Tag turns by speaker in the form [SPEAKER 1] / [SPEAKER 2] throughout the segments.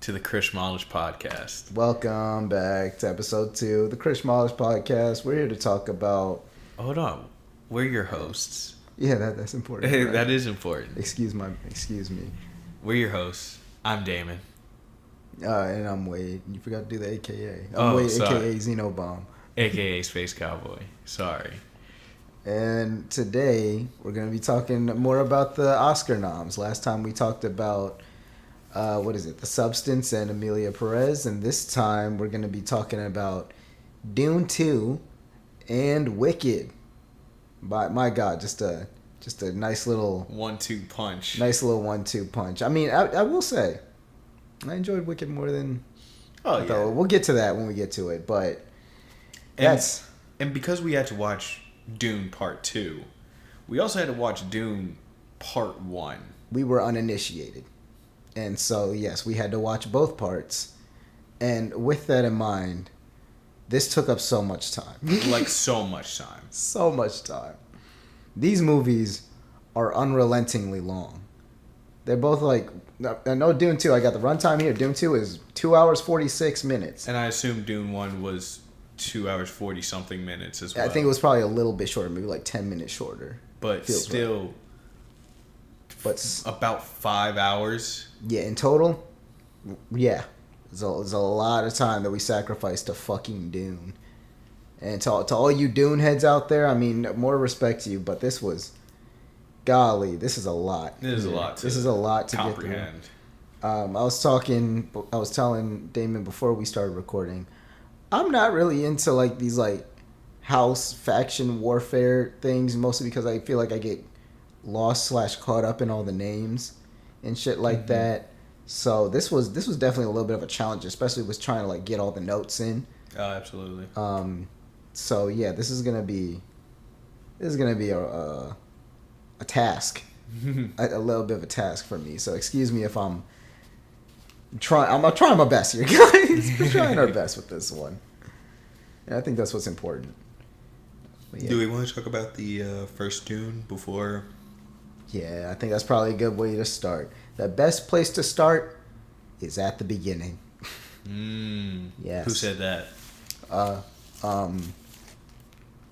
[SPEAKER 1] to the Chrishmolish podcast.
[SPEAKER 2] Welcome back to episode 2 of the Chrishmolish podcast. We're here to talk about...
[SPEAKER 1] Hold on. We're your hosts.
[SPEAKER 2] Yeah, that's important.
[SPEAKER 1] Hey,
[SPEAKER 2] right?
[SPEAKER 1] that is important.
[SPEAKER 2] Excuse me.
[SPEAKER 1] We're your hosts. I'm Damon.
[SPEAKER 2] And I'm Wade. You forgot to do the AKA.
[SPEAKER 1] Wade, sorry.
[SPEAKER 2] AKA Xenobomb.
[SPEAKER 1] AKA Space Cowboy. Sorry.
[SPEAKER 2] And today, we're going to be talking more about the Oscar noms. Last time we talked about... The Substance and Emilia Perez, and this time we're going to be talking about Dune 2 and Wicked. My God, just a nice little
[SPEAKER 1] 1-2 punch.
[SPEAKER 2] Nice little 1-2 punch. I mean, I will say, I enjoyed Wicked more than.
[SPEAKER 1] Oh yeah.
[SPEAKER 2] We'll get to that when we get to it, but
[SPEAKER 1] and because we had to watch Dune Part 2, we also had to watch Dune Part 1.
[SPEAKER 2] We were uninitiated. And so, yes, we had to watch both parts. And with that in mind, this took up so much time.
[SPEAKER 1] So much time.
[SPEAKER 2] So much time. These movies are unrelentingly long. They're both I know Dune 2, I got the runtime here. Dune 2 is 2 hours, 46 minutes.
[SPEAKER 1] And I assume Dune 1 was 2 hours, 40-something minutes as well.
[SPEAKER 2] I think it was probably a little bit shorter, maybe 10 minutes shorter.
[SPEAKER 1] But
[SPEAKER 2] Feels
[SPEAKER 1] still...
[SPEAKER 2] Right. But
[SPEAKER 1] about 5 hours.
[SPEAKER 2] Yeah, in total, yeah. There's a lot of time that we sacrificed to fucking Dune. And to all you Dune heads out there, I mean, more respect to you, but this was... Golly, this is a lot.
[SPEAKER 1] This is a lot to
[SPEAKER 2] comprehend. Get through. I was telling Damon before we started recording, I'm not really into these house faction warfare things, mostly because I feel like I get lost / caught up in all the names and shit like that. So this was definitely a little bit of a challenge, especially with trying to get all the notes in.
[SPEAKER 1] Oh, absolutely.
[SPEAKER 2] So yeah, this is gonna be a task, a little bit of a task for me. So excuse me if I'm trying my best here, guys. We're trying our best with this one, and I think that's what's important.
[SPEAKER 1] Yeah. Do we want to talk about the first Dune before?
[SPEAKER 2] Yeah, I think that's probably a good way to start. The best place to start is at the beginning. Yes.
[SPEAKER 1] Who said that?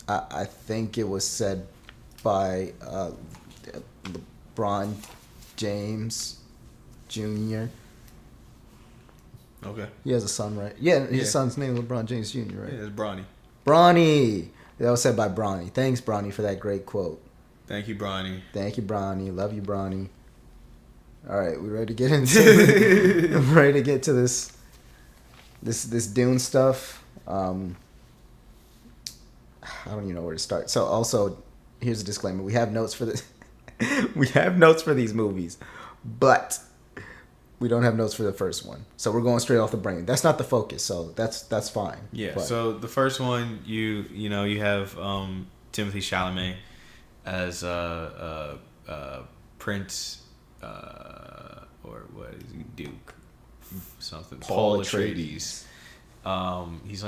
[SPEAKER 2] I think it was said by LeBron James Jr.
[SPEAKER 1] Okay.
[SPEAKER 2] He has a son, right? Yeah, his son's name is LeBron James Jr., right?
[SPEAKER 1] Yeah, it's Bronny.
[SPEAKER 2] Bronny! That was said by Bronny. Thanks, Bronny, for that great quote.
[SPEAKER 1] Thank you, Bronny.
[SPEAKER 2] Thank you, Bronny. Love you, Bronny. All right, we ready to get into I'm ready to get to this Dune stuff. I don't even know where to start. So also, here's a disclaimer: we have notes for this. We have notes for these movies, but we don't have notes for the first one. So we're going straight off the brain. That's not the focus, so that's fine.
[SPEAKER 1] Yeah.
[SPEAKER 2] But.
[SPEAKER 1] So the first one, you have Timothée Chalamet as Prince, or what is he, Duke, something. Paul Atreides. He's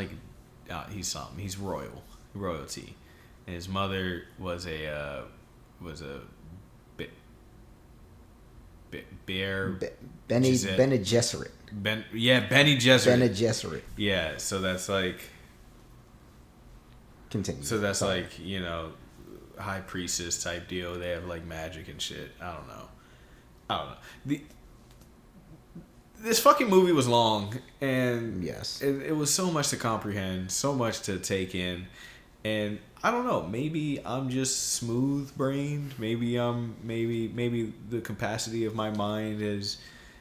[SPEAKER 1] something. He's royalty, and his mother was a
[SPEAKER 2] Bene Gesserit.
[SPEAKER 1] Bene Gesserit.
[SPEAKER 2] Bene Gesserit.
[SPEAKER 1] Yeah, so that's
[SPEAKER 2] Continue.
[SPEAKER 1] So that's high priestess type deal. They have magic and shit. I don't know. This fucking movie was long, and
[SPEAKER 2] yes,
[SPEAKER 1] it was so much to comprehend, so much to take in, and I don't know. Maybe I'm just smooth brained. Maybe the capacity of my mind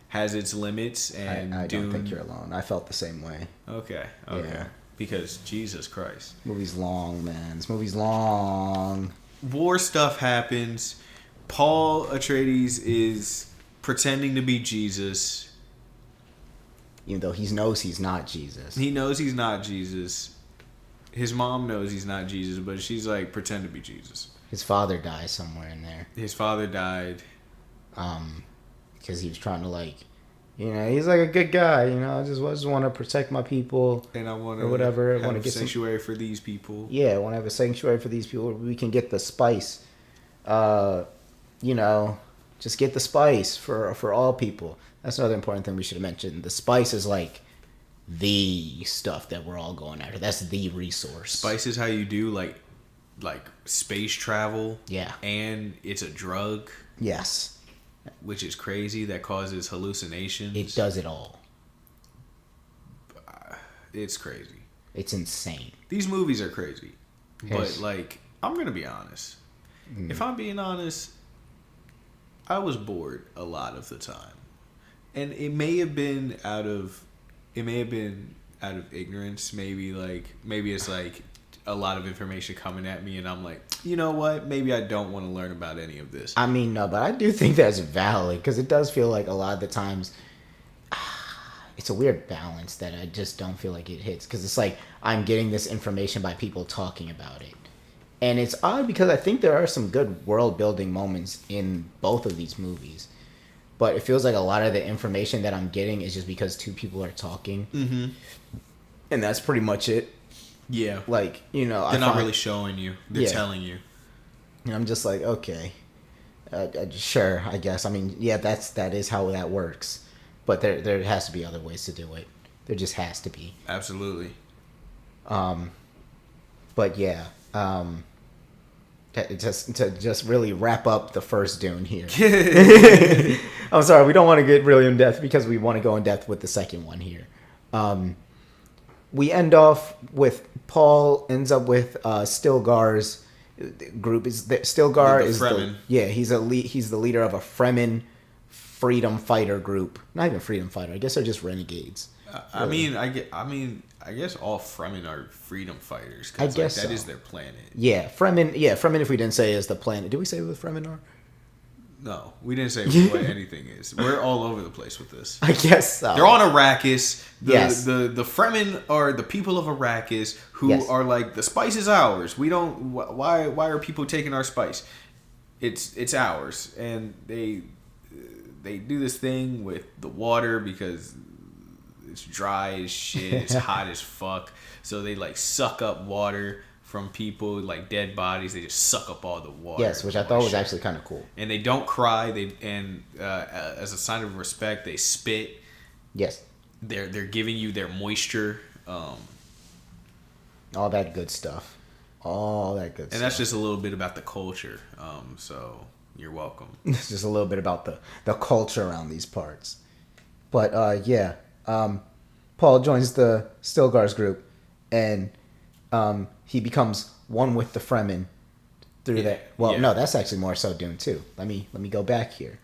[SPEAKER 1] has its limits. And
[SPEAKER 2] I don't think you're alone. I felt the same way.
[SPEAKER 1] Okay. Yeah. Because Jesus Christ,
[SPEAKER 2] this movie's long, man. This movie's long.
[SPEAKER 1] War stuff happens. Paul Atreides is pretending to be Jesus.
[SPEAKER 2] Even though he knows he's not Jesus.
[SPEAKER 1] He knows he's not Jesus. His mom knows he's not Jesus, but she's pretend to be Jesus.
[SPEAKER 2] His father dies somewhere in there.
[SPEAKER 1] His father died.
[SPEAKER 2] Because he was trying to he's a good guy, I just want to protect my people.
[SPEAKER 1] And I want
[SPEAKER 2] to whatever.
[SPEAKER 1] I want to get sanctuary for these people.
[SPEAKER 2] Yeah, I want to have a sanctuary for these people where we can get the spice. Just get the spice for all people. That's another important thing we should have mentioned. The spice is like the stuff that we're all going after. That's the resource.
[SPEAKER 1] Spice is how you do like space travel.
[SPEAKER 2] Yeah.
[SPEAKER 1] And it's a drug.
[SPEAKER 2] Yes.
[SPEAKER 1] Which is crazy. That causes hallucinations.
[SPEAKER 2] It does it all.
[SPEAKER 1] It's crazy.
[SPEAKER 2] It's insane.
[SPEAKER 1] These movies are crazy.
[SPEAKER 2] Yes.
[SPEAKER 1] But like, I'm gonna be honest. If I'm being honest, I was bored a lot of the time. And it may have been out of ignorance. Maybe it's like a lot of information coming at me and I'm like, you know what? Maybe I don't want to learn about any of this.
[SPEAKER 2] I mean, no, but I do think that's valid because it does feel like a lot of the times it's a weird balance that I just don't feel like it hits because it's like I'm getting this information by people talking about it. And it's odd because I think there are some good world building moments in both of these movies. But it feels like a lot of the information that I'm getting is just because two people are talking. Mm-hmm. And that's pretty much it.
[SPEAKER 1] Yeah.
[SPEAKER 2] Like, you know.
[SPEAKER 1] They're not really showing you. They're telling you.
[SPEAKER 2] And I'm just like, okay. Sure, I guess. I mean, yeah, that is how that works. But there has to be other ways to do it. There just has to be.
[SPEAKER 1] Absolutely.
[SPEAKER 2] But yeah. To really wrap up the first Dune here. I'm sorry, we don't want to get really in depth because we want to go in depth with the second one here. We end off with Paul ends up with Stilgar's group. Stilgar is
[SPEAKER 1] Fremen.
[SPEAKER 2] He's the leader of a Fremen freedom fighter group. Not even freedom fighter. I guess they're just renegades.
[SPEAKER 1] I guess all Fremen are freedom fighters.
[SPEAKER 2] I guess
[SPEAKER 1] that is their planet.
[SPEAKER 2] Yeah, Fremen. Yeah, Fremen. If we didn't say is the planet, did we say what Fremen are?
[SPEAKER 1] No, we didn't say what anything is. We're all over the place with this.
[SPEAKER 2] I guess so.
[SPEAKER 1] They're on Arrakis.
[SPEAKER 2] Yes.
[SPEAKER 1] The Fremen are the people of Arrakis who are like, the spice is ours. We don't. Why are people taking our spice? It's ours, and they do this thing with the water because it's dry as shit. It's hot as fuck. So they like suck up water from people, like dead bodies. They just suck up all the water.
[SPEAKER 2] Yes, which I thought was actually kind of cool.
[SPEAKER 1] And they don't cry. As a sign of respect, they spit.
[SPEAKER 2] Yes.
[SPEAKER 1] They're giving you their moisture.
[SPEAKER 2] All that good stuff. And
[SPEAKER 1] that's just a little bit about the culture. So you're welcome.
[SPEAKER 2] It's just a little bit about the culture around these parts. But Paul joins the Stilgar's group, and he becomes one with the Fremen through that. Well, no, that's actually more so Dune 2. Let me go back here.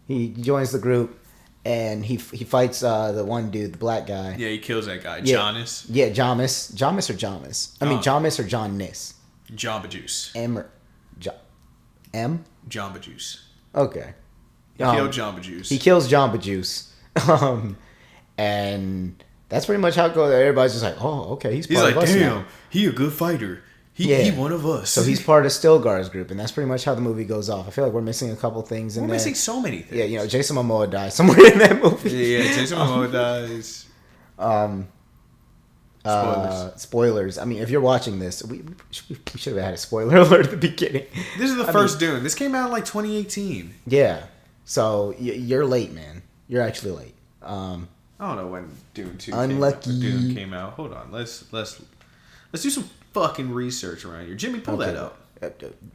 [SPEAKER 2] He joins the group, and he fights the one dude, the black guy.
[SPEAKER 1] Yeah, he kills that guy, Jonas.
[SPEAKER 2] Yeah, Jamis. Jamis or Jamis? I mean, Jamis or John Nis?
[SPEAKER 1] Jamba Juice.
[SPEAKER 2] M?
[SPEAKER 1] Jamba Juice.
[SPEAKER 2] Okay.
[SPEAKER 1] He killed Jamba Juice.
[SPEAKER 2] He kills Jamba Juice. And that's pretty much how it goes. Everybody's just like, oh, okay, he's part of us now.
[SPEAKER 1] He a good fighter. He one of us.
[SPEAKER 2] So he's part of Stilgar's group, and that's pretty much how the movie goes off. I feel like we're missing a couple things in there.
[SPEAKER 1] We're missing so many things.
[SPEAKER 2] Yeah, Jason Momoa dies somewhere in that movie.
[SPEAKER 1] Yeah, Jason Momoa dies.
[SPEAKER 2] Spoilers. I mean, if you're watching this, we should have had a spoiler alert at the beginning.
[SPEAKER 1] This is the first Dune. This came out in like 2018.
[SPEAKER 2] Yeah. So you're late, man. You're actually late.
[SPEAKER 1] I don't know when Dune 2
[SPEAKER 2] Unlucky.
[SPEAKER 1] Came out. Hold on. Let's do some fucking research around here. Jimmy, pull that up.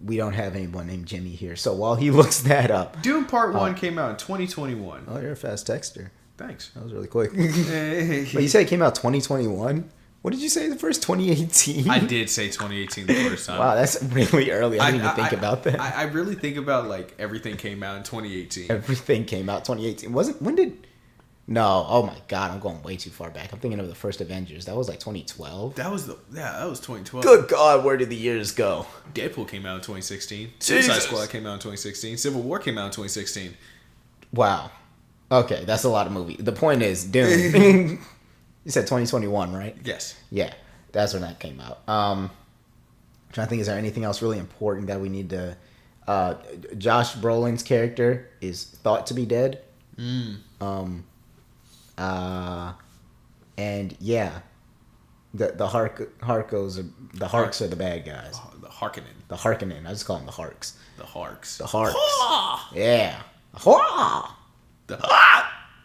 [SPEAKER 2] We don't have anyone named Jimmy here, so while he looks that up.
[SPEAKER 1] Dune Part 1 came out in 2021.
[SPEAKER 2] Oh, you're a fast texter.
[SPEAKER 1] Thanks.
[SPEAKER 2] That was really quick. But you said it came out 2021? What did you say the first 2018?
[SPEAKER 1] I did say 2018 the first time.
[SPEAKER 2] Wow, that's really early. I didn't even think about that.
[SPEAKER 1] I really think about like everything came out in 2018.
[SPEAKER 2] Everything came out 2018. When did... No, oh my god, I'm going way too far back. I'm thinking of the first Avengers. That was like 2012.
[SPEAKER 1] That was 2012.
[SPEAKER 2] Good god, where did the years go?
[SPEAKER 1] Deadpool came out in 2016. Suicide Squad came out in 2016. Civil War came out in 2016.
[SPEAKER 2] Wow. Okay, that's a lot of movies. The point is, Dune. You said 2021, right?
[SPEAKER 1] Yes.
[SPEAKER 2] Yeah, that's when that came out. I'm trying to think, is there anything else really important that we need to... Josh Brolin's character is thought to be dead. And yeah, the Harkos are the Harks are the bad guys.
[SPEAKER 1] The Harkonnen.
[SPEAKER 2] The Harkonnen. I just call them the Harks.
[SPEAKER 1] The Harks.
[SPEAKER 2] The Harks. Yeah.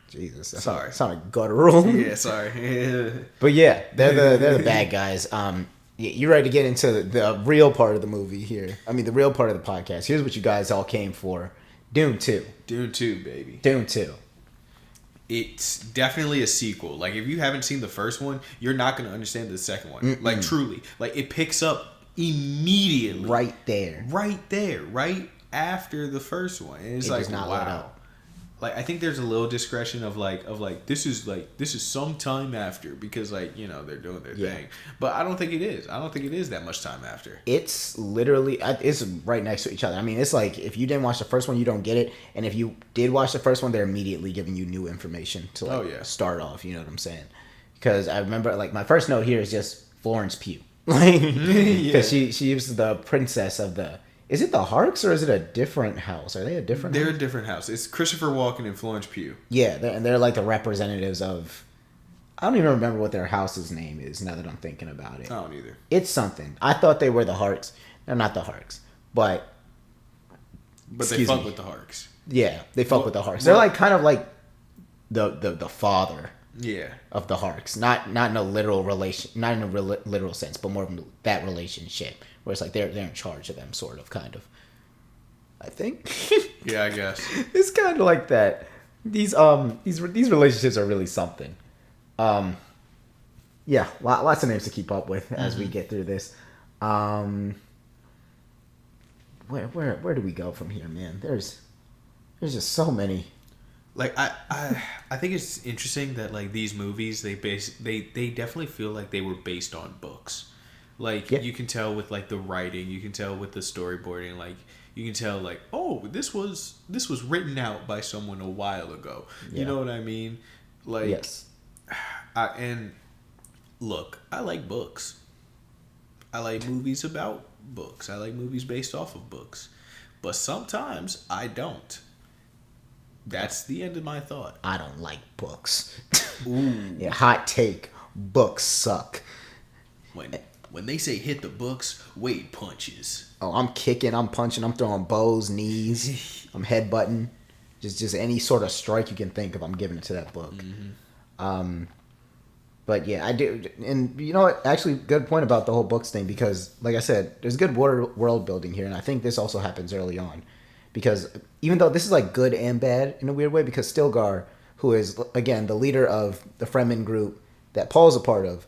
[SPEAKER 2] Jesus, that
[SPEAKER 1] Sorry.
[SPEAKER 2] sounded guttural.
[SPEAKER 1] Yeah, sorry.
[SPEAKER 2] But yeah, they're the bad guys. You're ready to get into the real part of the movie here. I mean, the real part of the podcast. Here's what you guys all came for: Dune 2.
[SPEAKER 1] Dune 2, baby.
[SPEAKER 2] Dune 2.
[SPEAKER 1] It's definitely a sequel. Like, if you haven't seen the first one, you're not going to understand the second one.
[SPEAKER 2] Mm-mm.
[SPEAKER 1] Like, truly. Like, it picks up immediately.
[SPEAKER 2] Right there.
[SPEAKER 1] Right after the first one. And it's like,
[SPEAKER 2] not let
[SPEAKER 1] wow.
[SPEAKER 2] up.
[SPEAKER 1] Like, I think there's a little discretion of this is some time after, because, like, you know, they're doing their thing. But I don't think it is. I don't think it is that much time after.
[SPEAKER 2] It's literally, it's right next to each other. I mean, it's like, if you didn't watch the first one, you don't get it. And if you did watch the first one, they're immediately giving you new information to, start off. You know what I'm saying? Because I remember, like, my first note here is just Florence Pugh. Like, because she was the princess of the... Is it the Harks or is it a different house? Are they a different house?
[SPEAKER 1] They're a different house. It's Christopher Walken and Florence Pugh.
[SPEAKER 2] Yeah, they're like the representatives of... I don't even remember what their house's name is now that I'm thinking about it.
[SPEAKER 1] I don't either.
[SPEAKER 2] It's something. I thought they were the Harks. They're not the Harks. But
[SPEAKER 1] they fuck with the Harks.
[SPEAKER 2] Yeah, they fuck with the Harks. They're like kind of like the father of the Harks. Not in a literal relation, not in a literal sense, but more of that relationship. Where it's like they're in charge of them, sort of, kind of. I think.
[SPEAKER 1] Yeah, I guess.
[SPEAKER 2] It's kind of like that. These relationships are really something. Yeah, lots of names to keep up with as we get through this. Where do we go from here, man? There's just so many.
[SPEAKER 1] Like I think it's interesting that like these movies they definitely feel like they were based on books. Like you can tell with like the writing, you can tell with the storyboarding, like you can tell like, oh, this was written out by someone a while ago. Yeah. You know what I mean? Like
[SPEAKER 2] yes.
[SPEAKER 1] And look, I like books. I like movies about books. I like movies based off of books. But sometimes I don't. That's the end of my thought.
[SPEAKER 2] I don't like books.
[SPEAKER 1] Ooh.
[SPEAKER 2] Yeah, hot take. Books suck.
[SPEAKER 1] When they say hit the books, Wade punches.
[SPEAKER 2] Oh, I'm kicking, I'm punching, I'm throwing bows, knees, I'm headbutting. Just any sort of strike you can think of, I'm giving it to that book. Mm-hmm. But yeah, I do. And you know what? Actually, good point about the whole books thing, because like I said, there's good world building here. And I think this also happens early on. Because even though this is like good and bad in a weird way, because Stilgar, who is, again, the leader of the Fremen group that Paul's a part of,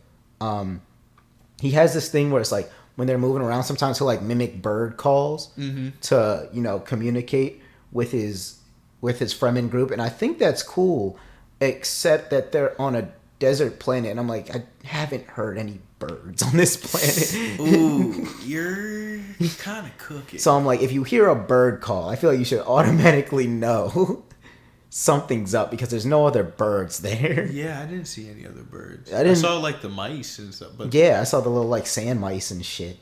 [SPEAKER 2] he has this thing where it's like when they're moving around, sometimes he'll like mimic bird calls to, you know, communicate with his Fremen group. And I think that's cool, except that they're on a desert planet. And I'm like, I haven't heard any birds on this planet.
[SPEAKER 1] Ooh, you're kind of cooking.
[SPEAKER 2] So I'm like, if you hear a bird call, I feel like you should automatically know something's up, because there's no other birds there.
[SPEAKER 1] Yeah, I didn't see any other birds.
[SPEAKER 2] I
[SPEAKER 1] saw like the mice and stuff. But
[SPEAKER 2] yeah, I saw the little like sand mice and shit.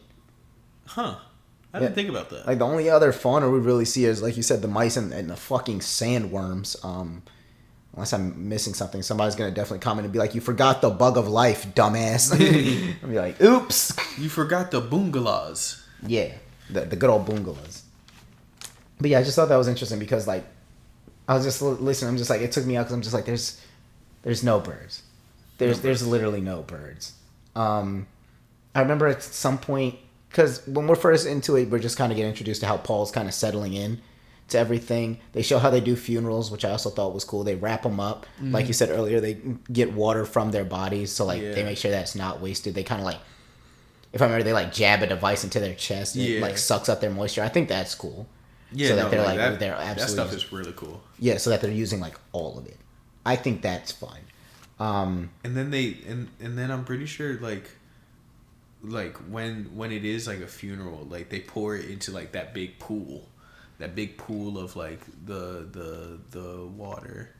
[SPEAKER 1] Huh. I didn't think about that.
[SPEAKER 2] Like the only other fauna we really see is, like you said, the mice and the fucking sandworms. Unless I'm missing something, somebody's gonna definitely comment and be like, "You forgot the bug of life, dumbass." I'll be like, "Oops,
[SPEAKER 1] you forgot the boongalas."
[SPEAKER 2] Yeah, the good old boongalas. But yeah, I just thought that was interesting because like I was just listening. I'm just like, it took me out because I'm just like, there's no birds. There's literally no birds. I remember at some point, because when we're first into it, we're just kind of getting introduced to how Paul's kind of settling in to everything. They show how they do funerals, which I also thought was cool. They wrap them up. Mm-hmm. Like you said earlier, they get water from their bodies. So like they make sure that's not wasted. They kind of like, if I remember, they like jab a device into their chest and it like sucks up their moisture. I think that's cool.
[SPEAKER 1] Yeah,
[SPEAKER 2] so that they're
[SPEAKER 1] they're
[SPEAKER 2] absolutely,
[SPEAKER 1] that stuff is really cool.
[SPEAKER 2] Yeah, so that they're using like all of it. I think that's fine.
[SPEAKER 1] And then and then I'm pretty sure like when it is like a funeral, like they pour it into like that big pool of like the water.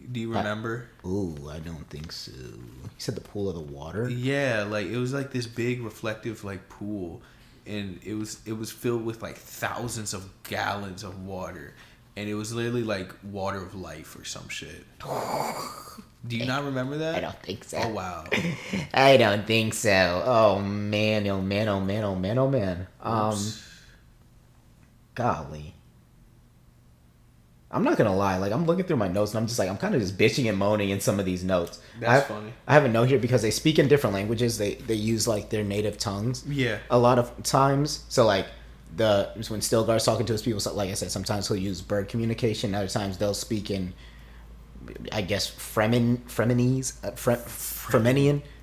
[SPEAKER 1] Do you remember?
[SPEAKER 2] I don't think so. You said the pool of the water?
[SPEAKER 1] Yeah, like it was like this big reflective like pool, and it was filled with like thousands of gallons of water, and it was literally like water of life or some shit. Do you not remember that?
[SPEAKER 2] I don't think so.
[SPEAKER 1] Oh wow.
[SPEAKER 2] I don't think so. Oh man, oh man, oh man, oh man, oh man. Golly. I'm not gonna lie. Like I'm looking through my notes, and I'm just like I'm kind of just bitching and moaning in some of these notes.
[SPEAKER 1] That's funny.
[SPEAKER 2] I have a note here because they speak in different languages. They use like their native tongues.
[SPEAKER 1] Yeah.
[SPEAKER 2] A lot of times, so like when Stilgar's talking to his people, so like I said, sometimes he'll use bird communication. Other times they'll speak in, I guess, Fremenian.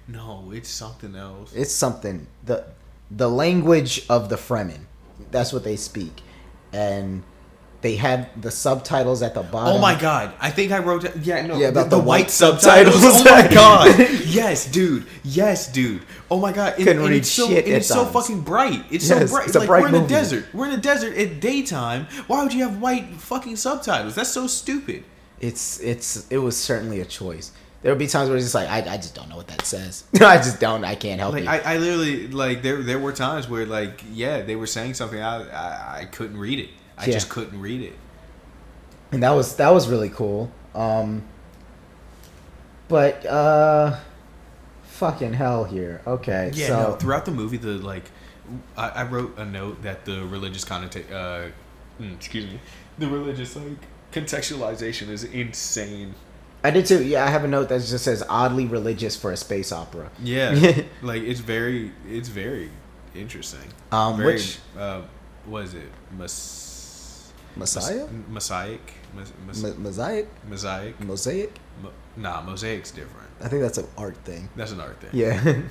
[SPEAKER 1] No, it's something else.
[SPEAKER 2] It's something the language of the Fremen. That's what they speak, and they have the subtitles at the bottom.
[SPEAKER 1] Oh my god! I think I wrote.
[SPEAKER 2] About
[SPEAKER 1] the white subtitles. Oh my god! Yes, dude. Oh my god!
[SPEAKER 2] Couldn't read
[SPEAKER 1] it's so fucking bright. It's so bright.
[SPEAKER 2] It's a
[SPEAKER 1] like
[SPEAKER 2] bright
[SPEAKER 1] we're in
[SPEAKER 2] movie.
[SPEAKER 1] the desert. We're in the desert at daytime. Why would you have white fucking subtitles? That's so stupid.
[SPEAKER 2] It was certainly a choice. There would be times where it's just like I just don't know what that says. I can't help
[SPEAKER 1] like,
[SPEAKER 2] it.
[SPEAKER 1] I literally like there were times where like they were saying something I couldn't read it. I just couldn't read it.
[SPEAKER 2] And that was really cool. But fucking hell here. Okay.
[SPEAKER 1] Yeah.
[SPEAKER 2] So
[SPEAKER 1] No, throughout the movie, I wrote a note that the religious the religious contextualization is insane.
[SPEAKER 2] I did too. Yeah, I have a note that just says oddly religious for a space opera.
[SPEAKER 1] Yeah. Like it's very interesting.
[SPEAKER 2] Which
[SPEAKER 1] what is it?
[SPEAKER 2] Messiah?
[SPEAKER 1] Mosaic?
[SPEAKER 2] Mosaic? Mosaic?
[SPEAKER 1] Mosaic's different.
[SPEAKER 2] I think that's an art thing.
[SPEAKER 1] That's an art thing.
[SPEAKER 2] Yeah.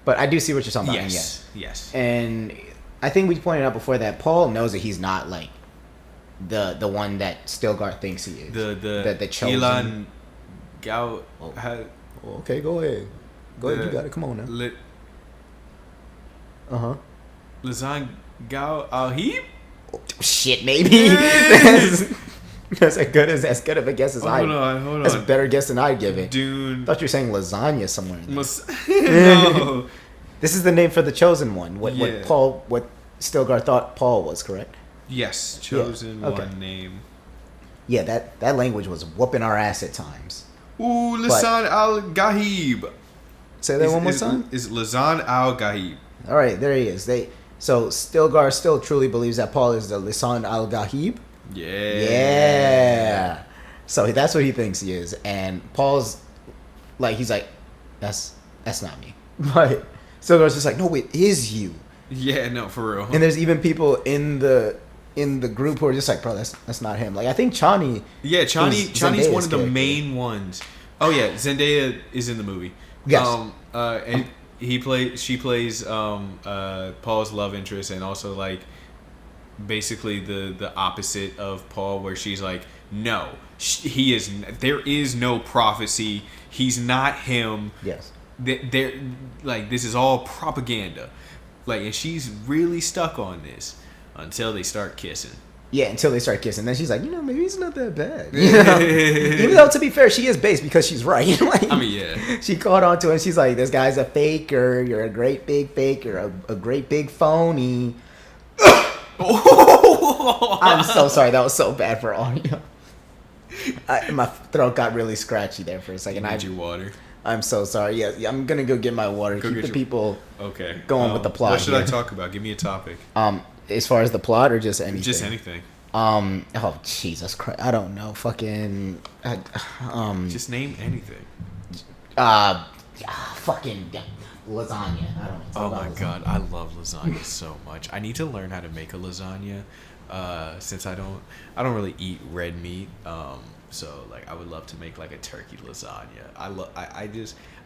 [SPEAKER 2] But I do see what you're talking about.
[SPEAKER 1] Yes.
[SPEAKER 2] And I think we pointed out before that Paul knows that he's not like the one that Stilgar thinks he is.
[SPEAKER 1] The
[SPEAKER 2] chosen.
[SPEAKER 1] Elon Gao.
[SPEAKER 2] Okay, go ahead. You got it. Come on now.
[SPEAKER 1] Lazan Gao Alhib?
[SPEAKER 2] Shit, maybe. That's as good of a guess as
[SPEAKER 1] Hold on.
[SPEAKER 2] That's a better guess than I'd give it.
[SPEAKER 1] Dune.
[SPEAKER 2] I thought you were saying lasagna somewhere in
[SPEAKER 1] there. No.
[SPEAKER 2] This is the name for the chosen one. What Stilgar thought Paul was, correct?
[SPEAKER 1] Yes, chosen one name.
[SPEAKER 2] Yeah, that language was whooping our ass at times.
[SPEAKER 1] Ooh, Lisan al-Gahib.
[SPEAKER 2] Say that one more time?
[SPEAKER 1] Is Lisan al-Gahib.
[SPEAKER 2] All right, there he is. So Stilgar still truly believes that Paul is the Lisan al-Gahib? Yeah. So that's what he thinks he is. And Paul's like, he's like, that's not me. But Stilgar's just like, no, it is you.
[SPEAKER 1] Yeah, no, for real.
[SPEAKER 2] And there's even people in the group who are just like, bro, that's not him. Like I think Chani.
[SPEAKER 1] Yeah, Chani's one of the main ones. Oh yeah, Zendaya is in the movie.
[SPEAKER 2] Yes.
[SPEAKER 1] And she plays Paul's love interest, and also like basically the opposite of Paul, where she's like, no, he is. There is no prophecy. He's not him.
[SPEAKER 2] Yes.
[SPEAKER 1] They're like, this is all propaganda. Like, and she's really stuck on this until they start kissing.
[SPEAKER 2] Yeah, until they start kissing. Then she's like, maybe he's not that bad. Even though, to be fair, she is based because she's right. Like,
[SPEAKER 1] I mean, yeah.
[SPEAKER 2] She caught on to it, and she's like, this guy's a faker. You're a great big fake. You're a great big phony. I'm so sorry. That was so bad for audio. My throat got really scratchy there for a second.
[SPEAKER 1] I need your water.
[SPEAKER 2] I'm so sorry. Yeah, I'm going to go get my water. Keep the people going with the plot.
[SPEAKER 1] What should I talk about? Give me a topic.
[SPEAKER 2] As far as the plot or just anything?
[SPEAKER 1] Just anything.
[SPEAKER 2] Oh, Jesus Christ. I don't know. Fucking...
[SPEAKER 1] just name anything.
[SPEAKER 2] Fucking lasagna. I don't know.
[SPEAKER 1] Oh my god, I love lasagna so much. I need to learn how to make a lasagna. Since I don't really eat red meat. So like I would love to make like a turkey lasagna. I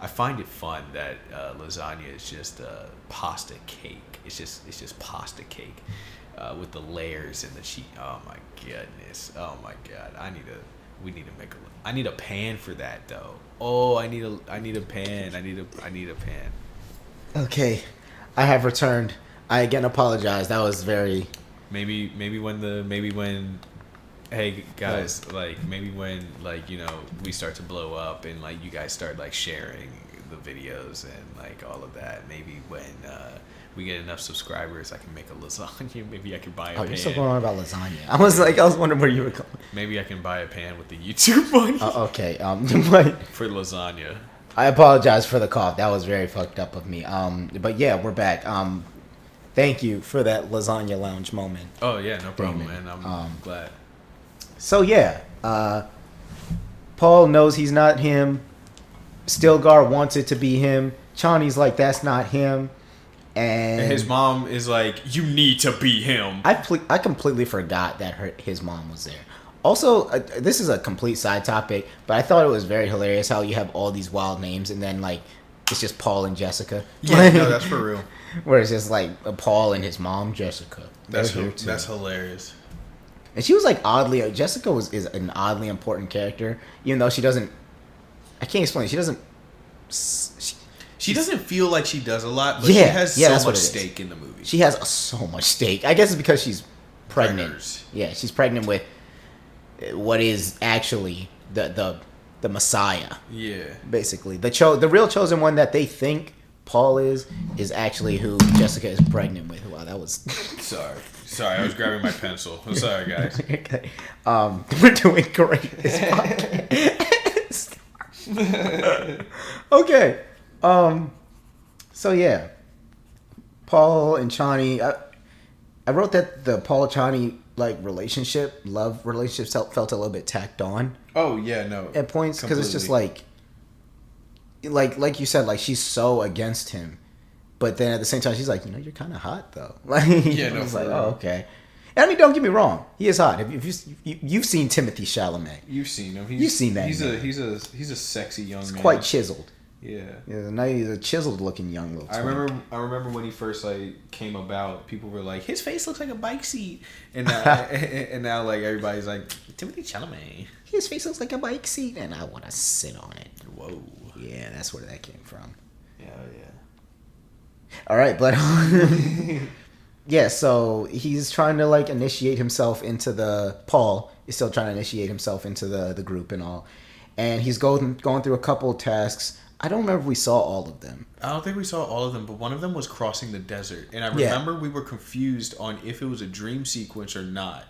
[SPEAKER 1] find it fun that lasagna is just pasta cake. It's just pasta cake with the layers and the cheese. Oh my goodness. Oh my god. I need a pan for that though. Oh, I need a pan. I need a pan.
[SPEAKER 2] Okay, I have returned. I again apologize. That was very.
[SPEAKER 1] Maybe when. Hey guys, like maybe when like we start to blow up and like you guys start like sharing the videos and like all of that. Maybe when we get enough subscribers, I can make a lasagna. Maybe I can buy a pan.
[SPEAKER 2] You're still going on about lasagna. I was wondering where you were going.
[SPEAKER 1] Maybe I can buy a pan with the YouTube money.
[SPEAKER 2] Okay.
[SPEAKER 1] For lasagna.
[SPEAKER 2] I apologize for the cough. That was very fucked up of me. But yeah, we're back. Thank you for that lasagna lounge moment.
[SPEAKER 1] Oh yeah, no problem, man. I'm glad.
[SPEAKER 2] So yeah, Paul knows he's not him. Stilgar wants it to be him. Chani's like, that's not him. And
[SPEAKER 1] his mom is like, you need to be him.
[SPEAKER 2] I completely forgot that his mom was there. Also, this is a complete side topic, but I thought it was very hilarious how you have all these wild names and then like it's just Paul and Jessica.
[SPEAKER 1] Yeah, no, that's for real.
[SPEAKER 2] Where it's just like Paul and his mom, Jessica.
[SPEAKER 1] That's hilarious.
[SPEAKER 2] And she was like Jessica is an oddly important character, even though she doesn't. I can't explain. She doesn't.
[SPEAKER 1] She doesn't feel like she does a lot, but she has so much stake in the movie.
[SPEAKER 2] She has so much stake. I guess it's because she's pregnant. Yeah, she's pregnant with what is actually the Messiah.
[SPEAKER 1] Yeah.
[SPEAKER 2] Basically, the real chosen one that they think Paul is actually who Jessica is pregnant with. Wow, that was.
[SPEAKER 1] Sorry, I was grabbing my pencil. I'm sorry, guys.
[SPEAKER 2] Okay. We're doing great this podcast. Okay. So yeah, Paul and Chani. I wrote that the Paul Chani love relationship felt a little bit tacked on.
[SPEAKER 1] Oh yeah, no.
[SPEAKER 2] At points, because it's just like you said, like she's so against him, but then at the same time she's like, you're kind of hot though. Like
[SPEAKER 1] yeah, no.
[SPEAKER 2] It's like, oh okay. And I mean, don't get me wrong, he is hot. If you've seen Timothy Chalamet,
[SPEAKER 1] you've seen him.
[SPEAKER 2] You've seen that.
[SPEAKER 1] He's a sexy young man.
[SPEAKER 2] He's quite chiseled.
[SPEAKER 1] Yeah.
[SPEAKER 2] He's a chiseled looking young little twink.
[SPEAKER 1] I remember when he first came about, people were like, his face looks like a bike seat, and now like everybody's like, Timothy Chalamet.
[SPEAKER 2] His face looks like a bike seat, and I want to sit on it.
[SPEAKER 1] Whoa.
[SPEAKER 2] Yeah, that's where that came from.
[SPEAKER 1] Yeah.
[SPEAKER 2] All right, but yeah, so he's trying to initiate himself into Paul is still trying to initiate himself into the group and all, and he's going through a couple of tasks. I don't remember if we saw all of them.
[SPEAKER 1] I don't think we saw all of them, but one of them was crossing the desert, and I remember we were confused on if it was a dream sequence or not.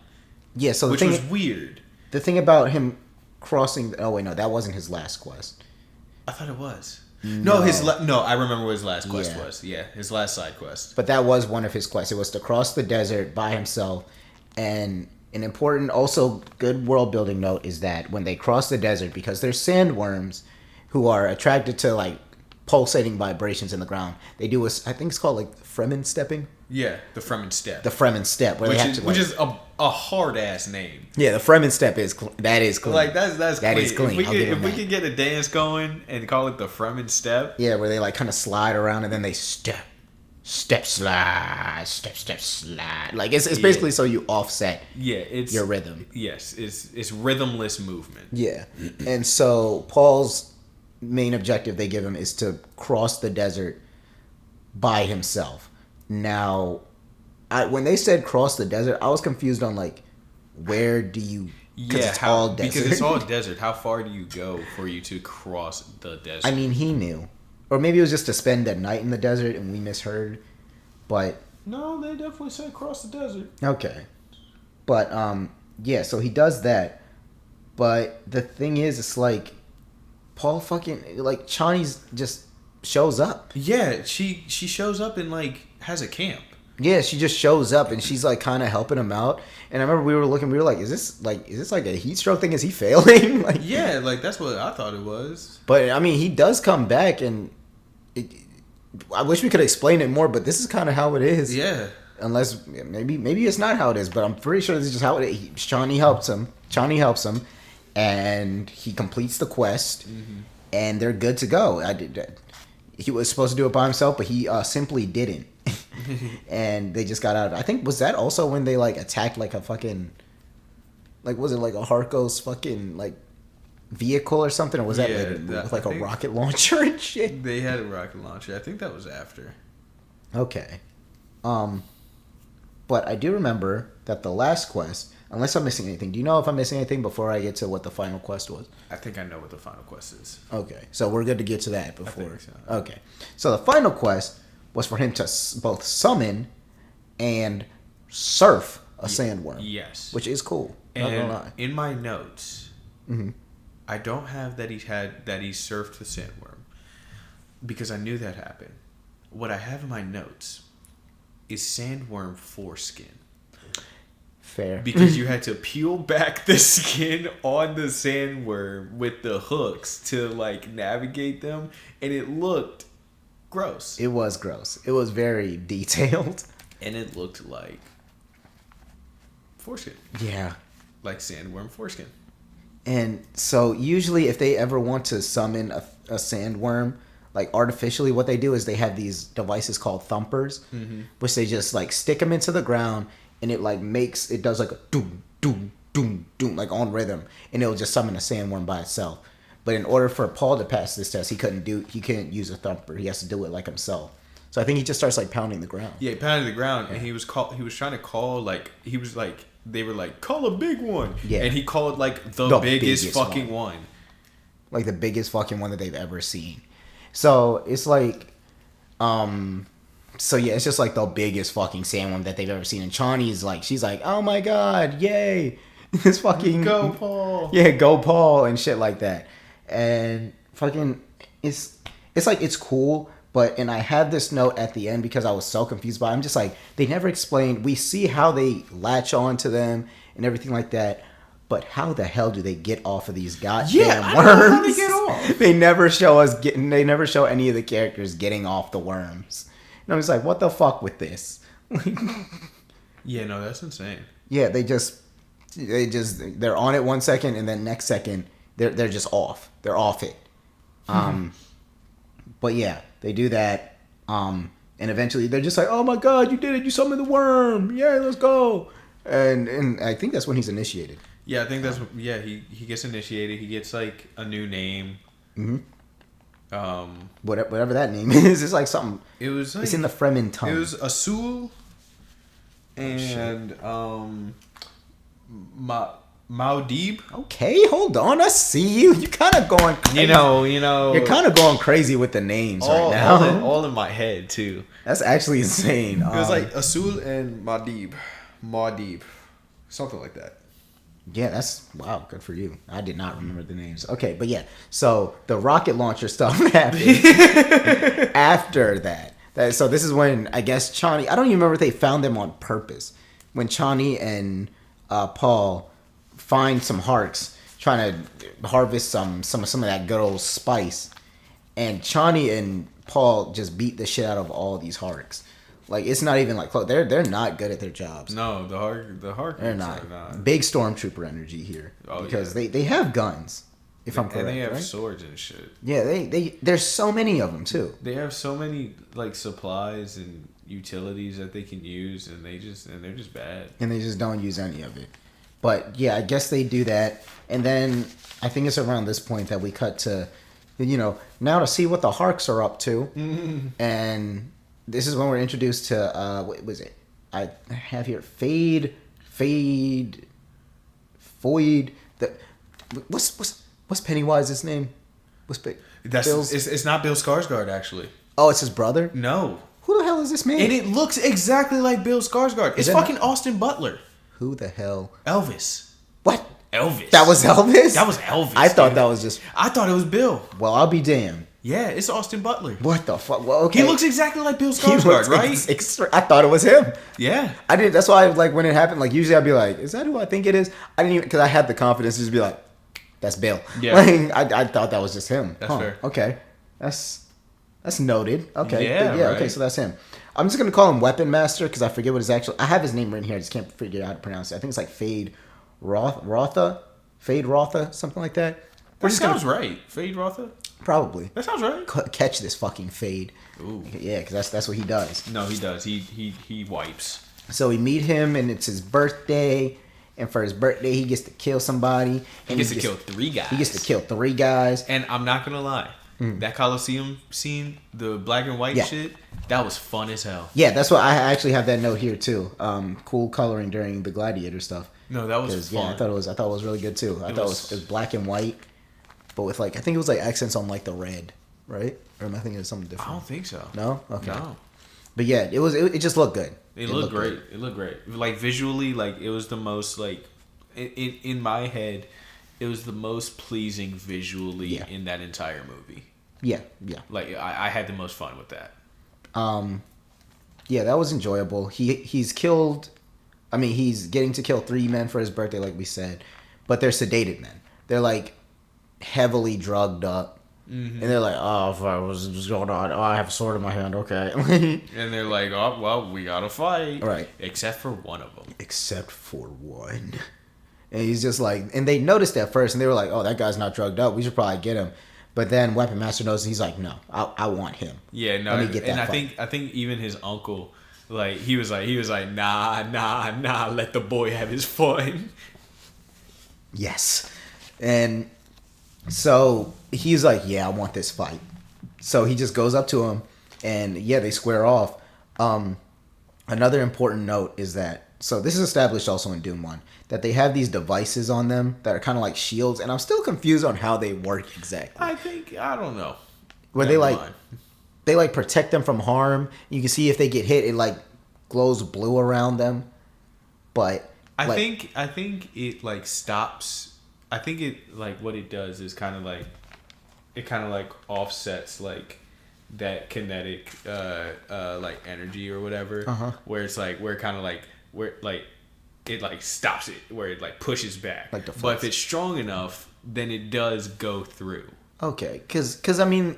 [SPEAKER 2] Yeah, so
[SPEAKER 1] which was weird.
[SPEAKER 2] The thing about him crossing. Oh wait, no, that wasn't his last quest.
[SPEAKER 1] I thought it was. No, I remember what his last quest was. Yeah, his last side quest.
[SPEAKER 2] But that was one of his quests. It was to cross the desert by himself. And an important, also good world building note is that when they cross the desert, because there's sandworms who are attracted to pulsating vibrations in the ground, they do I think it's called Fremen stepping.
[SPEAKER 1] Yeah, the Fremen step.
[SPEAKER 2] The Fremen step,
[SPEAKER 1] where which is a hard ass name.
[SPEAKER 2] Yeah, the Fremen step is clean.
[SPEAKER 1] That's
[SPEAKER 2] that
[SPEAKER 1] clean.
[SPEAKER 2] is clean.
[SPEAKER 1] If we could get a dance going and call it the Fremen step.
[SPEAKER 2] Yeah, where they kind of slide around and then they step, slide, step, slide. It's basically so you offset.
[SPEAKER 1] Yeah, it's
[SPEAKER 2] your rhythm.
[SPEAKER 1] Yes, it's rhythmless movement.
[SPEAKER 2] Yeah, and so Paul's main objective they give him is to cross the desert by himself. Now, when they said cross the desert, I was confused on where do you? It's all desert.
[SPEAKER 1] Because it's all desert. How far do you go for you to cross the desert?
[SPEAKER 2] I mean, he knew, or maybe it was just to spend a night in the desert and we misheard. But
[SPEAKER 1] no, they definitely said cross the desert.
[SPEAKER 2] Okay, but yeah. So he does that, but the thing is, it's Paul fucking Chani's just shows up.
[SPEAKER 1] Yeah, she shows up and has a camp.
[SPEAKER 2] Yeah, she just shows up and she's kind of helping him out. And I remember we were like, is this a heat stroke thing? Is he failing?
[SPEAKER 1] Yeah, that's what I thought it was.
[SPEAKER 2] But I mean, he does come back, and I wish we could explain it more, but this is kind of how it is.
[SPEAKER 1] Yeah.
[SPEAKER 2] Unless maybe it's not how it is, but I'm pretty sure this is just how it is. Chani helps him, and he completes the quest, and they're good to go. He was supposed to do it by himself, but he simply didn't. And they just got out of it. I think, was that also when they attacked a fucking was it a Harkos fucking vehicle or something, or was that later with a rocket launcher and shit?
[SPEAKER 1] They had a rocket launcher. I think that was after.
[SPEAKER 2] Okay. But I do remember that the last quest, unless I'm missing anything. Do you know if I'm missing anything before I get to what the final quest was?
[SPEAKER 1] I think I know what the final quest is.
[SPEAKER 2] Okay. So we're good to get to that before.
[SPEAKER 1] I think so.
[SPEAKER 2] Okay. So the final quest was for him to both summon and surf a sandworm.
[SPEAKER 1] Yes.
[SPEAKER 2] Which is cool.
[SPEAKER 1] And
[SPEAKER 2] not gonna lie.
[SPEAKER 1] In my notes, I don't have that he surfed the sandworm, because I knew that happened. What I have in my notes is sandworm foreskin.
[SPEAKER 2] Fair.
[SPEAKER 1] Because you had to peel back the skin on the sandworm with the hooks to like navigate them, and it looked gross.
[SPEAKER 2] It was gross. It was very detailed.
[SPEAKER 1] And it looked like foreskin.
[SPEAKER 2] Yeah.
[SPEAKER 1] Like sandworm foreskin.
[SPEAKER 2] And so usually if they ever want to summon a sandworm, like artificially, what they do is they have these devices called thumpers, which they just like stick them into the ground, and it like it does like a doom, doom, doom, doom, like on rhythm, and it'll just summon a sandworm by itself. But in order for Paul to pass this test, he couldn't use a thumper. He has to do it like himself. So I think he just starts like pounding the ground.
[SPEAKER 1] Yeah, he pounded the ground, and he was trying to call they were like, call a big one. Yeah. And he called like the biggest fucking one.
[SPEAKER 2] Like the biggest fucking one that they've ever seen. So it's like, it's just like the biggest fucking sandworm that they've ever seen. And Chani's like, she's like, oh my god, yay. This fucking.
[SPEAKER 1] Go Paul.
[SPEAKER 2] Yeah, go Paul and shit like that. And fucking, it's like, it's cool. And I had this note at the end because I was so confused by it. I'm just like, they never explained. We see how they latch on to them and everything like that. But how the hell do they get off of these goddamn worms?
[SPEAKER 1] Don't know how they get off.
[SPEAKER 2] They never show any of the characters getting off the worms. And I was like, what the fuck with this?
[SPEAKER 1] Yeah, no, that's insane.
[SPEAKER 2] Yeah, they're on it 1 second, and then next second they're just off. They're off it. But yeah, they do that. And eventually they're just like, oh my god, you did it! You summoned the worm! Yeah, let's go! And I think that's when he's initiated.
[SPEAKER 1] Yeah, I think that's he gets initiated. He gets like a new name.
[SPEAKER 2] Whatever that name is, it's like something.
[SPEAKER 1] It was like,
[SPEAKER 2] it's in the Fremen tongue.
[SPEAKER 1] It was Asul and Maudib.
[SPEAKER 2] Okay, hold on. I see you. You kind of going crazy.
[SPEAKER 1] You know.
[SPEAKER 2] You're kind of going crazy with the names right now.
[SPEAKER 1] All in my head too.
[SPEAKER 2] That's actually insane.
[SPEAKER 1] It was like Asul and Maudib, something like that.
[SPEAKER 2] Yeah, that's wow. Good for you. I did not remember the names. Okay, but yeah. So the rocket launcher stuff happened after that. So this is when I guess Chani. I don't even remember if they found them on purpose. When Chani and Paul find some harks, trying to harvest some of that good old spice, and Chani and Paul just beat the shit out of all these harks. Like, it's not even like close. They're not good at their jobs.
[SPEAKER 1] No, the hark.
[SPEAKER 2] They're not. Big stormtrooper energy here because they have guns. If I'm correct,
[SPEAKER 1] and they have swords and shit.
[SPEAKER 2] Yeah, there's so many of them too.
[SPEAKER 1] They have so many like supplies and utilities that they can use, and they're just bad.
[SPEAKER 2] And they just don't use any of it. But yeah, I guess they do that, and then I think it's around this point that we cut to, now to see what the Harks are up to, and this is when we're introduced to what was it? I have here Foyd. What's Pennywise's name?
[SPEAKER 1] It's not Bill Skarsgård actually.
[SPEAKER 2] Oh, it's his brother?
[SPEAKER 1] No.
[SPEAKER 2] Who the hell is this man?
[SPEAKER 1] And it looks exactly like Bill Skarsgård. It's fucking Austin Butler.
[SPEAKER 2] Who the hell?
[SPEAKER 1] Elvis.
[SPEAKER 2] What?
[SPEAKER 1] Elvis.
[SPEAKER 2] That was Elvis?
[SPEAKER 1] That was Elvis.
[SPEAKER 2] I thought that was just...
[SPEAKER 1] I thought it was Bill.
[SPEAKER 2] Well, I'll be damned.
[SPEAKER 1] Yeah, it's Austin Butler.
[SPEAKER 2] What the fuck? Well, okay.
[SPEAKER 1] He looks exactly like Bill Skarsgård, right?
[SPEAKER 2] I thought it was him.
[SPEAKER 1] Yeah.
[SPEAKER 2] I did. That's why, when it happened, usually I'd be like, "Is that who I think it is?" I didn't even because I had the confidence to just be like, "That's Bill."
[SPEAKER 1] Yeah.
[SPEAKER 2] I thought that was just him.
[SPEAKER 1] That's fair.
[SPEAKER 2] Okay, that's noted. Okay.
[SPEAKER 1] Yeah. Right.
[SPEAKER 2] Okay. So that's him. I'm just gonna call him Weapon Master because I forget what his actual. I have his name written here. I just can't figure out how to pronounce it. I think it's like Foyd Rotha, something like that.
[SPEAKER 1] That sounds right. Foyd Rotha.
[SPEAKER 2] Probably.
[SPEAKER 1] That sounds right.
[SPEAKER 2] Catch this fucking Foyd.
[SPEAKER 1] Ooh.
[SPEAKER 2] Yeah, because that's what he does.
[SPEAKER 1] No, he does. He wipes.
[SPEAKER 2] So we meet him, and it's his birthday. And for his birthday, he gets to kill somebody.
[SPEAKER 1] He gets to kill 3 guys.
[SPEAKER 2] He gets to kill 3 guys.
[SPEAKER 1] And I'm not gonna lie, that Coliseum scene, the black and white shit, that was fun as hell.
[SPEAKER 2] Yeah, that's what I actually have that note here too. Cool coloring during the Gladiator stuff.
[SPEAKER 1] No, that was fun.
[SPEAKER 2] Yeah, I thought it was really good too. I thought it was black and white. But with I think it was accents on the red, right? Or am I thinking of something different?
[SPEAKER 1] I don't think so.
[SPEAKER 2] No? Okay.
[SPEAKER 1] No.
[SPEAKER 2] But yeah, it just looked good.
[SPEAKER 1] It looked great. Good. It looked great. Visually, it was the most in my head, it was the most pleasing visually in that entire movie.
[SPEAKER 2] Yeah.
[SPEAKER 1] I had the most fun with that.
[SPEAKER 2] Yeah, that was enjoyable. He's killed I mean, he's getting to kill 3 men for his birthday, like we said, but they're sedated men. They're like heavily drugged up, and they're like, "Oh, fuck, what's going on? Oh, I have a sword in my hand. Okay."
[SPEAKER 1] And they're like, "Oh, well, we gotta fight."
[SPEAKER 2] Right.
[SPEAKER 1] Except for one of them.
[SPEAKER 2] Except for one. And he's just like, and they noticed at first, and they were like, "Oh, that guy's not drugged up. We should probably get him." But then Weapon Master knows, and he's like, "No, I want him."
[SPEAKER 1] Yeah, no,
[SPEAKER 2] Let me get that
[SPEAKER 1] and I think even his uncle, like he was like, nah, let the boy have his fun.
[SPEAKER 2] Yes. And so he's like, "Yeah, I want this fight." So he just goes up to him, and yeah, they square off. Another important note is that, so this is established also in Dune 1, that they have these devices on them that are kind of like shields, and I'm still confused on how they work exactly.
[SPEAKER 1] I don't know.
[SPEAKER 2] Where they like protect them from harm. You can see if they get hit, it like glows blue around them. But
[SPEAKER 1] I think it like stops. I think it like what it does is kind of like offsets like that kinetic like energy or whatever. Where it's like where it like stops it, where it like pushes back.
[SPEAKER 2] Like
[SPEAKER 1] but if it's strong enough, then it does go through.
[SPEAKER 2] Okay, because I mean,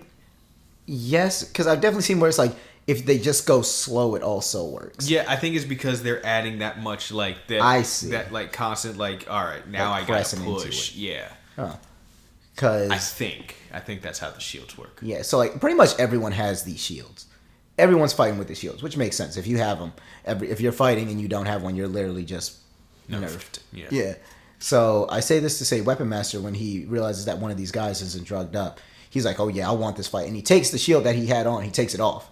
[SPEAKER 2] yes, because I've definitely seen where it's like if they just go slow, it also works.
[SPEAKER 1] Yeah, I think it's because they're adding that much like that.
[SPEAKER 2] I see
[SPEAKER 1] that like constant like. All right, now like I gotta push. Yeah.
[SPEAKER 2] Because
[SPEAKER 1] I think that's how the shields work.
[SPEAKER 2] Yeah, so like pretty much everyone has these shields. Everyone's fighting with the shields, which makes sense. If you have them, if you're fighting and you don't have one, you're literally just nerfed. Yeah. So I say this to say, Weapon Master, when he realizes that one of these guys isn't drugged up, he's like, "Oh yeah, I want this fight," and he takes the shield that he had on, he takes it off,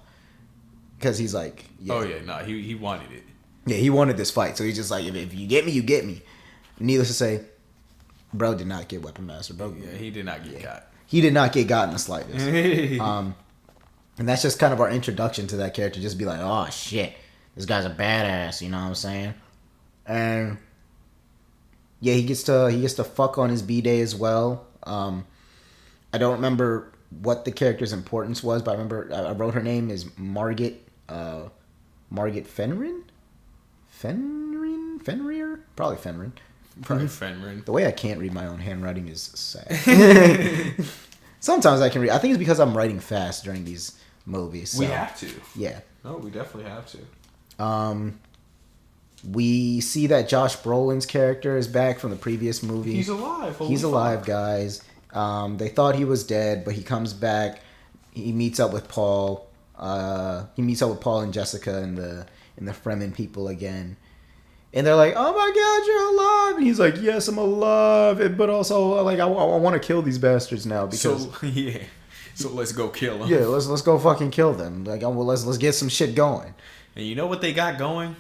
[SPEAKER 2] because he's like, yeah.
[SPEAKER 1] "Oh yeah, no, he wanted it."
[SPEAKER 2] Yeah, he wanted this fight, so he's just like, "If you get me, you get me." Needless to say, bro did not get Weapon Master. Bro,
[SPEAKER 1] yeah, he did not get got.
[SPEAKER 2] He did not get got in the slightest. And that's just kind of our introduction to that character. Just be like, "Oh shit, this guy's a badass," you know what I'm saying? And yeah, he gets to fuck on his B-Day as well. I don't remember what the character's importance was, but I remember I wrote her name is Margit Fenrir? Probably Fenrir.
[SPEAKER 1] Probably Fenrir.
[SPEAKER 2] The way I can't read my own handwriting is sad. Sometimes I can read. I think it's because I'm writing fast during these movies. So.
[SPEAKER 1] We have to.
[SPEAKER 2] Yeah.
[SPEAKER 1] No, we definitely have to.
[SPEAKER 2] We see that Josh Brolin's character is back from the previous movie.
[SPEAKER 1] He's alive.
[SPEAKER 2] He's alive, guys. They thought he was dead, but he comes back. He meets up with Paul. He meets up with Paul and Jessica and the Fremen people again. And they're like, "Oh my God, you're alive!" And he's like, "Yes, I'm alive, but also like I want to kill these bastards now because
[SPEAKER 1] So let's go kill them.
[SPEAKER 2] Yeah, let's go fucking kill them. Like, let's get some shit going."
[SPEAKER 1] And you know what they got going?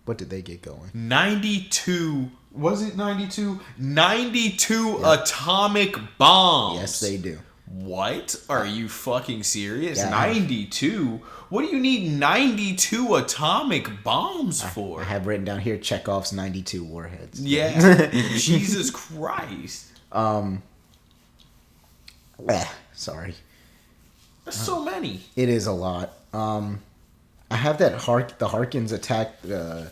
[SPEAKER 2] What did they get going?
[SPEAKER 1] 92. Was it 92? 92 atomic bombs.
[SPEAKER 2] Yes, they do.
[SPEAKER 1] What? Are you fucking serious?
[SPEAKER 2] Yeah,
[SPEAKER 1] 92? What do you need 92 atomic bombs for?
[SPEAKER 2] I have written down here Chekhov's 92 warheads.
[SPEAKER 1] Yeah. Jesus Christ.
[SPEAKER 2] Sorry.
[SPEAKER 1] That's so many.
[SPEAKER 2] It is a lot. I have that the Harkins attacked the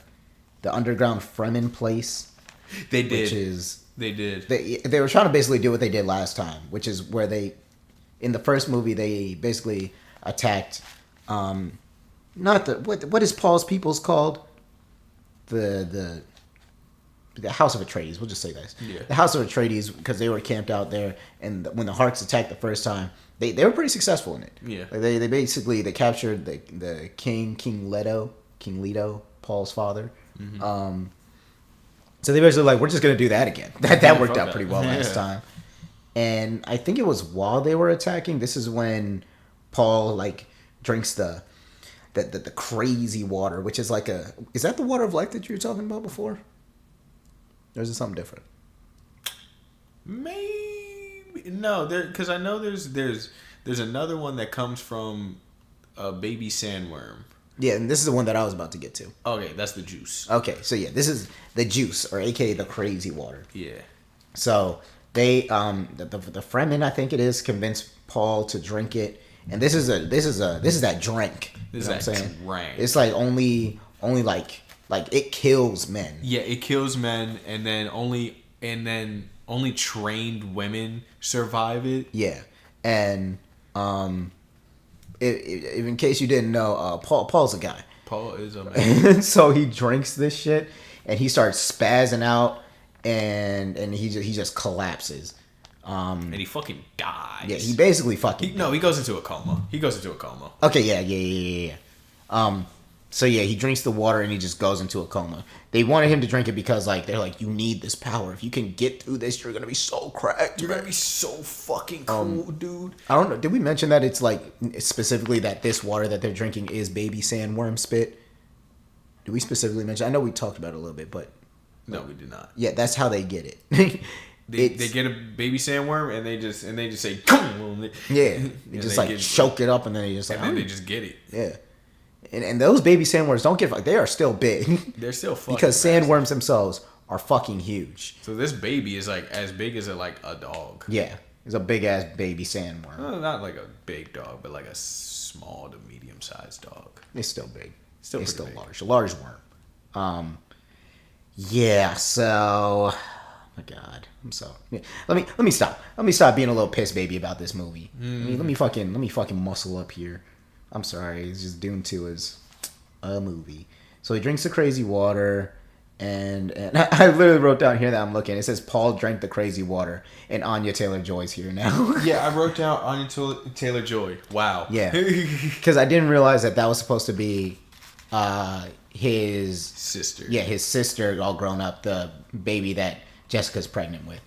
[SPEAKER 2] underground Fremen place.
[SPEAKER 1] They did.
[SPEAKER 2] They did. They were trying to basically do what they did last time, which is where in the first movie they basically attacked not the what is Paul's people's called? The House of Atreides. We'll just say this.
[SPEAKER 1] Yeah.
[SPEAKER 2] The House of Atreides, because they were camped out there, and when the Harks attacked the first time, they were pretty successful in it.
[SPEAKER 1] Yeah.
[SPEAKER 2] Like they basically captured the King Leto, Paul's father. Mm-hmm. So they basically like, we're just gonna do that again. That worked out pretty well last time. And I think it was while they were attacking. This is when Paul like drinks the crazy water, which is like is that the water of life that you were talking about before? Or is it something different?
[SPEAKER 1] Maybe no, because I know there's another one that comes from a baby sandworm.
[SPEAKER 2] Yeah, and this is the one that I was about to get to.
[SPEAKER 1] Okay, that's the juice.
[SPEAKER 2] Okay, so yeah, this is the juice, or aka the crazy water.
[SPEAKER 1] Yeah.
[SPEAKER 2] So they the Fremen, I think it is, convinced Paul to drink it, and this is that drink.
[SPEAKER 1] This is that drink.
[SPEAKER 2] It's like only like Like it kills men.
[SPEAKER 1] Yeah, it kills men, and then only trained women survive it.
[SPEAKER 2] Yeah, and in case you didn't know, Paul's a guy.
[SPEAKER 1] Paul is a man.
[SPEAKER 2] So he drinks this shit, and he starts spazzing out, and he just collapses.
[SPEAKER 1] And he fucking dies.
[SPEAKER 2] Yeah, he basically fucking.
[SPEAKER 1] He goes into a coma.
[SPEAKER 2] Okay, yeah. So yeah, he drinks the water and he just goes into a coma. They wanted him to drink it because like they're like, you need this power. If you can get through this, you're gonna be so cracked.
[SPEAKER 1] You're gonna be so fucking cool, dude.
[SPEAKER 2] I don't know. Did we mention that it's like specifically that this water that they're drinking is baby sandworm spit? Did we specifically mention? I know we talked about it a little bit, but
[SPEAKER 1] no, we did not.
[SPEAKER 2] Yeah, that's how they get it.
[SPEAKER 1] They get a baby sandworm and they just say, "Come!"
[SPEAKER 2] Yeah, they just like choke it up and then they just
[SPEAKER 1] then they just get it.
[SPEAKER 2] Yeah. And those baby sandworms don't get they are still big.
[SPEAKER 1] They're still fucking
[SPEAKER 2] because sandworms themselves are fucking huge.
[SPEAKER 1] So this baby is like as big as a dog.
[SPEAKER 2] Yeah, it's a big ass baby sandworm.
[SPEAKER 1] Not like a big dog, but like a small to medium sized dog.
[SPEAKER 2] It's still big. It's still
[SPEAKER 1] big.
[SPEAKER 2] large. A large worm. Yeah. So, oh my God, I'm so. Yeah. Let me stop. Let me stop being a little piss baby about this movie. Let me fucking muscle up here. I'm sorry, it's just Dune 2 is a movie. So he drinks the crazy water, and I literally wrote down here that I'm looking. It says Paul drank the crazy water, and Anya Taylor-Joy's here now.
[SPEAKER 1] Yeah, I wrote down Anya Taylor-Joy. Wow.
[SPEAKER 2] Yeah, because I didn't realize that was supposed to be his
[SPEAKER 1] sister.
[SPEAKER 2] Yeah, his sister, all grown up, the baby that Jessica's pregnant with.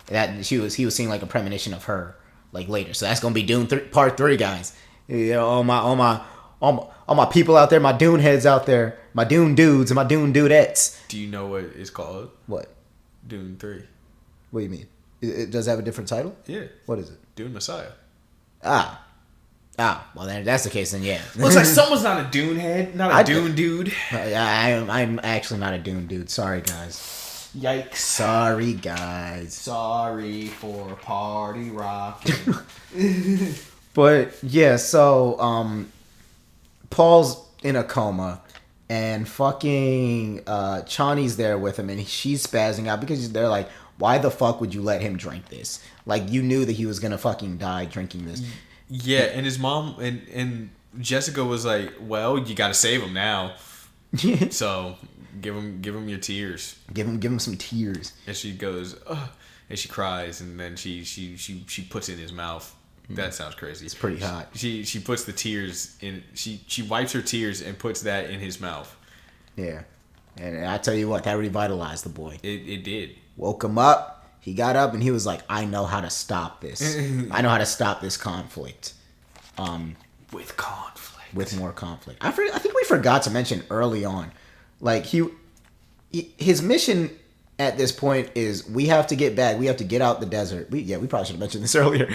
[SPEAKER 2] That he was seeing like a premonition of her like later. So that's gonna be Dune Part 3, guys. You know, all my people out there, my Dune heads out there, my Dune dudes and my Dune dudettes.
[SPEAKER 1] Do you know what it's called?
[SPEAKER 2] What?
[SPEAKER 1] Dune 3.
[SPEAKER 2] What do you mean? It does have a different title?
[SPEAKER 1] Yeah.
[SPEAKER 2] What is it?
[SPEAKER 1] Dune Messiah.
[SPEAKER 2] Ah. Well, then if that's the case, then yeah.
[SPEAKER 1] Looks like someone's not a Dune head, not a Dune dude.
[SPEAKER 2] I'm actually not a Dune dude. Sorry, guys.
[SPEAKER 1] Yikes.
[SPEAKER 2] Sorry, guys.
[SPEAKER 1] Sorry for party rocking.
[SPEAKER 2] But yeah, so Paul's in a coma, and fucking Chani's there with him, and she's spazzing out because they're like, "Why the fuck would you let him drink this? Like, you knew that he was gonna fucking die drinking this."
[SPEAKER 1] Yeah, and his mom and Jessica was like, "Well, you got to save him now, so give him your tears.
[SPEAKER 2] Give him some tears."
[SPEAKER 1] And she goes, "Ugh," and she cries, and then she puts it in his mouth. That sounds crazy.
[SPEAKER 2] It's pretty hot.
[SPEAKER 1] She puts the tears in. She wipes her tears and puts that in his mouth.
[SPEAKER 2] Yeah, and I tell you what, that revitalized the boy.
[SPEAKER 1] It did.
[SPEAKER 2] Woke him up. He got up and he was like, "I know how to stop this. I know how to stop this conflict."
[SPEAKER 1] With conflict.
[SPEAKER 2] With more conflict. I think we forgot to mention early on, like his mission at this point is we have to get back. We have to get out the desert. We probably should have mentioned this earlier.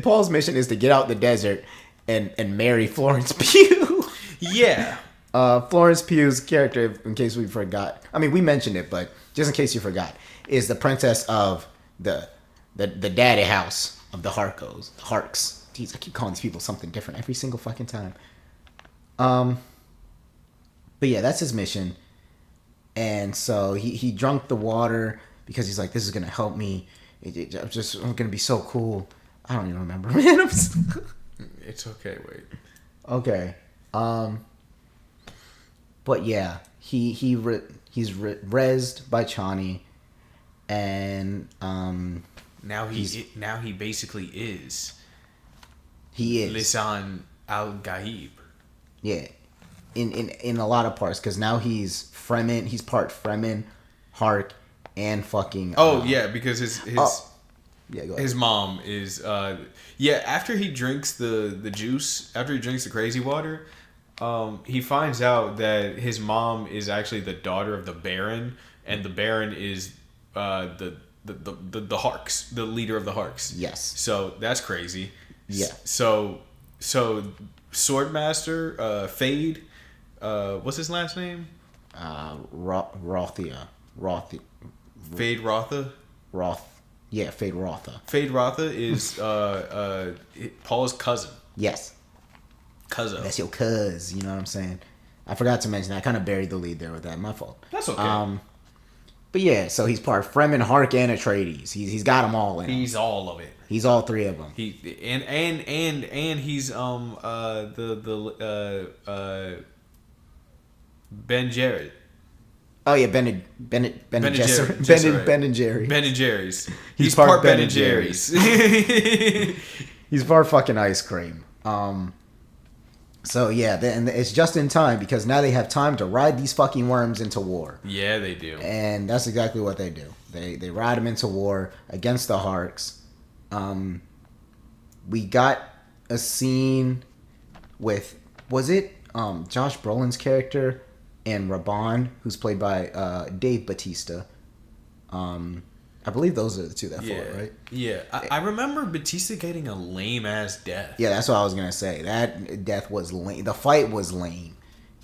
[SPEAKER 2] Paul's mission is to get out the desert and marry Florence Pugh.
[SPEAKER 1] Yeah.
[SPEAKER 2] Florence Pugh's character, in case we forgot. I mean, we mentioned it, but just in case you forgot, is the princess of the daddy house of the Harkos. The Harks. Jeez, I keep calling these people something different every single fucking time. But yeah, that's his mission. And so he drunk the water because he's like, this is going to help me. I'm going to be so cool. I don't even remember, man.
[SPEAKER 1] It's okay, wait.
[SPEAKER 2] Okay. But yeah, he's rezzed by Chani, and
[SPEAKER 1] now he basically is.
[SPEAKER 2] He is
[SPEAKER 1] Lisan al-Gaib.
[SPEAKER 2] Yeah. In a lot of parts, because now he's Fremen. He's part Fremen, Hark, and fucking.
[SPEAKER 1] Yeah, because his his mom is after he drinks the juice, after he drinks the crazy water, he finds out that his mom is actually the daughter of the Baron, and the Baron is the Harks, the leader of the Harks.
[SPEAKER 2] Yes. So
[SPEAKER 1] that's crazy.
[SPEAKER 2] Yeah.
[SPEAKER 1] So Swordmaster Fade. What's his last name?
[SPEAKER 2] Rothia.
[SPEAKER 1] Fade Rotha.
[SPEAKER 2] Yeah, Fade Rotha.
[SPEAKER 1] Fade Rotha is Paul's cousin.
[SPEAKER 2] Yes.
[SPEAKER 1] Cousin.
[SPEAKER 2] That's your cuz. You know what I'm saying? I forgot to mention that. I kind of buried the lead there with that. My fault.
[SPEAKER 1] That's okay.
[SPEAKER 2] But yeah, so he's part Fremen, Hark, and Atreides. He's got them all in him.
[SPEAKER 1] He's all of it.
[SPEAKER 2] He's all three of them.
[SPEAKER 1] He and he's Ben Jarrett.
[SPEAKER 2] Oh yeah, Ben and Jerry.
[SPEAKER 1] Ben and Jerry's. He's part Ben and Jerry's.
[SPEAKER 2] He's part fucking ice cream. So yeah, and it's just in time because now they have time to ride these fucking worms into war.
[SPEAKER 1] Yeah, they do.
[SPEAKER 2] And that's exactly what they do. They ride them into war against the Harks. We got a scene with, was it Josh Brolin's character and Raban, who's played by Dave Bautista. I believe those are the two that fought, right?
[SPEAKER 1] Yeah. I remember Batista getting a lame-ass death.
[SPEAKER 2] Yeah, that's what I was going to say. That death was lame. The fight was lame,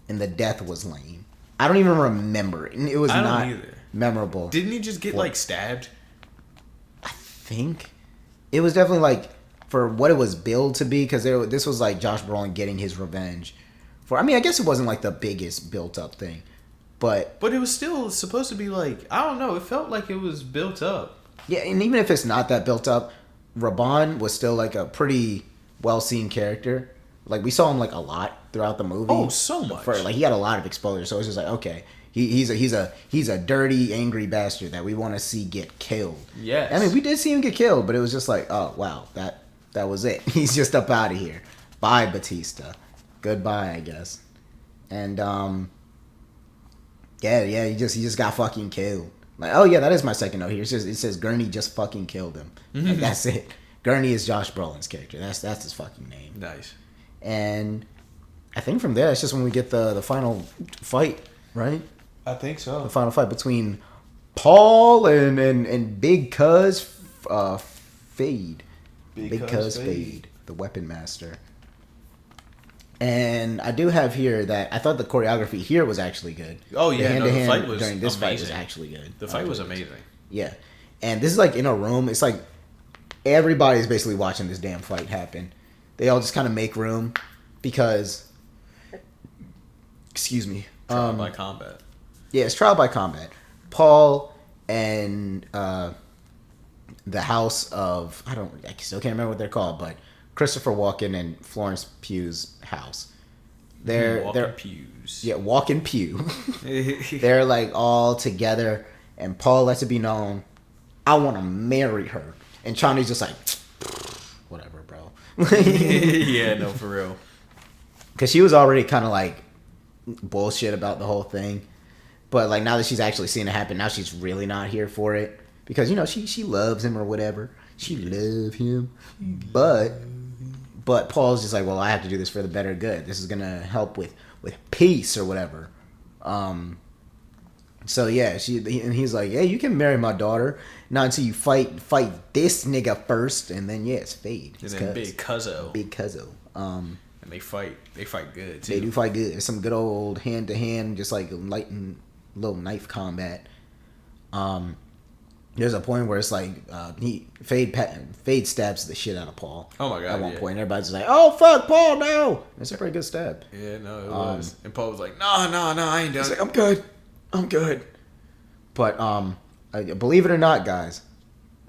[SPEAKER 2] and the death was lame. I don't even remember it. It was not memorable.
[SPEAKER 1] Didn't he just get, stabbed?
[SPEAKER 2] I think. It was definitely, for what it was billed to be, because this was, Josh Brolin getting his revenge. I guess it wasn't, the biggest built-up thing. But
[SPEAKER 1] it was still supposed to be I don't know. It felt like it was built up.
[SPEAKER 2] Yeah, and even if it's not that built up, Raban was still a pretty well-seen character. We saw him a lot throughout the movie.
[SPEAKER 1] Oh, so much.
[SPEAKER 2] He had a lot of exposure. So it's just okay, he's a dirty, angry bastard that we want to see get killed.
[SPEAKER 1] Yes.
[SPEAKER 2] We did see him get killed, but it was just oh wow, that was it. He's just up out of here. Bye, Batista. Goodbye, I guess. And Yeah, he just got fucking killed. Oh yeah, that is my second note here. It says Gurney just fucking killed him. That's it. Gurney is Josh Brolin's character. That's his fucking name.
[SPEAKER 1] Nice.
[SPEAKER 2] And I think from there, it's just when we get the final fight, right?
[SPEAKER 1] I think so.
[SPEAKER 2] The final fight between Paul and Big Cuz Fade. Big Cuz Fade, the Weapon Master. And I do have here that I thought the choreography here was actually good.
[SPEAKER 1] Oh yeah, the fight was
[SPEAKER 2] during this
[SPEAKER 1] amazing.
[SPEAKER 2] Fight was actually good.
[SPEAKER 1] The fight was amazing.
[SPEAKER 2] Yeah, and this is in a room. It's everybody's basically watching this damn fight happen. They all just kind of make room because, excuse me,
[SPEAKER 1] trial by combat.
[SPEAKER 2] Yeah, it's trial by combat. Paul and the House of I still can't remember what they're called, but Christopher Walken and Florence Pugh's house. They're
[SPEAKER 1] pews.
[SPEAKER 2] Yeah, Walken Pugh. They're all together, and Paul lets it be known, I want to marry her. And Chani's just whatever, bro.
[SPEAKER 1] Yeah, no, for real.
[SPEAKER 2] Because she was already kind of bullshit about the whole thing, but now that she's actually seeing it happen, now she's really not here for it because she loves him or whatever. She loves him, But Paul's just well, I have to do this for the better good. This is gonna help with peace or whatever. So yeah, and he's yeah, you can marry my daughter, not until you fight this nigga first, and then it's Fade.
[SPEAKER 1] And then Big Cuzzo.
[SPEAKER 2] And
[SPEAKER 1] they fight good too.
[SPEAKER 2] They do fight good. It's some good old hand to hand, just light and little knife combat. There's a point where it's Fade stabs the shit out of Paul.
[SPEAKER 1] Oh my god!
[SPEAKER 2] At one point, everybody's just oh fuck, Paul, no! It's a pretty good stab.
[SPEAKER 1] Yeah, no, it was. And Paul was no, I ain't done.
[SPEAKER 2] He's I'm good. But believe it or not, guys,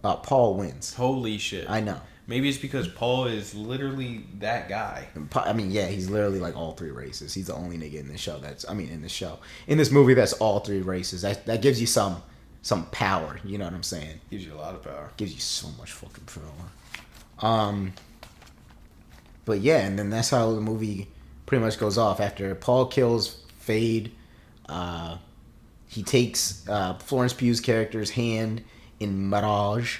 [SPEAKER 2] Paul wins.
[SPEAKER 1] Holy shit!
[SPEAKER 2] I know.
[SPEAKER 1] Maybe it's because Paul is literally that guy.
[SPEAKER 2] Yeah, he's literally all three races. He's the only nigga in this show in this movie that's all three races. That gives you some power, you know what I'm saying?
[SPEAKER 1] Gives you a lot of power.
[SPEAKER 2] Gives you so much fucking power. But yeah, and then that's how the movie pretty much goes off. After Paul kills Fade, he takes Florence Pugh's character's hand in Mirage.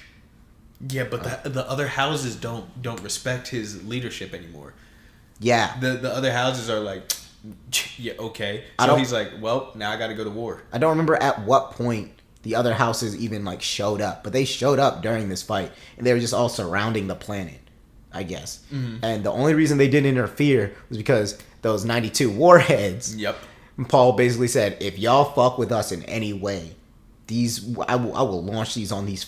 [SPEAKER 1] Yeah, but the other houses don't respect his leadership anymore.
[SPEAKER 2] Yeah.
[SPEAKER 1] The other houses are yeah, okay. So he's well, now I got to go to war.
[SPEAKER 2] I don't remember at what point the other houses even showed up, but they showed up during this fight, and they were just all surrounding the planet, I guess. Mm-hmm. And the only reason they didn't interfere was because those 92 warheads.
[SPEAKER 1] Yep.
[SPEAKER 2] Paul basically said, if y'all fuck with us in any way, I will launch these on these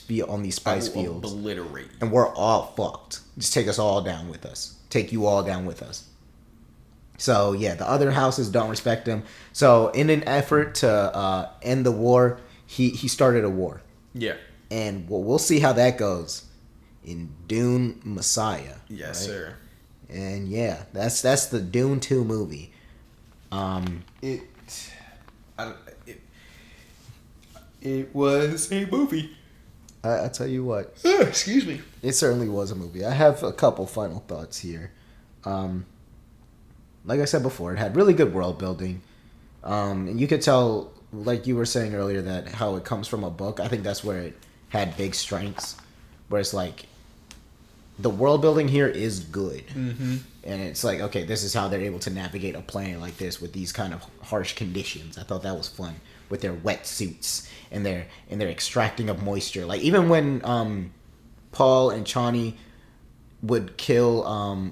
[SPEAKER 2] spice fields,
[SPEAKER 1] obliterate,
[SPEAKER 2] and we're all fucked. Just take us all down with us. Take you all down with us. So yeah, the other houses don't respect him. So in an effort to end the war, he started a war,
[SPEAKER 1] Yeah.
[SPEAKER 2] and we'll see how that goes in Dune Messiah.
[SPEAKER 1] Yes,
[SPEAKER 2] right?
[SPEAKER 1] sir.
[SPEAKER 2] And yeah, that's the Dune 2 movie.
[SPEAKER 1] It, I, it, it was a movie.
[SPEAKER 2] I tell you what,
[SPEAKER 1] Excuse me.
[SPEAKER 2] it certainly was a movie. I have a couple final thoughts here. Like I said before, it had really good world building. And you could tell, like you were saying earlier, that how it comes from a book. I think that's where it had big strengths. Where it's like, the world building here is good.
[SPEAKER 1] Mm-hmm.
[SPEAKER 2] And it's like, okay, this is how they're able to navigate a planet like this with these kind of harsh conditions. I thought that was fun with their wetsuits and their extracting of moisture. Like even when Paul and Chani would kill,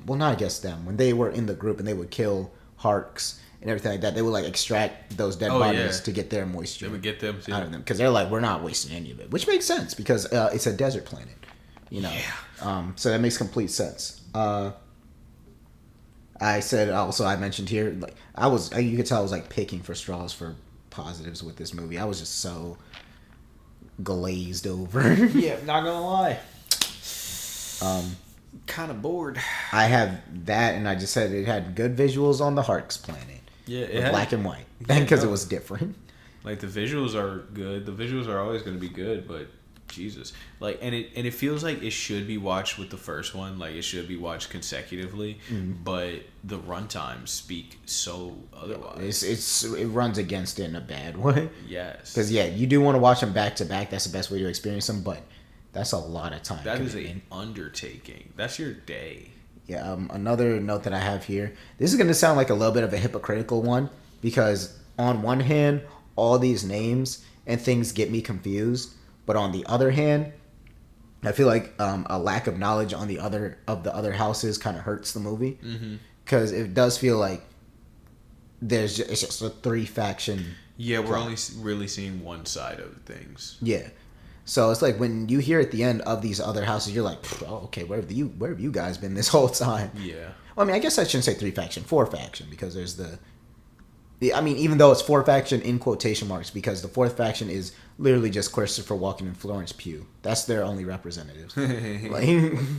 [SPEAKER 2] well, not I guess them, when they were in the group and they would kill Harks and everything like that, they would like extract those dead bodies to get their moisture.
[SPEAKER 1] They would get them too.
[SPEAKER 2] Out of them because they're like, we're not wasting any of it, which makes sense because it's a desert planet, you know.
[SPEAKER 1] Yeah.
[SPEAKER 2] So that makes complete sense. I said also, I mentioned here, like you could tell I was like picking for straws for positives with this movie. I was just so glazed over.
[SPEAKER 1] Yeah, not gonna lie. Kind of bored.
[SPEAKER 2] I have that, and I just said it had good visuals on the Harks planet.
[SPEAKER 1] Yeah, it
[SPEAKER 2] with
[SPEAKER 1] had,
[SPEAKER 2] black and white
[SPEAKER 1] Yeah,
[SPEAKER 2] because
[SPEAKER 1] no.
[SPEAKER 2] it was different.
[SPEAKER 1] Like the visuals are good. The visuals are always going to be good, but Jesus, like, and it feels like it should be watched with the first one. Like it should be watched consecutively, but the runtimes speak so otherwise.
[SPEAKER 2] It runs against it in a bad way. Because
[SPEAKER 1] Yes,
[SPEAKER 2] you do want to watch them back to back. That's the best way to experience them, but that's a lot of time.
[SPEAKER 1] that is
[SPEAKER 2] commitment.
[SPEAKER 1] an undertaking. That's your day.
[SPEAKER 2] Yeah, another note that I have here. This is going to sound like a little bit of a hypocritical one because on one hand, all these names and things get me confused, but on the other hand, I feel like a lack of knowledge on the other houses kind of hurts the movie because it does feel like it's just a 3-faction.
[SPEAKER 1] Yeah, we're only really seeing one side of things.
[SPEAKER 2] Yeah. So it's like when you hear at the end of these other houses, you're like, oh, okay, where have you guys been this whole time?
[SPEAKER 1] Yeah.
[SPEAKER 2] Well, I mean, I guess I shouldn't say 3-faction, 4-faction, because there's I mean, even though it's 4-faction in quotation marks, because the 4th faction is literally just Christopher Walken and Florence Pugh. That's their only representatives.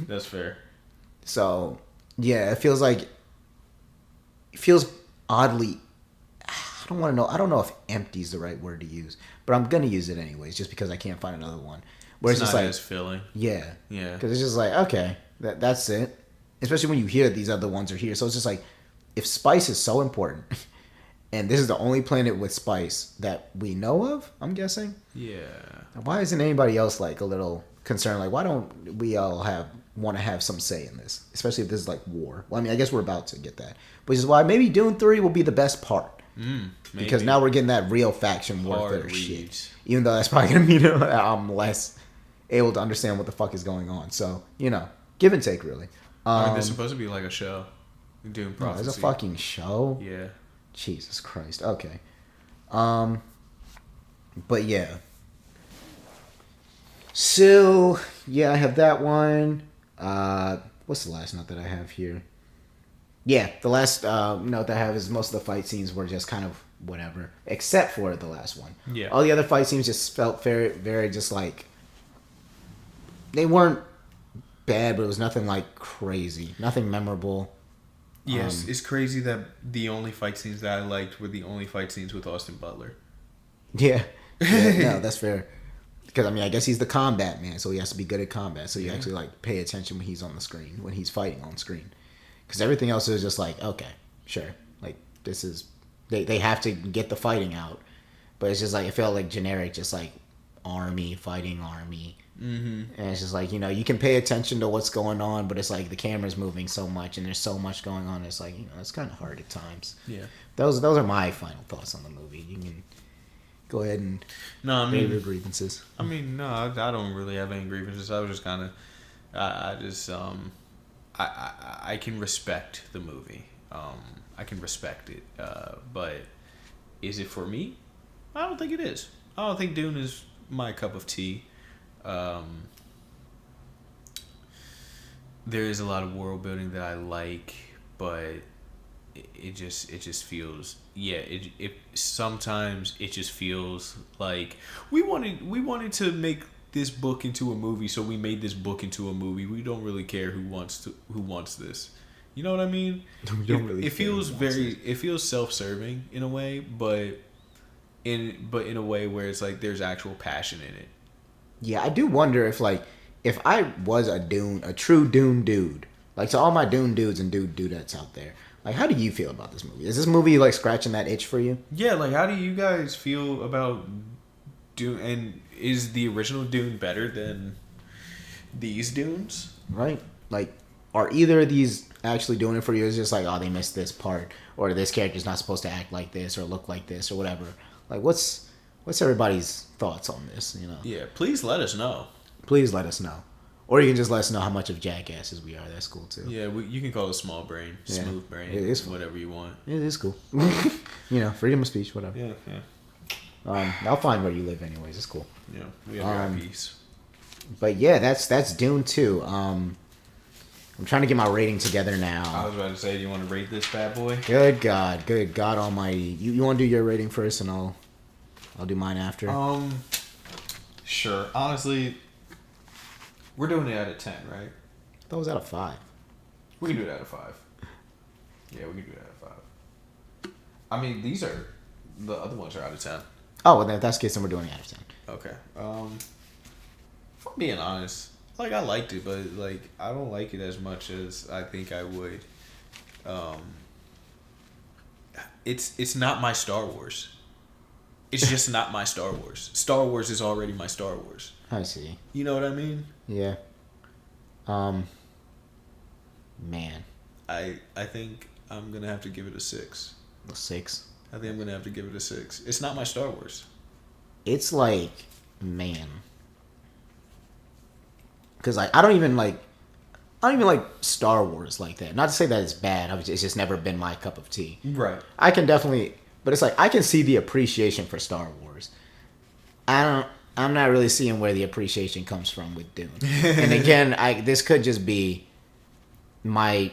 [SPEAKER 1] That's fair.
[SPEAKER 2] So yeah, it feels oddly. I don't know if empty is the right word to use, but I'm gonna use it anyways, just because I can't find another one. Where
[SPEAKER 1] It's
[SPEAKER 2] just
[SPEAKER 1] not
[SPEAKER 2] like,
[SPEAKER 1] as filling.
[SPEAKER 2] yeah,
[SPEAKER 1] Yeah.
[SPEAKER 2] because it's just like, okay, that's it. Especially when you hear these other ones are here, so it's just like, if spice is so important, and this is the only planet with spice that we know of, I'm guessing.
[SPEAKER 1] Yeah.
[SPEAKER 2] Why isn't anybody else like a little concerned? Like, why don't we all want to have some say in this, especially if this is like war? Well, I mean, I guess we're about to get that, which is why maybe Dune 3 will be the best part. Because now we're getting that real faction warfare shit. Even though that's probably going to mean I'm less able to understand what the fuck is going on. So, give and take, really.
[SPEAKER 1] I mean, there's supposed to be like a show. Dune Prophecy.
[SPEAKER 2] There's a fucking show?
[SPEAKER 1] Yeah.
[SPEAKER 2] Jesus Christ. Okay. But yeah. So, yeah, I have that one. What's the last note that I have here? Yeah, the last note that I have is most of the fight scenes were just kind of whatever, except for the last one.
[SPEAKER 1] Yeah.
[SPEAKER 2] All the other fight scenes just felt very, very just like, they weren't bad, but it was nothing like crazy, nothing memorable.
[SPEAKER 1] Yes, it's crazy that the only fight scenes that I liked were the only fight scenes with Austin Butler.
[SPEAKER 2] Yeah, no, that's fair. Because I mean, I guess he's the combat man, so he has to be good at combat. So you actually like pay attention when he's on the screen, when he's fighting on screen. Because everything else is just like, okay, sure, like this is they have to get the fighting out, but it's just like it felt like generic, just like army fighting army. And it's just like, you can pay attention to what's going on, but it's like the camera's moving so much and there's so much going on. It's like, it's kind of hard at times.
[SPEAKER 1] Yeah.
[SPEAKER 2] Those are my final thoughts on the movie. You can go ahead and air your grievances.
[SPEAKER 1] I mean, no, I don't really have any grievances. I was just kind of, I can respect the movie. I can respect it. But is it for me? I don't think it is. I don't think Dune is my cup of tea. There is a lot of world building that I like, but it just feels, yeah, it sometimes it just feels like we wanted to make this book into a movie, so we made this book into a movie. We don't really care who wants this. You know what I mean?
[SPEAKER 2] We don't really
[SPEAKER 1] it feels it feels self-serving in a way, but in a way where it's like there's actual passion in it.
[SPEAKER 2] Yeah, I do wonder if I was a true Dune dude, like to all my Dune dudes and dudettes out there, like how do you feel about this movie? Is this movie like scratching that itch for you?
[SPEAKER 1] Yeah, like how do you guys feel about Dune? And is the original Dune better than these Dunes?
[SPEAKER 2] Right? Like, are either of these actually doing it for you? It's just like, oh, they missed this part, or this character's not supposed to act like this or look like this or whatever. Like, what's everybody's thoughts on this? You know?
[SPEAKER 1] Yeah, please let us know.
[SPEAKER 2] Please let us know. Or you can just let us know how much of jackasses we are. That's cool too.
[SPEAKER 1] Yeah, you can call it small brain, smooth brain,
[SPEAKER 2] it is
[SPEAKER 1] whatever you want.
[SPEAKER 2] It is cool. You know, freedom of speech, whatever.
[SPEAKER 1] Yeah.
[SPEAKER 2] I'll find where you live anyways. It's cool.
[SPEAKER 1] Yeah, we have our peace.
[SPEAKER 2] But yeah, that's Dune 2. I'm trying to get my rating together now.
[SPEAKER 1] I was about to say, do you want to rate this bad boy?
[SPEAKER 2] Good God Almighty. You want to do your rating first, and I'll do mine after.
[SPEAKER 1] Sure. Honestly, we're doing it out of 10, right?
[SPEAKER 2] That was out of 5.
[SPEAKER 1] We can do it out of 5. Yeah, we can do it out of 5. I mean, the other ones are out of 10.
[SPEAKER 2] Oh, well, that's the case, then we're doing it out of 10.
[SPEAKER 1] Okay. If I'm being honest, like I liked it, but like I don't like it as much as I think I would. It's not my Star Wars. It's just not my Star Wars. Star Wars is already my Star Wars.
[SPEAKER 2] I see.
[SPEAKER 1] You know what I mean?
[SPEAKER 2] Yeah. Man.
[SPEAKER 1] I think I'm gonna have to give it a 6.
[SPEAKER 2] A 6.
[SPEAKER 1] I think I'm gonna have to give it a 6. It's not my Star Wars.
[SPEAKER 2] It's like, man. Because like I don't even like Star Wars like that. Not to say that it's bad. It's just never been my cup of tea.
[SPEAKER 1] Right.
[SPEAKER 2] I can definitely, but it's like I can see the appreciation for Star Wars. I'm not really seeing where the appreciation comes from with Dune. And again, this could just be my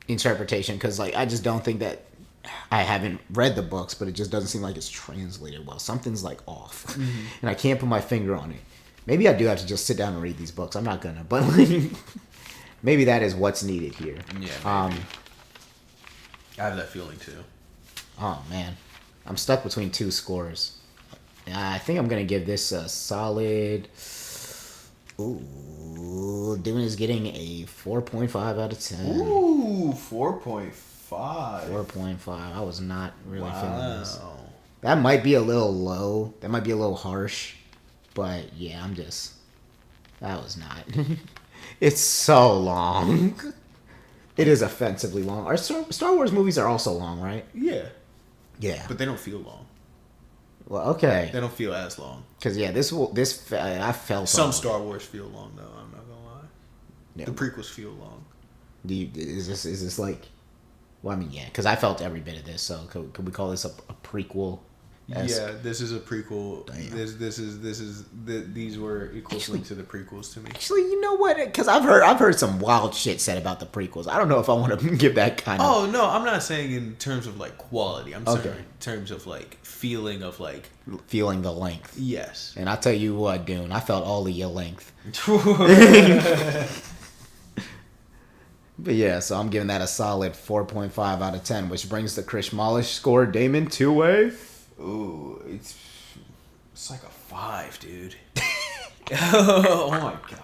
[SPEAKER 2] interpretation, because like I just don't think that, I haven't read the books, but it just doesn't seem like it's translated well. Something's like off, and I can't put my finger on it. Maybe I do have to just sit down and read these books. I'm not gonna, but like, maybe that is what's needed here.
[SPEAKER 1] Yeah. Maybe. I have that feeling too.
[SPEAKER 2] Oh man, I'm stuck between two scores. I think I'm gonna give this a solid. Ooh, Dune is getting a 4.5 out of 10.
[SPEAKER 1] Ooh, 4.5.
[SPEAKER 2] 4.5. I was not really feeling this. That might be a little low. That might be a little harsh. But yeah, that was not. It's so long. It is offensively long. Our Star Wars movies are also long, right?
[SPEAKER 1] Yeah.
[SPEAKER 2] Yeah.
[SPEAKER 1] But they don't feel long.
[SPEAKER 2] Well, okay.
[SPEAKER 1] They don't feel as long.
[SPEAKER 2] Because yeah, I felt
[SPEAKER 1] some Star Wars feel long though. I'm not gonna lie.
[SPEAKER 2] Yeah.
[SPEAKER 1] The prequels feel long.
[SPEAKER 2] Is this like? Well, I mean, yeah, because I felt every bit of this. So could we call this a prequel?
[SPEAKER 1] Yeah, this is a prequel.
[SPEAKER 2] Damn.
[SPEAKER 1] These were equivalent to the prequels to me.
[SPEAKER 2] Actually, you know what? Because I've heard some wild shit said about the prequels. I don't know if I want to give that kind of.
[SPEAKER 1] Oh no, I'm not saying in terms of like quality. I'm saying in terms of like feeling
[SPEAKER 2] the length.
[SPEAKER 1] Yes.
[SPEAKER 2] And I tell you what, Dune, I felt all of your length. But yeah, so I'm giving that a solid 4.5 out of 10, which brings the Chrishmolish score, Damon, to a.
[SPEAKER 1] Ooh, it's like a 5, dude. Oh my god.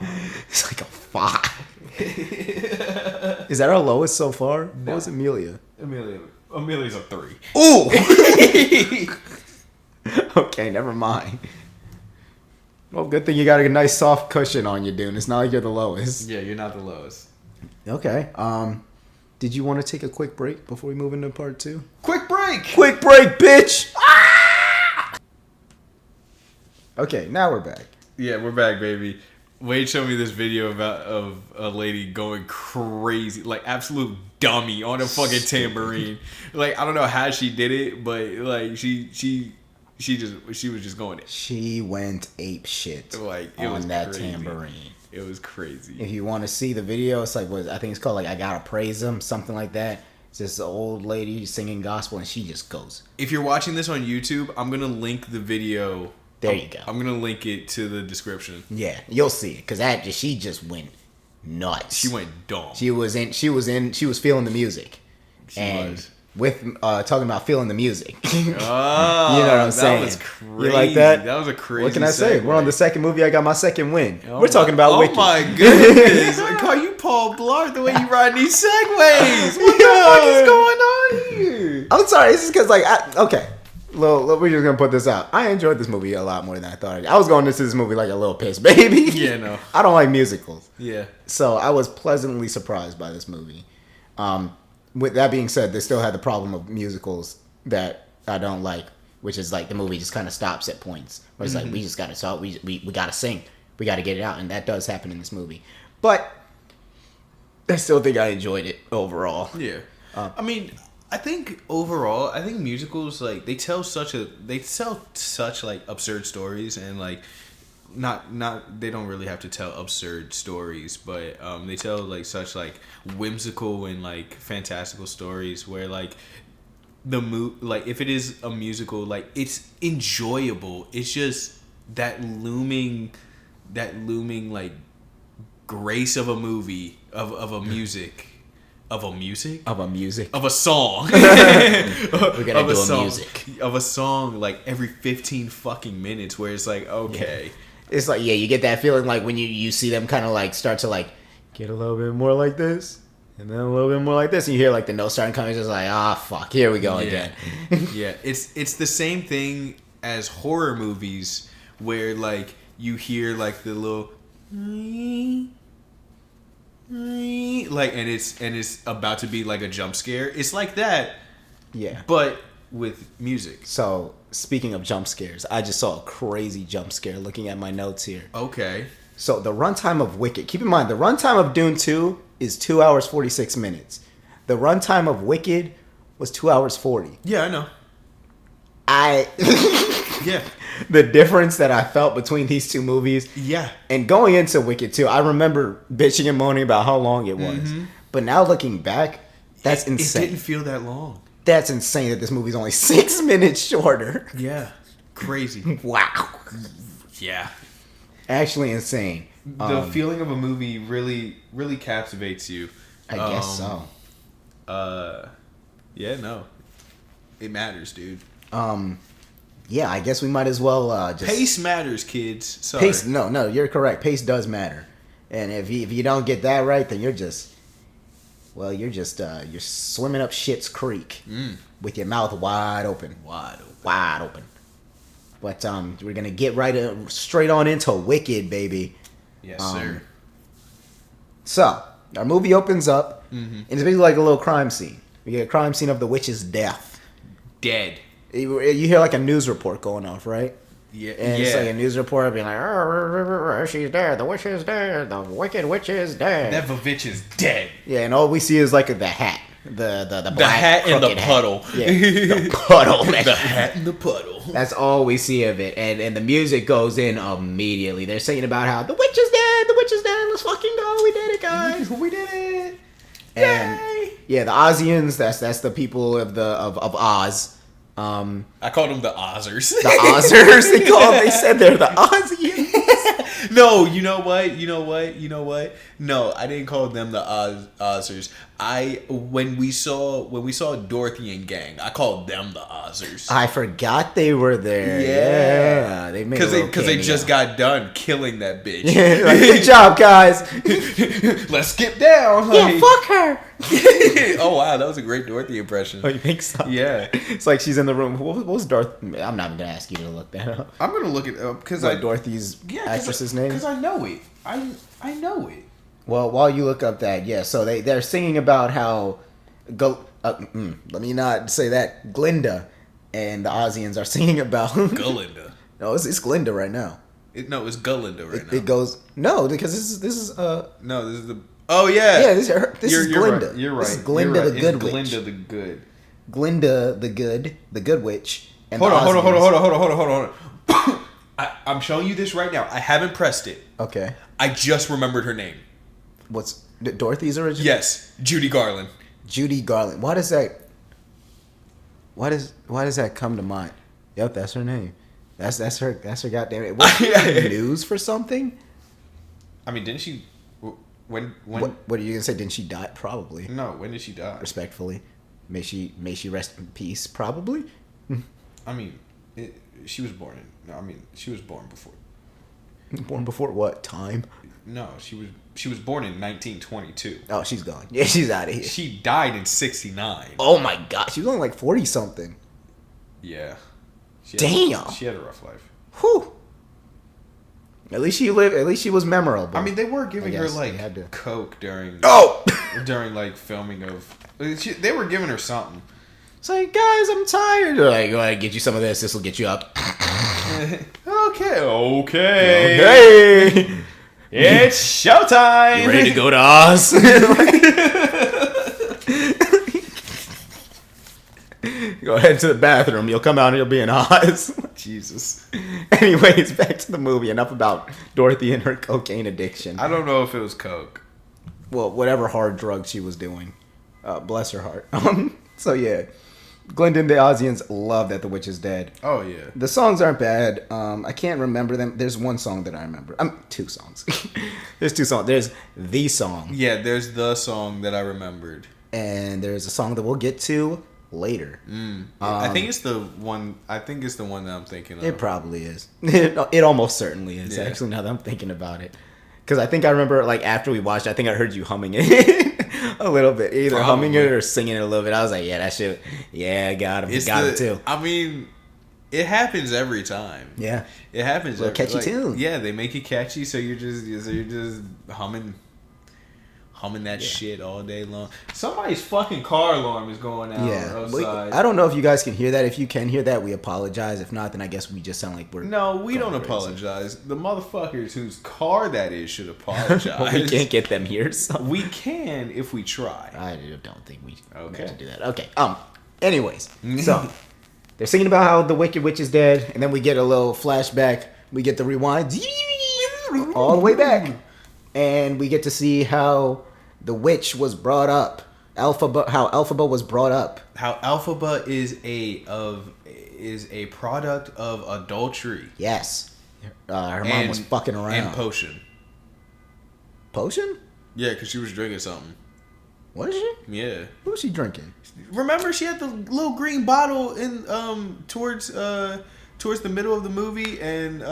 [SPEAKER 2] It's like a 5. Is that our lowest so far?
[SPEAKER 1] No.
[SPEAKER 2] What was Amelia's
[SPEAKER 1] a 3.
[SPEAKER 2] Ooh! Okay, never mind. Well, good thing you got a nice soft cushion on you, Dune. It's not like you're the lowest.
[SPEAKER 1] Yeah, you're not the lowest.
[SPEAKER 2] Okay. Did you want to take a quick break before we move into part 2?
[SPEAKER 1] Quick break!
[SPEAKER 2] Quick break, bitch! Ah! Okay, now we're back.
[SPEAKER 1] Yeah, we're back, baby. Wade showed me this video of a lady going crazy, like absolute dummy on a fucking tambourine. Like I don't know how she did it, but like she was just going.
[SPEAKER 2] She went ape shit
[SPEAKER 1] like it
[SPEAKER 2] on
[SPEAKER 1] was
[SPEAKER 2] that
[SPEAKER 1] crazy.
[SPEAKER 2] tambourine.
[SPEAKER 1] It was crazy.
[SPEAKER 2] If you want to see the video, it's like I think it's called like I Gotta Praise Him, something like that. It's this old lady singing gospel, and she just goes.
[SPEAKER 1] If you're watching this on YouTube, I'm gonna link the video.
[SPEAKER 2] There you go.
[SPEAKER 1] I'm gonna link it to the description.
[SPEAKER 2] Yeah, you'll see it because she just went nuts.
[SPEAKER 1] She went dumb.
[SPEAKER 2] She was feeling the music.
[SPEAKER 1] She
[SPEAKER 2] and
[SPEAKER 1] was.
[SPEAKER 2] With talking about feeling the music.
[SPEAKER 1] Oh,
[SPEAKER 2] you know what I'm saying?
[SPEAKER 1] That was crazy.
[SPEAKER 2] You like that?
[SPEAKER 1] That was a crazy.
[SPEAKER 2] What can I say?
[SPEAKER 1] segue.
[SPEAKER 2] We're on the second movie. I got my second win.
[SPEAKER 1] Oh
[SPEAKER 2] We're talking about Wicked.
[SPEAKER 1] Oh my goodness! I call you Paul Blart the way you ride these segues. What the fuck is going on here?
[SPEAKER 2] I'm sorry. It's just because okay. We're just gonna put this out. I enjoyed this movie a lot more than I thought. I was going into this movie like a little piss baby.
[SPEAKER 1] Yeah, no.
[SPEAKER 2] I don't like musicals.
[SPEAKER 1] Yeah.
[SPEAKER 2] So I was pleasantly surprised by this movie. With that being said, they still had the problem of musicals that I don't like, which is like the movie just kind of stops at points where it's like we just gotta talk, we gotta sing, we gotta get it out, and that does happen in this movie. But I still think I enjoyed it overall.
[SPEAKER 1] Yeah. I mean, I think overall, musicals like they tell such like absurd stories, and like not they don't really have to tell absurd stories, but they tell like such like whimsical and like fantastical stories where like like if it is a musical, like it's enjoyable. It's just that looming like grace of a movie of a music. Of a music?
[SPEAKER 2] Of a music.
[SPEAKER 1] Of a song.
[SPEAKER 2] We're gonna do a music.
[SPEAKER 1] Of a song like every 15 fucking minutes where it's like, okay.
[SPEAKER 2] Yeah. It's like, yeah, you get that feeling like when you see them kind of like start to like get a little bit more like this and then a little bit more like this, and you hear like the notes starting coming, just like, fuck, here we go again.
[SPEAKER 1] Yeah, it's the same thing as horror movies where like you hear like the little like and it's about to be like a jump scare. It's like that.
[SPEAKER 2] Yeah.
[SPEAKER 1] But with music.
[SPEAKER 2] So, speaking of jump scares, I just saw a crazy jump scare looking at my notes here.
[SPEAKER 1] Okay.
[SPEAKER 2] So, the runtime of Wicked, keep in mind, the runtime of Dune 2 is 2 hours 46 minutes. The runtime of Wicked was 2 hours 40.
[SPEAKER 1] Yeah, I know. Yeah.
[SPEAKER 2] The difference that I felt between these two movies.
[SPEAKER 1] Yeah. And
[SPEAKER 2] going into Wicked 2, I remember bitching and moaning about how long it was. Mm-hmm. But now looking back, that's insane.
[SPEAKER 1] It didn't feel that long.
[SPEAKER 2] That's insane that this movie's only 6 minutes shorter.
[SPEAKER 1] Yeah. Crazy.
[SPEAKER 2] Wow.
[SPEAKER 1] Yeah.
[SPEAKER 2] Actually insane.
[SPEAKER 1] The feeling of a movie really, really captivates you.
[SPEAKER 2] I guess so.
[SPEAKER 1] Yeah, no. It matters, dude.
[SPEAKER 2] Yeah, I guess we might as well just...
[SPEAKER 1] Pace matters, kids. Sorry.
[SPEAKER 2] Pace, no, you're correct. Pace does matter. And if you don't get that right, then you're just... Well, you're swimming up shit's creek with your mouth wide open. Wide open. But we're going to get straight on into Wicked, baby.
[SPEAKER 1] Yes, sir.
[SPEAKER 2] So, our movie opens up, and it's basically like a little crime scene. We get a crime scene of the witch's death.
[SPEAKER 1] Dead.
[SPEAKER 2] You hear like a news report going off, right?
[SPEAKER 1] Yeah.
[SPEAKER 2] And it's like a news report being like, she's dead, the witch is dead, the wicked witch is dead.
[SPEAKER 1] Nevovich is dead.
[SPEAKER 2] Yeah, and all we see is like the hat. The black
[SPEAKER 1] the hat and the puddle.
[SPEAKER 2] Yeah, the puddle.
[SPEAKER 1] The hat and the puddle.
[SPEAKER 2] That's all we see of it. And the music goes in immediately. They're singing about how the witch is dead, let's fucking go, we did it, guys. We did it. And yay! Yeah, the Ozians, that's the people of Oz.
[SPEAKER 1] I called them the Ozers.
[SPEAKER 2] The Ozers, they said they're the Ozians.
[SPEAKER 1] No, you know what? No, I didn't call them the Ozers. When we saw Dorothy and gang, I called them the Ozers.
[SPEAKER 2] I forgot they were there. Yeah, they made
[SPEAKER 1] because they just got done killing that bitch.
[SPEAKER 2] Yeah, like, good job, guys.
[SPEAKER 1] Let's skip down.
[SPEAKER 2] Like, yeah, fuck her.
[SPEAKER 1] Oh wow, that was a great Dorothy impression.
[SPEAKER 2] Oh, you think so?
[SPEAKER 1] Yeah,
[SPEAKER 2] it's like she's in the room. What was Dorothy? I'm not even gonna ask you to look that up.
[SPEAKER 1] I'm gonna look it up because
[SPEAKER 2] Dorothy's actress's name.
[SPEAKER 1] Because I know it. I know it.
[SPEAKER 2] Well, while you look up that, yeah, so they're singing about how let me not say that. Glinda and the Ozians are singing about
[SPEAKER 1] Galinda.
[SPEAKER 2] No, it's Glinda right now.
[SPEAKER 1] It's Galinda right now.
[SPEAKER 2] It goes because this is
[SPEAKER 1] no, this is the yeah
[SPEAKER 2] this is Glinda.
[SPEAKER 1] Right. You're right.
[SPEAKER 2] This is Glinda the good witch.
[SPEAKER 1] Glinda the good.
[SPEAKER 2] Glinda the good witch. And
[SPEAKER 1] hold on. I'm showing you this right now. I haven't pressed it.
[SPEAKER 2] Okay.
[SPEAKER 1] I just remembered her name.
[SPEAKER 2] What's Dorothy's original?
[SPEAKER 1] Yes, Judy Garland.
[SPEAKER 2] Judy Garland. Why does that come to mind? Yep, that's her name. That's her goddamn name. Was she in the news for something?
[SPEAKER 1] I mean, didn't she? When?
[SPEAKER 2] What are you gonna say? Didn't she die? Probably.
[SPEAKER 1] No. When did she die?
[SPEAKER 2] Respectfully, may she rest in peace. Probably.
[SPEAKER 1] I mean, she was born she was born before.
[SPEAKER 2] Born before what time?
[SPEAKER 1] No, she was born in 1922.
[SPEAKER 2] Oh, she's gone. Yeah, she's out of here.
[SPEAKER 1] She died in 69.
[SPEAKER 2] Oh my god, she was only like 40 something.
[SPEAKER 1] Yeah.
[SPEAKER 2] Damn.
[SPEAKER 1] She had a rough life.
[SPEAKER 2] Whew. At least she lived. At least she was memorable.
[SPEAKER 1] I mean, they were giving her like coke during during like filming of. They were giving her something.
[SPEAKER 2] It's like, guys, I'm tired. They're like, go ahead, get you some of this. This will get you up.
[SPEAKER 1] Okay. It's showtime.
[SPEAKER 2] You ready to go to Oz? Go ahead to the bathroom. You'll come out and you'll be in Oz.
[SPEAKER 1] Jesus.
[SPEAKER 2] Anyways, back to the movie. Enough about Dorothy and her cocaine addiction.
[SPEAKER 1] I don't know if it was coke.
[SPEAKER 2] Well, whatever hard drug she was doing. Bless her heart. So yeah, Glenda and the Ozians love That the Witch is Dead.
[SPEAKER 1] Oh yeah.
[SPEAKER 2] The songs aren't bad. I can't remember them. There's one song that I remember. Two songs. There's two songs. There's the song.
[SPEAKER 1] Yeah, there's the song that I remembered.
[SPEAKER 2] And there's a song that we'll get to later.
[SPEAKER 1] I think it's the one. I think it's the one that I'm thinking of.
[SPEAKER 2] It probably is. It almost certainly is. Yeah. Actually, now that I'm thinking about it, because I think I remember like after we watched, I think I heard you humming it a little bit, either probably. Humming it or singing it a little bit. I was like, yeah, that shit. Yeah, got him. Got him too.
[SPEAKER 1] I mean, it happens every time.
[SPEAKER 2] Yeah,
[SPEAKER 1] it happens.
[SPEAKER 2] A catchy tune.
[SPEAKER 1] Yeah, they make it catchy, so you're just humming that shit all day long. Somebody's fucking car alarm is going out outside.
[SPEAKER 2] I don't know if you guys can hear that. If you can hear that, we apologize. If not, then I guess we just sound like we're...
[SPEAKER 1] No, we don't apologize. The motherfuckers whose car that is should apologize.
[SPEAKER 2] We can't get them here, so...
[SPEAKER 1] We can if we try.
[SPEAKER 2] I don't think we have to do that. Okay. Anyways, so they're singing about how the Wicked Witch is dead, and then we get a little flashback. We get the rewind all the way back, and we get to see how the witch was brought up. How Elphaba was brought up.
[SPEAKER 1] How Elphaba is a product of adultery.
[SPEAKER 2] Yes. Her mom was fucking around.
[SPEAKER 1] And potion.
[SPEAKER 2] Potion?
[SPEAKER 1] Yeah, because she was drinking something.
[SPEAKER 2] Was she?
[SPEAKER 1] Yeah.
[SPEAKER 2] What was she drinking?
[SPEAKER 1] Remember, she had the little green bottle in towards the middle of the movie, and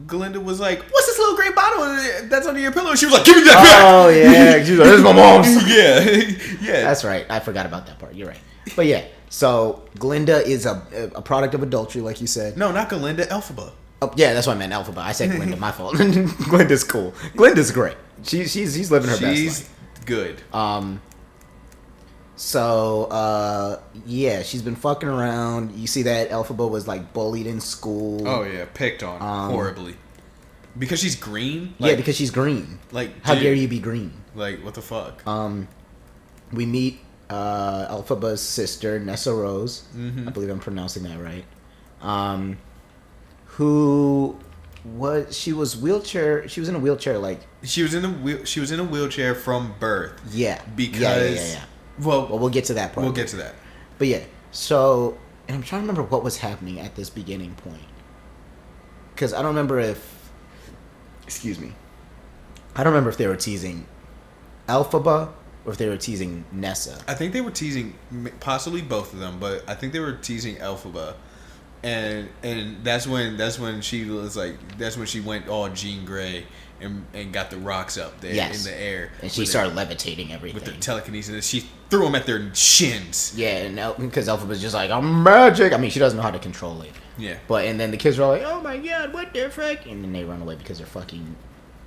[SPEAKER 1] Glenda was like, "What's this little green bottle that's under your pillow?" And she was like, "Give me that back!"
[SPEAKER 2] Oh yeah, she was like, "This is my mom's."
[SPEAKER 1] yeah.
[SPEAKER 2] That's right. I forgot about that part. You're right. But yeah, so Glenda is a product of adultery, like you said.
[SPEAKER 1] No, not Glenda. Elphaba.
[SPEAKER 2] Oh yeah, that's what I meant. Elphaba. I said Glenda. My fault. Glenda's cool. Glenda's great. She's living her best life.
[SPEAKER 1] She's good.
[SPEAKER 2] So, yeah, she's been fucking around. You see that Elphaba was, like, bullied in school.
[SPEAKER 1] Oh, yeah, picked on horribly. Because she's green?
[SPEAKER 2] Yeah, because she's green.
[SPEAKER 1] Like,
[SPEAKER 2] how dare you be green?
[SPEAKER 1] Like, what the fuck?
[SPEAKER 2] We meet Elphaba's sister, Nessa Rose.
[SPEAKER 1] Mm-hmm.
[SPEAKER 2] I believe I'm pronouncing that right. Who was... She was in a wheelchair, like...
[SPEAKER 1] She was in a wheelchair from birth.
[SPEAKER 2] Yeah.
[SPEAKER 1] Because...
[SPEAKER 2] Yeah. Well, we'll get to that part.
[SPEAKER 1] We'll get to that.
[SPEAKER 2] But yeah, so... And I'm trying to remember what was happening at this beginning point. Because I don't remember if... Excuse me. I don't remember if they were teasing Elphaba or if they were teasing Nessa.
[SPEAKER 1] I think they were teasing possibly both of them, but I think they were teasing Elphaba. And that's when she was like... That's when she went all Jean Grey and got the rocks up there in the air.
[SPEAKER 2] And she started levitating everything.
[SPEAKER 1] With the telekinesis. She threw them at their shins.
[SPEAKER 2] Yeah, and because Elphaba's just like, I'm magic. I mean, she doesn't know how to control it.
[SPEAKER 1] Yeah.
[SPEAKER 2] And then the kids are all like, oh my god, what the frick? And then they run away because they're fucking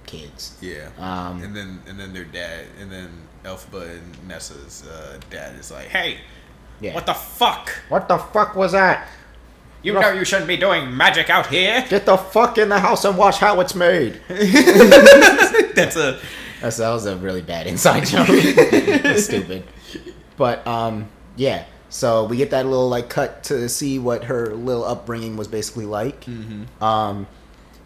[SPEAKER 2] kids.
[SPEAKER 1] Yeah. And then their dad, and then Elphaba and Nessa's dad is like, hey, what the fuck?
[SPEAKER 2] What the fuck was that?
[SPEAKER 1] You know you shouldn't be doing magic out here.
[SPEAKER 2] Get the fuck in the house and watch how it's made.
[SPEAKER 1] That
[SPEAKER 2] was a really bad inside joke. Stupid. But yeah. So we get that little like cut to see what her little upbringing was basically like.
[SPEAKER 1] Mm-hmm.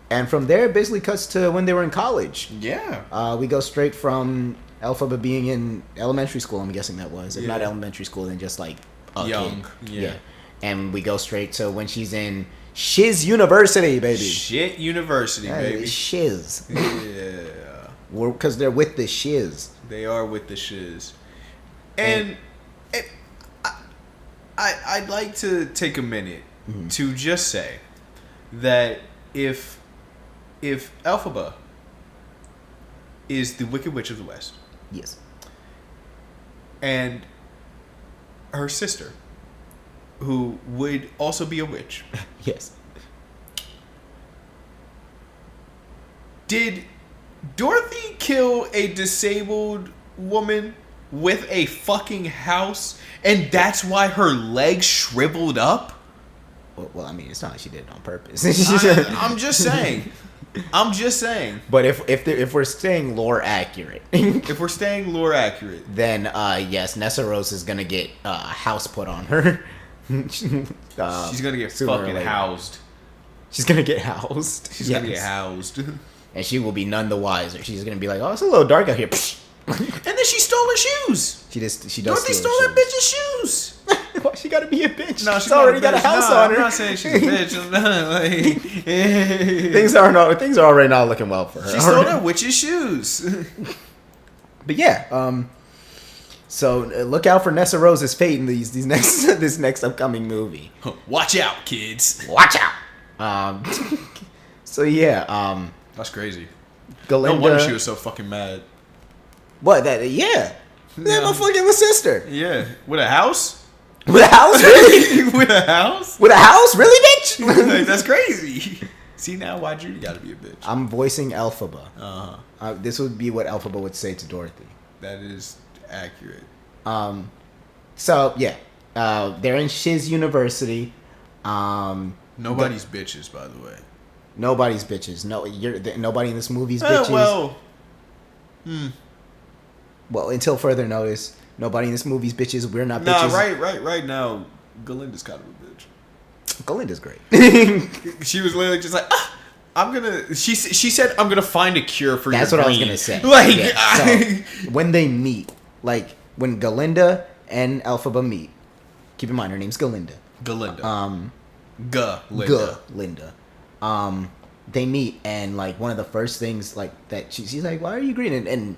[SPEAKER 2] And from there, it basically cuts to when they were in college.
[SPEAKER 1] Yeah.
[SPEAKER 2] We go straight from Elphaba being in elementary school, I'm guessing that was. If not elementary school, then just like
[SPEAKER 1] young.
[SPEAKER 2] Kid.
[SPEAKER 1] Yeah.
[SPEAKER 2] And we go straight to when she's in Shiz University, baby.
[SPEAKER 1] Shit University, baby.
[SPEAKER 2] Shiz.
[SPEAKER 1] Yeah.
[SPEAKER 2] Because they're with the shiz.
[SPEAKER 1] They are with the shiz. And I'd like to take a minute to just say that if Elphaba is the Wicked Witch of the West.
[SPEAKER 2] Yes.
[SPEAKER 1] And her sister, who would also be a witch.
[SPEAKER 2] Yes.
[SPEAKER 1] Did Dorothy kill a disabled woman with a fucking house, and that's why her legs shriveled up?
[SPEAKER 2] Well, I mean, it's not like she did it on purpose.
[SPEAKER 1] I'm just saying.
[SPEAKER 2] But if we're staying lore accurate,
[SPEAKER 1] then
[SPEAKER 2] yes, Nessa Rose is gonna get a house put on her.
[SPEAKER 1] She's gonna get fucking housed.
[SPEAKER 2] She's gonna get housed.
[SPEAKER 1] She's gonna get housed.
[SPEAKER 2] And she will be none the wiser. She's gonna be like, "Oh, it's a little dark out here."
[SPEAKER 1] And then she stole her shoes.
[SPEAKER 2] She does.
[SPEAKER 1] Dorothy stole that bitch's shoes.
[SPEAKER 2] Why she gotta be a bitch?
[SPEAKER 1] No,
[SPEAKER 2] she's already got a house on her.
[SPEAKER 1] I'm not saying she's a bitch.
[SPEAKER 2] Things are already not looking well for her.
[SPEAKER 1] She stole that witch's shoes.
[SPEAKER 2] But yeah, so look out for Nessa Rose's fate in this next upcoming movie.
[SPEAKER 1] Watch out, kids.
[SPEAKER 2] Watch out. So yeah,
[SPEAKER 1] that's crazy.
[SPEAKER 2] Galinda,
[SPEAKER 1] No wonder she was so fucking mad.
[SPEAKER 2] What? That? Yeah. That my fucking sister.
[SPEAKER 1] Yeah. With a house?
[SPEAKER 2] With a house? Really?
[SPEAKER 1] With a house?
[SPEAKER 2] With a house? Really, bitch?
[SPEAKER 1] Like, that's crazy. See, now why you gotta be a bitch?
[SPEAKER 2] I'm voicing Elphaba.
[SPEAKER 1] Uh-huh.
[SPEAKER 2] This would be what Elphaba would say to Dorothy.
[SPEAKER 1] That is accurate.
[SPEAKER 2] So yeah, they're in Shiz University.
[SPEAKER 1] Nobody's bitches, by the way.
[SPEAKER 2] Nobody's bitches. No, nobody in this movie's bitches. Well, until further notice, nobody in this movie's bitches. We're not bitches.
[SPEAKER 1] Nah, right now, Galinda's kind of a bitch.
[SPEAKER 2] Galinda's great.
[SPEAKER 1] She was literally just like, she said, I'm gonna find a cure for your
[SPEAKER 2] That's what
[SPEAKER 1] green.
[SPEAKER 2] I was gonna say.
[SPEAKER 1] Like,
[SPEAKER 2] yeah, so, when they meet, like when Galinda and Elphaba meet, keep in mind her name's Galinda. Galinda. They meet, and like one of the first things like that she's like, "Why are you green?" And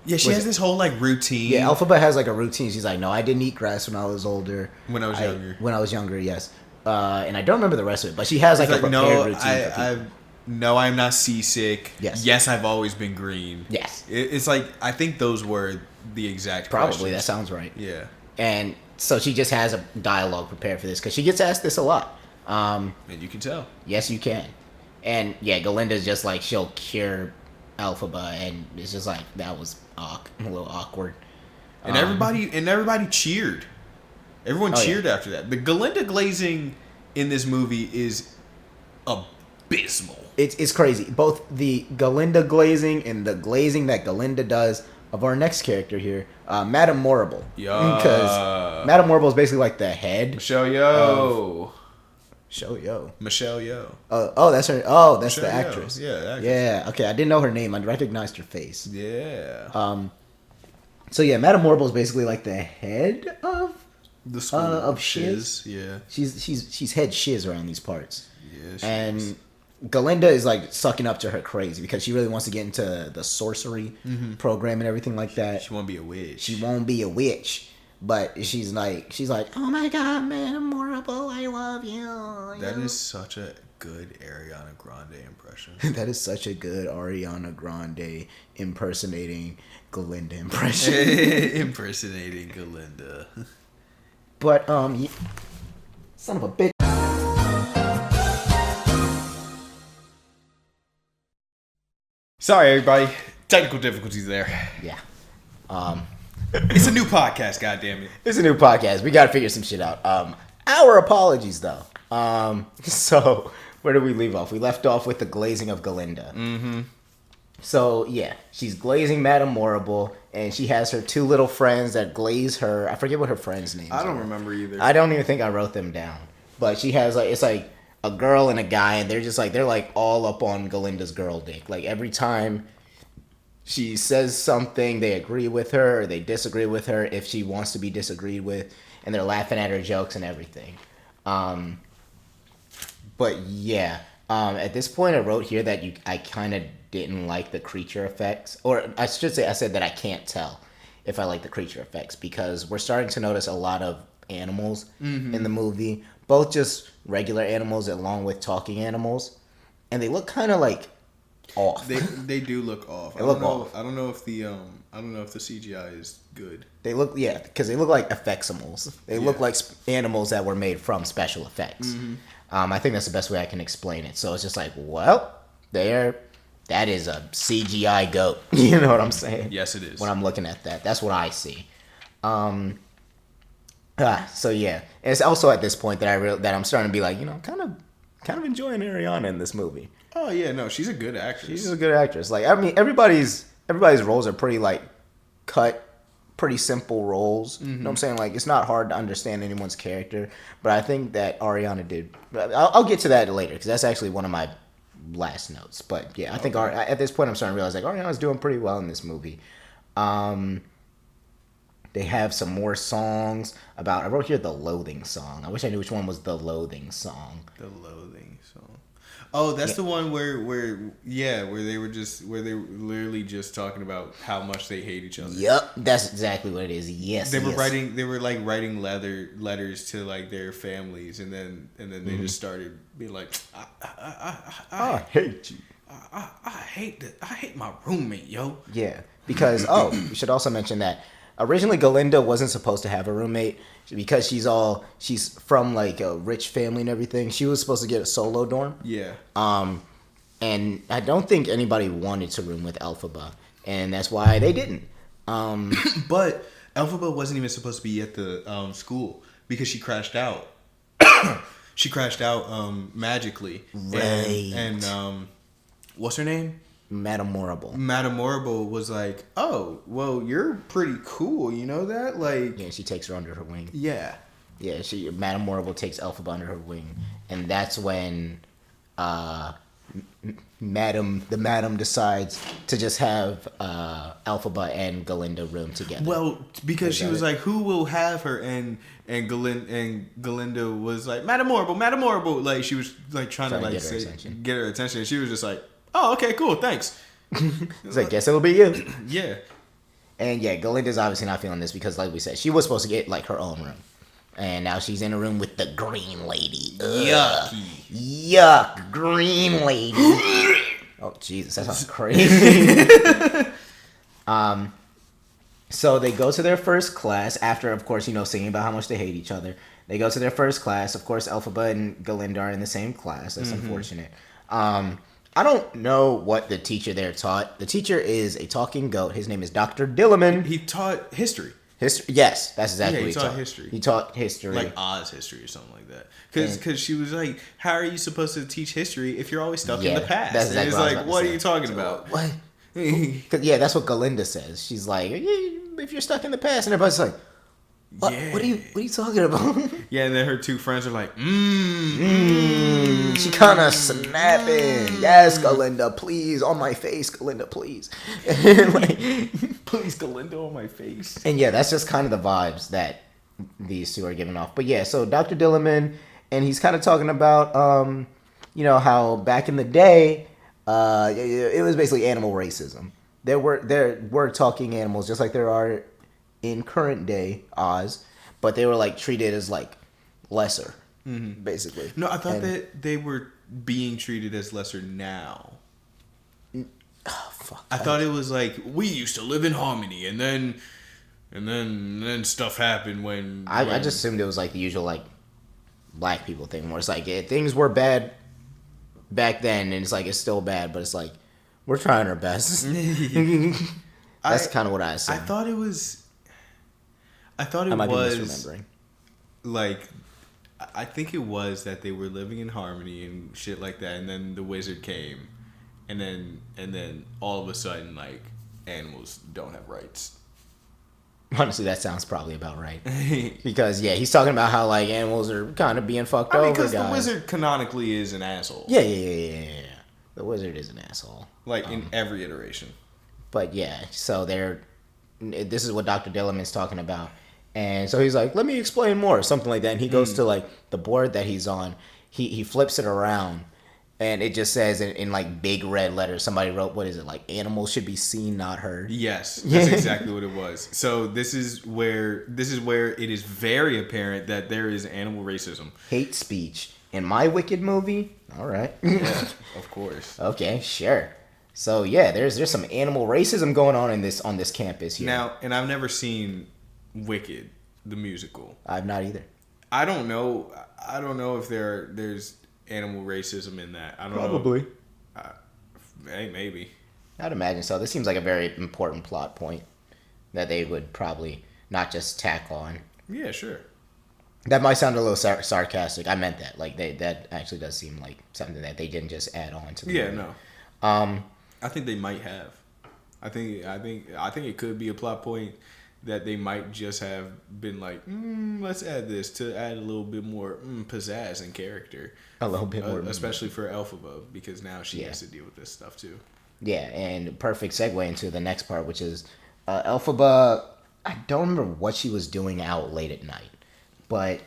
[SPEAKER 1] yeah, she has this whole like routine.
[SPEAKER 2] Yeah, Elphaba has like a routine. She's like, "No, I didn't eat grass when I was older.
[SPEAKER 1] When I was younger.
[SPEAKER 2] When I was younger, yes." And I don't remember the rest of it, but she has like a prepared routine.
[SPEAKER 1] No, I'm not seasick.
[SPEAKER 2] Yes,
[SPEAKER 1] I've always been green.
[SPEAKER 2] Yes,
[SPEAKER 1] it's like I think those were the exact
[SPEAKER 2] probably
[SPEAKER 1] questions.
[SPEAKER 2] That sounds right.
[SPEAKER 1] Yeah,
[SPEAKER 2] and so she just has a dialogue prepared for this because she gets asked this a lot.
[SPEAKER 1] And you can tell.
[SPEAKER 2] Yes, you can. And yeah, Galinda's just like she'll cure Elphaba, and it's just like that was a little awkward.
[SPEAKER 1] And everybody cheered. Everyone cheered after that. The Galinda glazing in this movie is abysmal.
[SPEAKER 2] It's crazy. Both the Galinda glazing and the glazing that Galinda does of our next character here, Madame Morrible.
[SPEAKER 1] Yeah.
[SPEAKER 2] Because Madame Morrible is basically like the head.
[SPEAKER 1] Michelle Yeoh.
[SPEAKER 2] Michelle
[SPEAKER 1] Yeoh.
[SPEAKER 2] Oh, that's her. Oh, that's
[SPEAKER 1] Michelle
[SPEAKER 2] the actress.
[SPEAKER 1] Yeoh. Yeah, the actress.
[SPEAKER 2] Yeah. Okay, I didn't know her name. I recognized her face.
[SPEAKER 1] Yeah.
[SPEAKER 2] So yeah, Madame Morrible is basically like the head of
[SPEAKER 1] the school
[SPEAKER 2] of Shiz.
[SPEAKER 1] Yeah.
[SPEAKER 2] She's head Shiz around these parts.
[SPEAKER 1] Yeah.
[SPEAKER 2] And Galinda is like sucking up to her crazy because she really wants to get into the sorcery program and everything like that.
[SPEAKER 1] She won't be a witch.
[SPEAKER 2] But she's like, oh my god, Madame Morrible, I love you.
[SPEAKER 1] That is such a good Ariana Grande impression.
[SPEAKER 2] That is such a good Ariana Grande impersonating Galinda impression.
[SPEAKER 1] Impersonating Galinda.
[SPEAKER 2] But son of a bitch.
[SPEAKER 1] Sorry, everybody. Technical difficulties there.
[SPEAKER 2] Yeah.
[SPEAKER 1] It's a new podcast, goddammit.
[SPEAKER 2] It's a new podcast. We gotta figure some shit out. Our apologies, though. So where did we leave off? We left off with the glazing of Galinda.
[SPEAKER 1] Mm-hmm.
[SPEAKER 2] So yeah, she's glazing Madame Morrible, and she has her two little friends that glaze her. I forget what her friends' names are.
[SPEAKER 1] I don't remember either.
[SPEAKER 2] I don't even think I wrote them down. But she has like it's like a girl and a guy, and they're like all up on Galinda's girl dick. Like every time she says something, they agree with her or they disagree with her if she wants to be disagreed with, and they're laughing at her jokes and everything. But yeah, at this point I wrote here that I kind of didn't like the creature effects, or I should say I said that I can't tell if I like the creature effects because we're starting to notice a lot of animals in the movie, both just regular animals along with talking animals, and they look kind of like off.
[SPEAKER 1] They do look off.
[SPEAKER 2] They look off.
[SPEAKER 1] I don't know if the CGI is good.
[SPEAKER 2] They look because they look like effectsimals. They look like animals that were made from special effects. I think that's the best way I can explain it. So it's just like, well, that is a CGI goat. You know what I'm saying?
[SPEAKER 1] Yes, it is.
[SPEAKER 2] When I'm looking at that, that's what I see. So yeah, and it's also at this point that I'm starting to be like, kind of enjoying Ariana in this movie.
[SPEAKER 1] Oh yeah, no, she's a good actress.
[SPEAKER 2] She's a good actress. Like, I mean, everybody's roles are pretty like cut, pretty simple roles. You know what I'm saying? Like, it's not hard to understand anyone's character, but I think that Ariana did. I'll get to that later because that's actually one of my last notes. But yeah, I think at this point I'm starting to realize like Ariana's doing pretty well in this movie. They have some more songs about. I wrote here the Loathing song. I wish I knew which one was the Loathing song.
[SPEAKER 1] The Loathing song. Oh, that's the one where they were literally just talking about how much they hate each other.
[SPEAKER 2] Yep, that's exactly what it is. Yes,
[SPEAKER 1] they were writing letters to like their families, and then they just started being like, I
[SPEAKER 2] hate you.
[SPEAKER 1] I hate my roommate, yo.
[SPEAKER 2] Yeah, because we should also mention that originally Galinda wasn't supposed to have a roommate because she's from like a rich family and everything. She was supposed to get a solo dorm.
[SPEAKER 1] Yeah.
[SPEAKER 2] And I don't think anybody wanted to room with Elphaba, and that's why they didn't.
[SPEAKER 1] But Elphaba wasn't even supposed to be at the school because she crashed out. She crashed out magically.
[SPEAKER 2] Right.
[SPEAKER 1] And what's her name?
[SPEAKER 2] Madame Morrible.
[SPEAKER 1] Madame Morrible was like, "Oh, well, you're pretty cool. You know that?" Like,
[SPEAKER 2] yeah, she takes her under her wing.
[SPEAKER 1] Yeah.
[SPEAKER 2] Yeah, Madame Morrible takes Elphaba under her wing, and that's when Madame decides to just have Elphaba and Galinda room together.
[SPEAKER 1] Well, because she was like, "Who will have her?" And Galinda was like, "Madame Morrible." Like, she was like trying to like get her attention. And she was just like, "Oh, okay, cool, thanks."
[SPEAKER 2] It's like, guess it'll be you.
[SPEAKER 1] Yeah.
[SPEAKER 2] And yeah, Galinda's obviously not feeling this because, like we said, she was supposed to get like her own room, and now she's in a room with the Green Lady. Yuck, Green Lady. Oh Jesus, that sounds crazy. So they go to their first class after, of course, singing about how much they hate each other. They go to their first class. Of course, Elphaba and Galinda are in the same class. That's unfortunate. I don't know what the teacher there taught. The teacher is a talking goat. His name is Dr. Dilliman.
[SPEAKER 1] He taught history.
[SPEAKER 2] History? Yes, that's exactly what he taught.
[SPEAKER 1] History.
[SPEAKER 2] He taught history.
[SPEAKER 1] Like Oz history or something like that. Because she was like, how are you supposed to teach history if you're always stuck in the past?
[SPEAKER 2] That's exactly
[SPEAKER 1] and it's like, what are you talking about?
[SPEAKER 2] What? Yeah, that's what Galinda says. She's like, if you're stuck in the past, and everybody's like, what? Yeah. What are you talking about?
[SPEAKER 1] Yeah, and then her two friends are like,
[SPEAKER 2] She kind of snapping. Yes, Galinda, please, on my face, Galinda, please.
[SPEAKER 1] Please, Galinda, on my face.
[SPEAKER 2] And yeah, that's just kind of the vibes that these two are giving off. But yeah, so Dr. Dilliman, and he's kind of talking about, how back in the day, it was basically animal racism. There were talking animals, just like there are in current day Oz, but they were like treated as like lesser, basically.
[SPEAKER 1] No, I thought that they were being treated as lesser now.
[SPEAKER 2] Oh, fuck.
[SPEAKER 1] I thought it was like we used to live in harmony, and then stuff happened when
[SPEAKER 2] I just assumed it was like the usual like black people thing, where it's like things were bad back then, and it's like it's still bad, but it's like we're trying our best. That's kind of what I assumed.
[SPEAKER 1] I thought it was
[SPEAKER 2] misremembering.
[SPEAKER 1] Like, I think it was that they were living in harmony and shit like that, and then the wizard came, and then all of a sudden, like, animals don't have rights.
[SPEAKER 2] Honestly, that sounds probably about right. Because yeah, he's talking about how like animals are kind of being fucked over.
[SPEAKER 1] Because the wizard canonically is an asshole.
[SPEAKER 2] Yeah. The wizard is an asshole.
[SPEAKER 1] Like in every iteration.
[SPEAKER 2] But yeah, so this is what Dr. Dillerman's talking about. And so he's like, let me explain more, or something like that. And he goes to like the board that he's on. He flips it around, and it just says in like big red letters. Somebody wrote, what is it, like animals should be seen, not heard.
[SPEAKER 1] Yes, that's exactly what it was. So this is where it is very apparent that there is animal racism,
[SPEAKER 2] hate speech in my Wicked movie. All right,
[SPEAKER 1] yeah, of course.
[SPEAKER 2] Okay, sure. So yeah, there's some animal racism going on on this campus here.
[SPEAKER 1] Now, and I've never seen Wicked, the musical.
[SPEAKER 2] I've not either.
[SPEAKER 1] I don't know if there's animal racism in that. I don't
[SPEAKER 2] Probably.
[SPEAKER 1] know. Hey, maybe.
[SPEAKER 2] I'd imagine so. This seems like a very important plot point that they would probably not just tack on.
[SPEAKER 1] Yeah, sure.
[SPEAKER 2] That might sound a little sarcastic. I meant that. Like that actually does seem like something that they didn't just add on to the movie.
[SPEAKER 1] No. I think they might have. I think it could be a plot point that they might just have been like, let's add this to add a little bit more pizzazz and character.
[SPEAKER 2] A little bit more.
[SPEAKER 1] Especially for Elphaba, because now she has to deal with this stuff too.
[SPEAKER 2] Yeah, and perfect segue into the next part, which is Elphaba. I don't remember what she was doing out late at night, but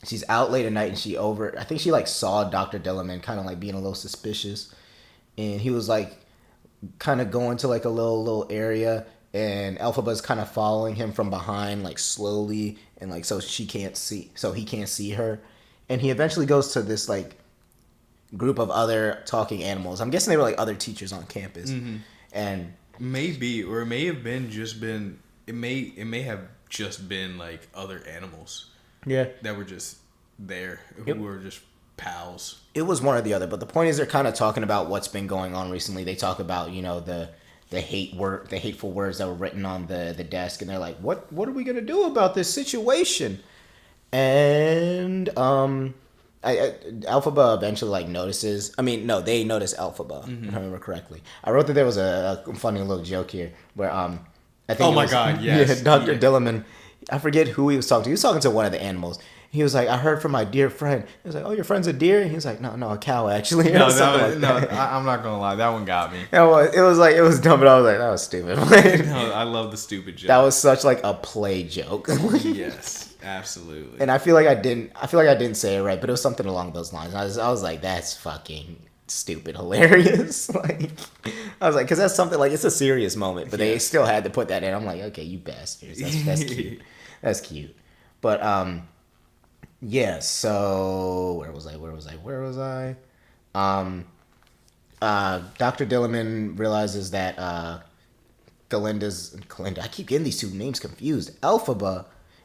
[SPEAKER 2] she's out late at night and I think she like saw Dr. Dillerman kind of like being a little suspicious, and he was like kind of going to like a little area, and Elphaba's kind of following him from behind like slowly, and like so he can't see her, and he eventually goes to this like group of other talking animals. I'm guessing they were like other teachers on campus, and
[SPEAKER 1] maybe, or it may have just been like other animals.
[SPEAKER 2] Yeah,
[SPEAKER 1] that were just there, who were just pals.
[SPEAKER 2] It was one or the other, but the point is they're kind of talking about what's been going on recently. They talk about, you know, the hateful words that were written on the desk, and they're like, what are we gonna do about this situation? And Elphaba eventually like notices. I mean, no, they notice Elphaba. If I remember correctly, I wrote that there was a funny little joke here where I think.
[SPEAKER 1] Oh my God! Yes,
[SPEAKER 2] yeah, Dr. Dillerman. I forget who he was talking to. He was talking to one of the animals. He was like, I heard from my dear friend. He was like, oh, your friend's a deer? And he was like, no, a cow, actually.
[SPEAKER 1] No, I'm not going to lie. That one got me.
[SPEAKER 2] It was dumb, but I was like, that was stupid.
[SPEAKER 1] No, I love the stupid joke.
[SPEAKER 2] That was such like a play joke.
[SPEAKER 1] Yes, absolutely.
[SPEAKER 2] And I feel like I didn't say it right, but it was something along those lines. I was like, that's fucking stupid hilarious. Like, I was like, because that's something like, it's a serious moment, but they still had to put that in. I'm like, okay, you bastards. That's cute. That's cute. But, yeah, so where was I? Dr. Dillerman realizes that Galinda, I keep getting these two names confused. Elphaba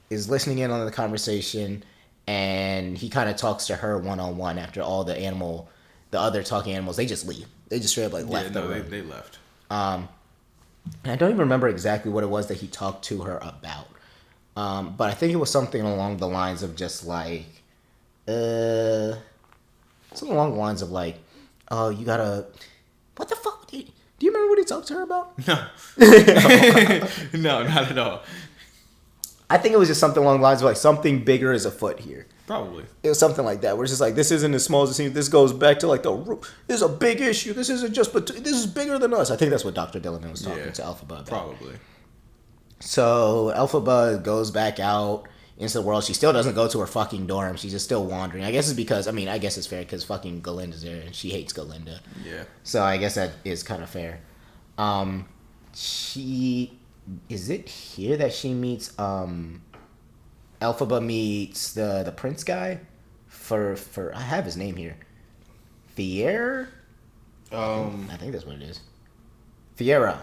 [SPEAKER 2] is listening in on the conversation, and he kind of talks to her one-on-one after all the other talking animals, they just leave. They just straight up like left the room.
[SPEAKER 1] They left.
[SPEAKER 2] And I don't even remember exactly what it was that he talked to her about. But I think it was something along the lines of just like, something along the lines of like, oh, you gotta, what the fuck? Do you remember what he talked to her about?
[SPEAKER 1] No. No, not at all.
[SPEAKER 2] I think it was just something along the lines of like, something bigger is afoot here.
[SPEAKER 1] Probably.
[SPEAKER 2] It was something like that, where it's just like, this isn't as small as it seems. This goes back to like this is a big issue. This isn't just, but this is bigger than us. I think that's what Dr. Dillerman was talking to Elphaba about.
[SPEAKER 1] Probably.
[SPEAKER 2] So Elphaba goes back out into the world. She still doesn't go to her fucking dorm. She's just still wandering. I guess it's because, I guess it's fair because fucking Galinda's there and she hates Galinda.
[SPEAKER 1] Yeah.
[SPEAKER 2] So I guess that is kind of fair. Is it here that she meets, Elphaba meets the prince guy? For I have his name here. Fier? I think that's what it is. Fiero.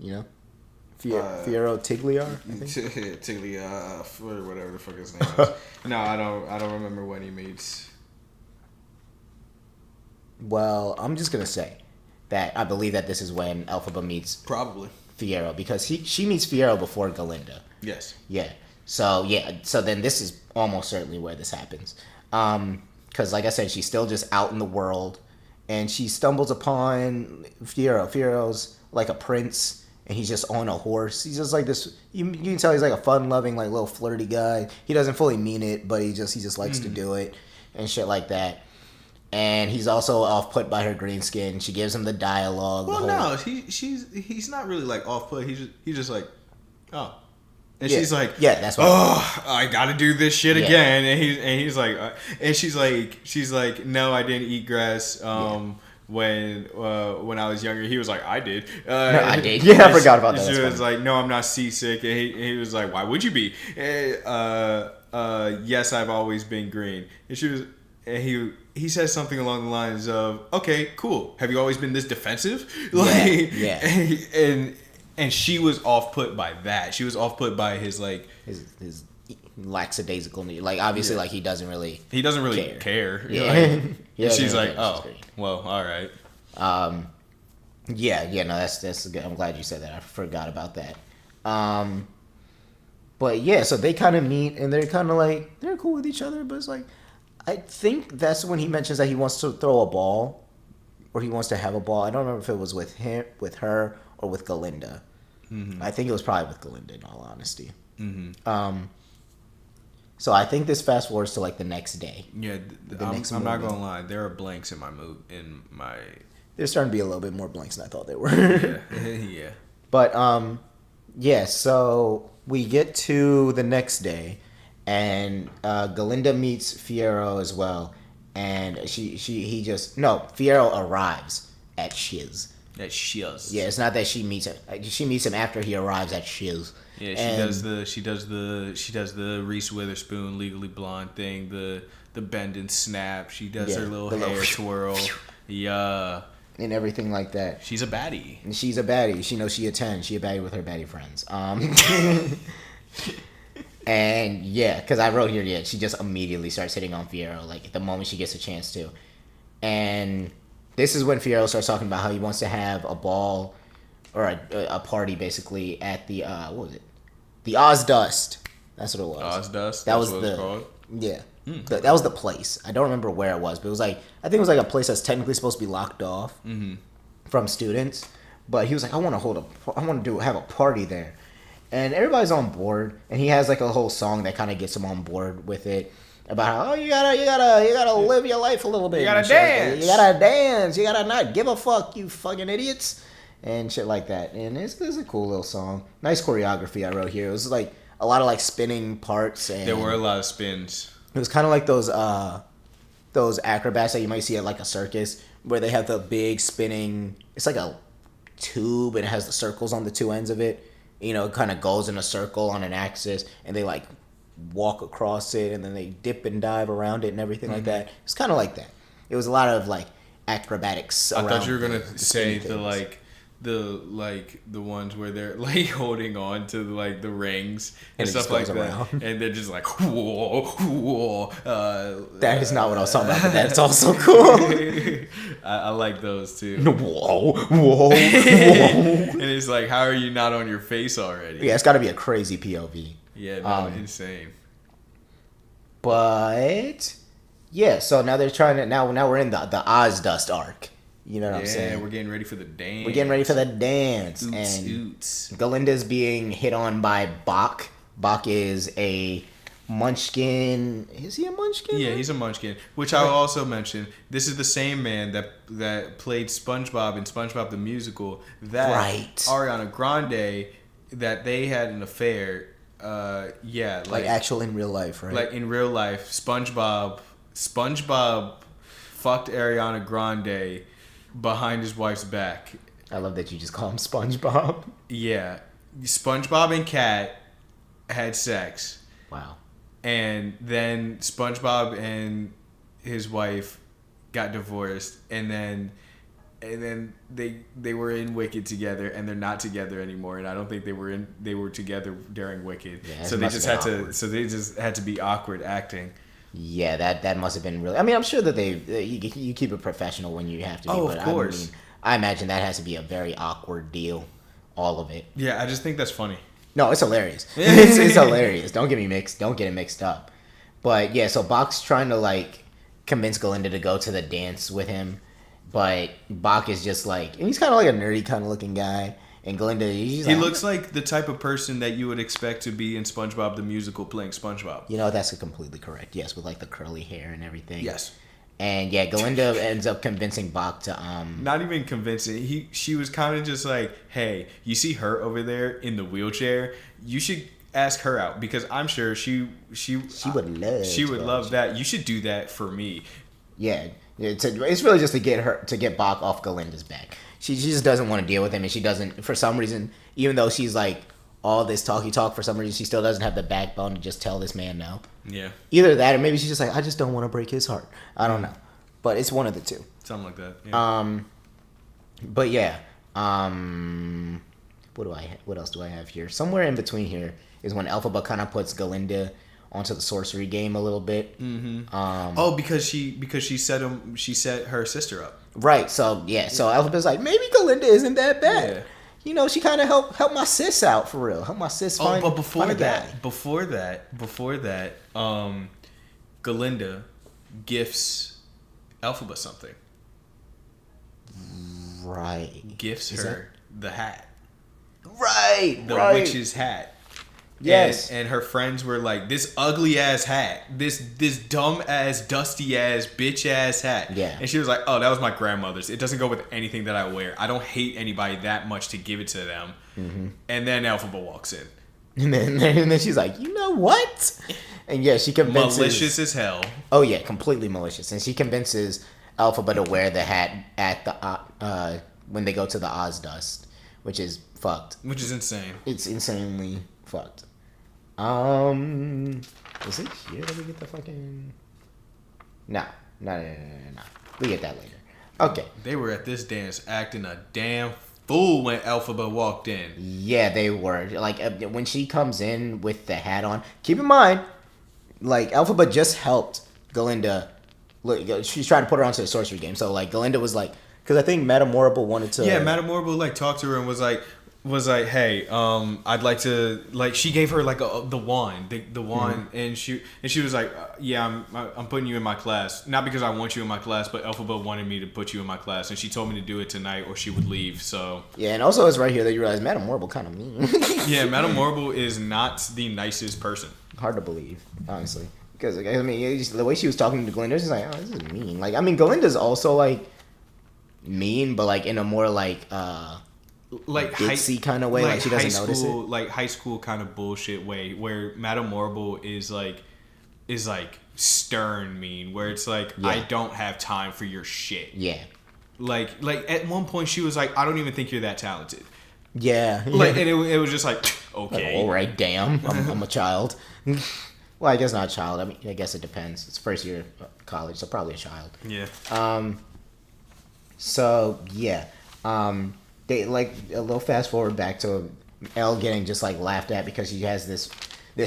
[SPEAKER 2] You know? Fiero Tigliar, I think.
[SPEAKER 1] Tigliar, or whatever the fuck his name is. No, I don't remember when he meets.
[SPEAKER 2] Well, I'm just gonna say that I believe that this is when Elphaba meets
[SPEAKER 1] Probably
[SPEAKER 2] Fiero, because she meets Fiero before Galinda.
[SPEAKER 1] Yes.
[SPEAKER 2] Yeah. So then this is almost certainly where this happens. Because like I said, she's still just out in the world, and she stumbles upon Fiero. Fiero's like a prince, and he's just on a horse. He's just like this. You can tell he's like a fun-loving, like little flirty guy. He doesn't fully mean it, but he just likes to do it and shit like that. And he's also off put by her green skin. She gives him the dialogue.
[SPEAKER 1] Well, no, he's not really like off put. He's just like, oh, and
[SPEAKER 2] Yeah.
[SPEAKER 1] she's like,
[SPEAKER 2] Yeah, that's what.
[SPEAKER 1] oh, I gotta do this shit again. And he's like, and she's like, no, I didn't eat grass. When I was younger, he was like, I did.
[SPEAKER 2] No, I did. Yeah, I forgot about that.
[SPEAKER 1] She
[SPEAKER 2] That's
[SPEAKER 1] was
[SPEAKER 2] funny.
[SPEAKER 1] like, no, I'm not seasick. And he was like, why would you be? Yes, I've always been green. And she was, and he says something along the lines of, okay, cool. Have you always been this defensive? Like,
[SPEAKER 2] yeah.
[SPEAKER 1] And she was off put by that. She was off put by his like
[SPEAKER 2] his lackadaisical need. Like obviously, like he doesn't really
[SPEAKER 1] care.
[SPEAKER 2] Yeah.
[SPEAKER 1] Like,
[SPEAKER 2] Yeah,
[SPEAKER 1] and she's
[SPEAKER 2] yeah,
[SPEAKER 1] like,
[SPEAKER 2] yeah,
[SPEAKER 1] oh, well, all right.
[SPEAKER 2] Yeah, no, that's good. I'm glad you said that. I forgot about that. But yeah, so they kind of meet and they're kind of like they're cool with each other, but it's like I think that's when he mentions that he wants to throw a ball or he wants to have a ball. I don't remember if it was with him, with her, or with Galinda. Mm-hmm. I think it was probably with Galinda, in all honesty. Mm-hmm. So I think this fast forwards to like the next day.
[SPEAKER 1] Yeah, I'm not gonna lie. There are blanks in my.
[SPEAKER 2] There's starting to be a little bit more blanks than I thought there were.
[SPEAKER 1] Yeah.
[SPEAKER 2] But yeah. So we get to the next day, and Galinda meets Fiyero as well, and Fiyero arrives at Shiz.
[SPEAKER 1] At Shiz.
[SPEAKER 2] Yeah, it's not that she meets him. She meets him after he arrives at Shiz.
[SPEAKER 1] Yeah, she does the Reese Witherspoon Legally Blonde thing, the bend and snap. She does her little hair twirl. Yeah.
[SPEAKER 2] And everything like that.
[SPEAKER 1] She's a baddie.
[SPEAKER 2] And she's a baddie. She knows she a 10. She a baddie with her baddie friends. And yeah, because I wrote here, she just immediately starts hitting on Fiyero, like the moment she gets a chance to. And this is when Fiyero starts talking about how he wants to have a ball or a party basically at the what was it? The Ozdust. That's what it was.
[SPEAKER 1] Ozdust.
[SPEAKER 2] That was
[SPEAKER 1] what
[SPEAKER 2] the
[SPEAKER 1] it's called?
[SPEAKER 2] Yeah. That was the place. I don't remember where it was, but it was like I think it was like a place that's technically supposed to be locked off from students. But he was like, I want to have a party there, and everybody's on board. And he has like a whole song that kind of gets him on board with it about how you gotta live your life a little bit.
[SPEAKER 1] You gotta dance.
[SPEAKER 2] You gotta dance. You gotta not give a fuck, you fucking idiots, and shit like that. And it's a cool little song. Nice choreography I wrote here. It was like a lot of like spinning parts. And
[SPEAKER 1] there were a lot of spins.
[SPEAKER 2] It was kind of like those acrobats that you might see at like a circus where they have the big spinning. It's like a tube and it has the circles on the two ends of it. You know, it kind of goes in a circle on an axis and they like walk across it and then they dip and dive around it and everything like that. It's kind of like that. It was a lot of like acrobatics.
[SPEAKER 1] I thought you were gonna say the ones where they're like holding on to like the rings and stuff like that, and they're just like whoa, whoa.
[SPEAKER 2] That is not what I was talking about, but that's also cool.
[SPEAKER 1] I like those too.
[SPEAKER 2] Whoa.
[SPEAKER 1] And it's like, how are you not on your face already?
[SPEAKER 2] Yeah, it's got to be a crazy POV.
[SPEAKER 1] Yeah, no, insane.
[SPEAKER 2] But yeah, so now they're trying to now we're in the Ozdust arc. You know what I'm saying?
[SPEAKER 1] Yeah, we're getting ready for the dance.
[SPEAKER 2] Oots. Galinda's being hit on by Bach. Bach is a munchkin. Is he a munchkin?
[SPEAKER 1] Yeah, he's a munchkin. Which I'll also mention. This is the same man that played SpongeBob in SpongeBob the Musical. That Ariana Grande, that they had an affair. Like
[SPEAKER 2] actual in real life, right?
[SPEAKER 1] Like in real life, SpongeBob fucked Ariana Grande behind his wife's back.
[SPEAKER 2] I love that you just call him SpongeBob.
[SPEAKER 1] Yeah. SpongeBob and Kat had sex.
[SPEAKER 2] Wow.
[SPEAKER 1] And then SpongeBob and his wife got divorced, and then they were in Wicked together, and they're not together anymore. And I don't think they were together during Wicked. Yeah, so they just had to be awkward acting.
[SPEAKER 2] Yeah, that must have been really. I mean, I'm sure that you keep it professional when you have to be.
[SPEAKER 1] Oh, of course.
[SPEAKER 2] I imagine that has to be a very awkward deal, all of it.
[SPEAKER 1] Yeah, I just think that's funny.
[SPEAKER 2] No, it's hilarious. It's hilarious. Don't get it mixed up. But yeah, so Bach's trying to like convince Galinda to go to the dance with him, but Bach is just like, and he's kind of like a nerdy kind of looking guy. And Galinda, he
[SPEAKER 1] looks like the type of person that you would expect to be in SpongeBob the Musical playing SpongeBob.
[SPEAKER 2] You know, that's completely correct. Yes, with like the curly hair and everything.
[SPEAKER 1] Yes.
[SPEAKER 3] And yeah, Galinda ends up convincing Bach to
[SPEAKER 1] Not even convincing. She was kind of just like, hey, you see her over there in the wheelchair? You should ask her out because I'm sure she would love that. You should do that for me.
[SPEAKER 3] Yeah, it's really just to get Bach off Galinda's back. She just doesn't want to deal with him, and she doesn't, for some reason, even though she's like all this talky talk, for some reason she still doesn't have the backbone to just tell this man no.
[SPEAKER 1] Yeah.
[SPEAKER 3] Either that, or maybe she's just like, I just don't want to break his heart. I don't know, but it's one of the two.
[SPEAKER 1] Something like that. Yeah.
[SPEAKER 3] But yeah. What else do I have here? Somewhere in between here is when Elphaba kind of puts Galinda onto the sorcery game a little bit.
[SPEAKER 1] Mm-hmm. Because she set her sister up.
[SPEAKER 3] Right. So yeah. So Elphaba's like, maybe Galinda isn't that bad. Yeah. You know, she kind of helped my sis out for real. Help my sis find.
[SPEAKER 1] But before
[SPEAKER 3] find
[SPEAKER 1] that, Galinda gifts Elphaba something.
[SPEAKER 3] Right.
[SPEAKER 1] Gifts her the hat.
[SPEAKER 3] Right.
[SPEAKER 1] The witch's hat.
[SPEAKER 3] Yes.
[SPEAKER 1] And her friends were like, this ugly ass hat. This dumb ass, dusty ass, bitch ass hat.
[SPEAKER 3] Yeah.
[SPEAKER 1] And she was like, oh, that was my grandmother's. It doesn't go with anything that I wear. I don't hate anybody that much to give it to them. Mm-hmm. And then Elphaba walks in.
[SPEAKER 3] And then she's like, you know what? And yeah, she convinces...
[SPEAKER 1] Malicious as hell.
[SPEAKER 3] Oh yeah, completely malicious. And she convinces Elphaba to wear the hat at the when they go to the Ozdust, which is fucked.
[SPEAKER 1] Which is insane.
[SPEAKER 3] It's insanely fucked. Is it here that we get the fucking... No. We get that later. Okay.
[SPEAKER 1] They were at this dance acting a damn fool when Elphaba walked in.
[SPEAKER 3] Yeah, they were. Like, when she comes in with the hat on, keep in mind, like, Elphaba just helped Galinda. Look, she's trying to put her onto the sorcery game. So, like, Galinda was like... Because I think Madame Morrible wanted to...
[SPEAKER 1] Yeah, Madame Morrible, like, talked to her and was like, hey, I'd like to, like, she gave her like the wand, the wand, and she was like, yeah, I'm putting you in my class, not because I want you in my class, but Elphaba wanted me to put you in my class, and she told me to do it tonight or she would leave. So
[SPEAKER 3] yeah, and also it's right here that you realize Madame Morrible kind of mean.
[SPEAKER 1] Yeah, Madame Morrible is not the nicest person.
[SPEAKER 3] Hard to believe, honestly, because I mean, the way she was talking to Galinda, she's like, oh, this is mean. Like, I mean, Galinda's also like mean, but like in a more like ditzy kind of way, like she doesn't notice it,
[SPEAKER 1] like high school kind of bullshit way, where Madame Morrible is like stern mean, where it's like, yeah, I don't have time for your shit.
[SPEAKER 3] Yeah, like
[SPEAKER 1] at one point she was like, I don't even think you're that talented.
[SPEAKER 3] Yeah,
[SPEAKER 1] like, and it was just like, okay,
[SPEAKER 3] like, all right, damn, I'm a child. Well, I guess not a child. I mean, I guess it depends. It's first year of college, so probably a child.
[SPEAKER 1] Yeah.
[SPEAKER 3] So yeah. They, like, a little fast forward back to Elle getting just like laughed at because she has this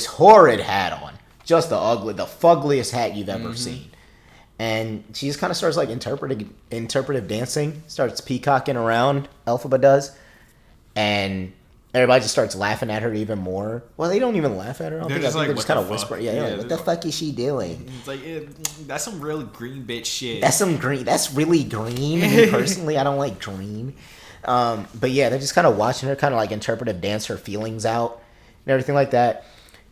[SPEAKER 3] horrid hat on, just the fuggliest hat you've ever seen, and she just kind of starts like interpretive dancing, starts peacocking around. Elphaba does, and everybody just starts laughing at her even more. Well, they don't even laugh at her. They're just kind of whisper. Yeah, like, what the fuck is she doing?
[SPEAKER 1] It's like, that's some really green bitch shit.
[SPEAKER 3] That's really green. Me personally, I don't like green. But yeah, they're just kind of watching her kind of like interpretive dance her feelings out and everything like that.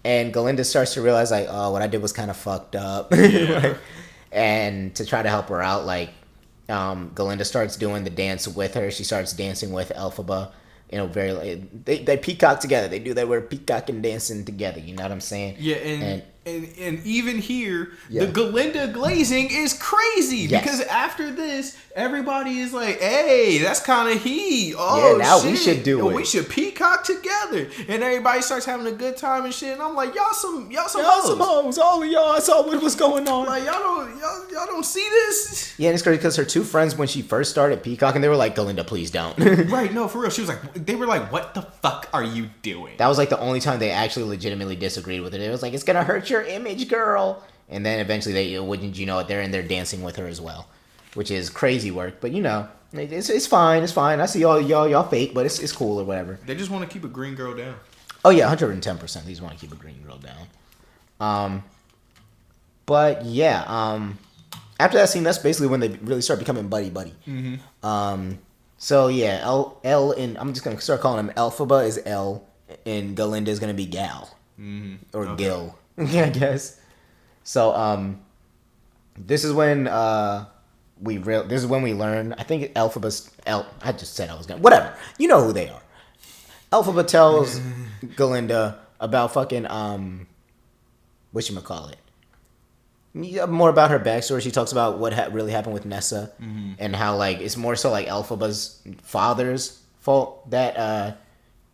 [SPEAKER 3] And Galinda starts to realize like, oh, what I did was kind of fucked up. Yeah. And to try to help her out, like, Galinda starts doing the dance with her. She starts dancing with Elphaba. You know, very like, they peacock together. They were peacocking dancing together. You know what I'm saying?
[SPEAKER 1] Yeah, and even here, yeah, the Galinda glazing is crazy, yes, because after this, everybody is like, "Hey, that's kind of heat." Oh,
[SPEAKER 3] yeah, now
[SPEAKER 1] shit,
[SPEAKER 3] we should do it.
[SPEAKER 1] We should peacock together, and everybody starts having a good time and shit. And I'm like, y'all some hoes.
[SPEAKER 3] All of y'all, I saw what was going on.
[SPEAKER 1] Like, y'all don't see this.
[SPEAKER 3] Yeah, and it's crazy because her two friends, when she first started peacocking, they were like, "Galinda, please don't."
[SPEAKER 1] Right? No, for real. She was like, they were like, "What the fuck are you doing?"
[SPEAKER 3] That was like the only time they actually legitimately disagreed with it. It was like, "It's gonna hurt your image, girl." And then eventually wouldn't you know it, they're in there dancing with her as well, which is crazy work, but you know, it's fine. I see y'all fake, but it's cool or whatever.
[SPEAKER 1] They just want to keep a green girl down.
[SPEAKER 3] Oh yeah, 110%. They just want to keep a green girl down. But yeah, after that scene, that's basically when they really start becoming buddy. Mm-hmm. So yeah, L and I'm just gonna start calling him Elphaba is L, and Galinda is gonna be Gal, or okay, Gil. Yeah, I guess. So this is when this is when we learn. I think I just said I was gonna. Whatever. You know who they are. Elphaba tells Galinda about fucking whatchamacallit. More about her backstory. She talks about what really happened with Nessa, and how like it's more so like Elphaba's father's fault that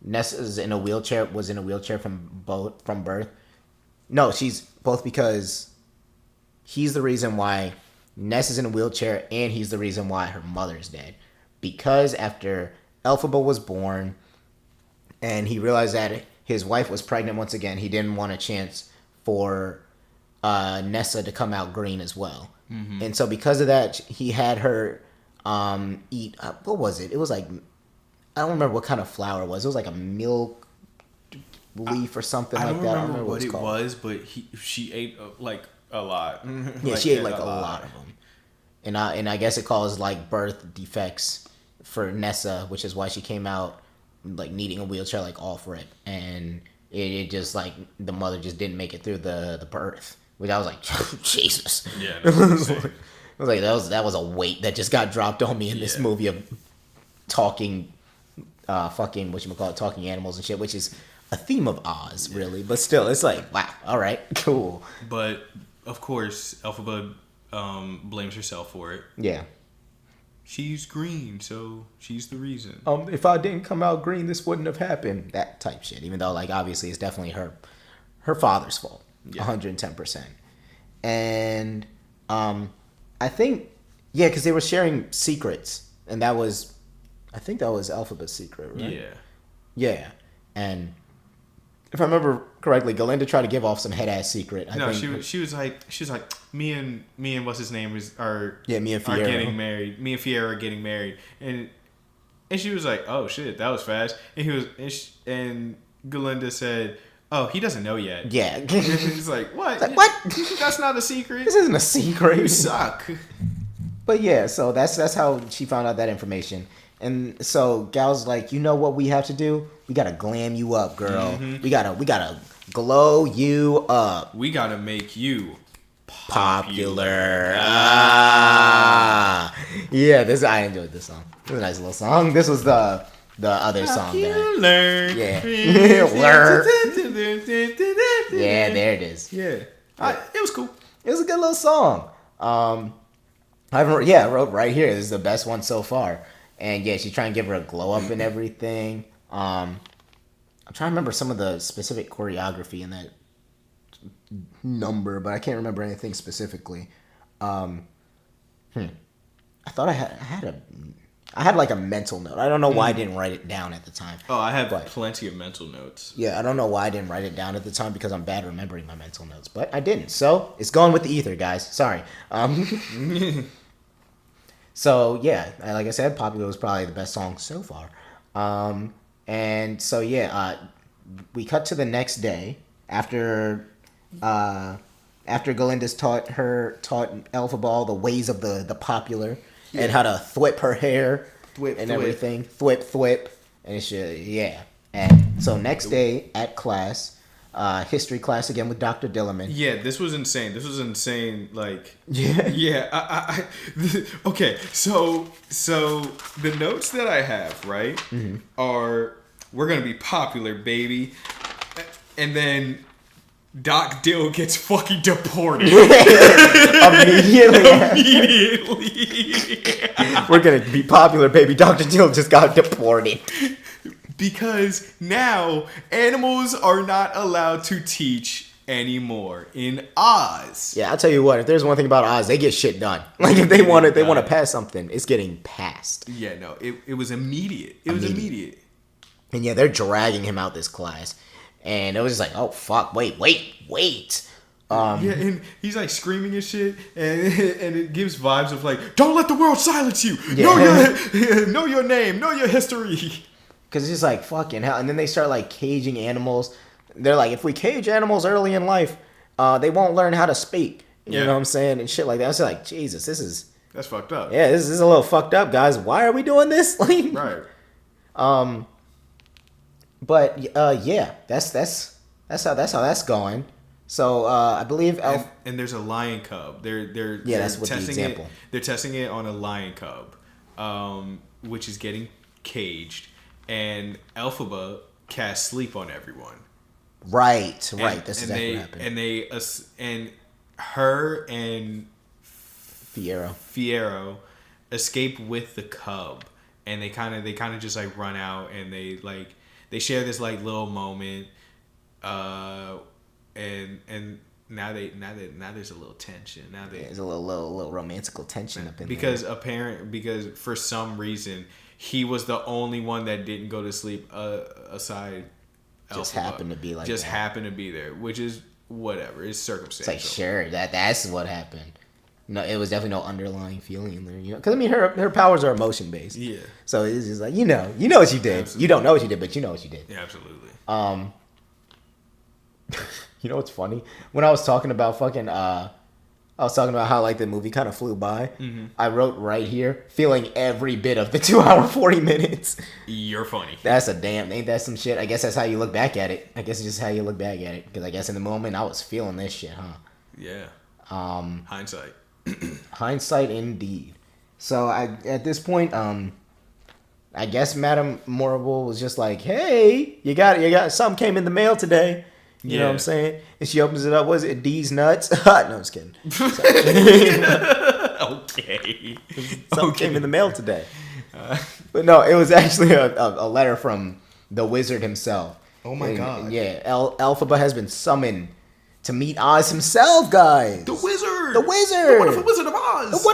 [SPEAKER 3] Nessa was in a wheelchair from birth. No, she's both because he's the reason why Nessa's in a wheelchair, and he's the reason why her mother's dead. Because after Elphaba was born, and he realized that his wife was pregnant once again, he didn't want a chance for Nessa to come out green as well. And so because of that, he had her eat, what was it? It was like, I don't remember what kind of flower it was. It was like a milk leaf or something like that.
[SPEAKER 1] I don't remember what it was, but she ate like a lot.
[SPEAKER 3] Yeah, she ate like a lot of them. And I guess it caused like birth defects for Nessa, which is why she came out like needing a wheelchair like off rip. And it just like the mother just didn't make it through the birth. Which I was like, Jesus.
[SPEAKER 1] Yeah, no,
[SPEAKER 3] I was like, that was a weight that just got dropped on me in this movie of talking, fucking talking animals and shit, which is a theme of Oz, really. But still, it's like, wow, all right, cool.
[SPEAKER 1] But of course, Elphaba blames herself for it.
[SPEAKER 3] Yeah.
[SPEAKER 1] She's green, so she's the reason.
[SPEAKER 3] If I didn't come out green, this wouldn't have happened. That type shit. Even though, like, obviously, it's definitely her father's fault. 110%. And I think, yeah, because they were sharing secrets, and I think that was Elphaba's secret, right? Yeah. And if I remember correctly, Galinda tried to give off some head ass secret.
[SPEAKER 1] She was like, me and what's his name me and Fiera
[SPEAKER 3] are
[SPEAKER 1] getting married. Me and Fiera are getting married, and she was like, oh shit, that was fast. And Galinda said, oh, he doesn't know yet.
[SPEAKER 3] Yeah.
[SPEAKER 1] He's like, what?
[SPEAKER 3] What?
[SPEAKER 1] That's not a secret.
[SPEAKER 3] This isn't a secret.
[SPEAKER 1] You suck.
[SPEAKER 3] But yeah, so that's how she found out that information. And so Gal's like, you know what we have to do? We gotta glam you up, girl. Mm-hmm. We gotta glow you up.
[SPEAKER 1] We gotta make you
[SPEAKER 3] popular. Yeah, I enjoyed this song. It was a nice little song. This was the other song there. Yeah. Yeah, there it is.
[SPEAKER 1] Yeah. It was cool.
[SPEAKER 3] It was a good little song. I wrote right here. This is the best one so far. And yeah, she's trying to give her a glow up and everything. I'm trying to remember some of the specific choreography in that number, but I can't remember anything specifically. I thought I had like a mental note. I don't know why I didn't write it down at the time.
[SPEAKER 1] Oh, I have plenty of mental notes.
[SPEAKER 3] Yeah, I don't know why I didn't write it down at the time because I'm bad remembering my mental notes, but I didn't. So it's going with the ether, guys. Sorry. So yeah, like I said, Popular was probably the best song so far. And so yeah, we cut to the next day after Galinda's taught Elphaba all the ways of the Popular and how to thwip her hair everything. Thwip and shit. Yeah. And so next day at class, history class again with Dr. Dillerman.
[SPEAKER 1] Yeah, this was insane. Like,
[SPEAKER 3] yeah.
[SPEAKER 1] Okay, so the notes that I have, right, are we're gonna be popular, baby, and then Doc Dill gets fucking deported immediately.
[SPEAKER 3] We're gonna be popular, baby. Dr. Dill just got deported.
[SPEAKER 1] Because now animals are not allowed to teach anymore in Oz.
[SPEAKER 3] Yeah, I'll tell you what. If there's one thing about Oz, they get shit done. Like if they want to pass something, it's getting passed.
[SPEAKER 1] Yeah, no, it was immediate. It was immediate.
[SPEAKER 3] And yeah, they're dragging him out this class, and it was just like, oh fuck, wait.
[SPEAKER 1] Yeah, and he's like screaming and shit, and it gives vibes of like, don't let the world silence you. Yeah. Know your name, know your history.
[SPEAKER 3] Because it's just like, fucking hell. And then they start, like, caging animals. They're like, if we cage animals early in life, they won't learn how to speak. You know what I'm saying? And shit like that. I was like, Jesus,
[SPEAKER 1] that's fucked up.
[SPEAKER 3] Yeah, this is a little fucked up, guys. Why are we doing this?
[SPEAKER 1] Right.
[SPEAKER 3] But, yeah, that's how that's going. So I believe
[SPEAKER 1] and there's a lion cub. They're
[SPEAKER 3] that's what the
[SPEAKER 1] testing
[SPEAKER 3] example.
[SPEAKER 1] it. They're testing it on a lion cub, which is getting caged, and Elphaba casts sleep on everyone.
[SPEAKER 3] Right. That's
[SPEAKER 1] And
[SPEAKER 3] exactly what happened.
[SPEAKER 1] And her and
[SPEAKER 3] Fiero.
[SPEAKER 1] escape with the cub, and they kind of just like run out, and they share this like little moment, and now there's a little tension.
[SPEAKER 3] There's a little romantical tension up in
[SPEAKER 1] because
[SPEAKER 3] there.
[SPEAKER 1] because for some reason he was the only one that didn't go to sleep aside.
[SPEAKER 3] Just
[SPEAKER 1] Elphaba.
[SPEAKER 3] Happened to be like
[SPEAKER 1] just
[SPEAKER 3] that.
[SPEAKER 1] happened to be there, which is whatever. It's circumstantial.
[SPEAKER 3] It's like sure that's what happened. No, it was definitely no underlying feeling in there, because I mean her powers are emotion based.
[SPEAKER 1] Yeah.
[SPEAKER 3] So it's just like you know what you did.
[SPEAKER 1] Absolutely.
[SPEAKER 3] You don't know what you did, but you know what you did.
[SPEAKER 1] Yeah, absolutely.
[SPEAKER 3] You know what's funny? When I was talking about how like the movie kind of flew by.
[SPEAKER 1] Mm-hmm.
[SPEAKER 3] I wrote right here, feeling every bit of the 2 hour 40 minutes.
[SPEAKER 1] You're funny.
[SPEAKER 3] That's ain't that some shit? I guess that's how you look back at it. I guess it's just how you look back at it. Because I guess in the moment I was feeling this shit, huh?
[SPEAKER 1] Yeah. Hindsight.
[SPEAKER 3] Hindsight indeed. So at this point, I guess Madame Morrible was just like, "Hey, you got something came in the mail today." You know what I'm saying? And she opens it up. Was it D's nuts? No, I'm just kidding.
[SPEAKER 1] Okay.
[SPEAKER 3] Something came in the mail today. But no, it was actually a letter from the wizard himself.
[SPEAKER 1] Oh my god.
[SPEAKER 3] Yeah, Elphaba has been summoned to meet Oz himself, guys.
[SPEAKER 1] The wizard.
[SPEAKER 3] The wizard.
[SPEAKER 1] The wonderful Wizard of Oz.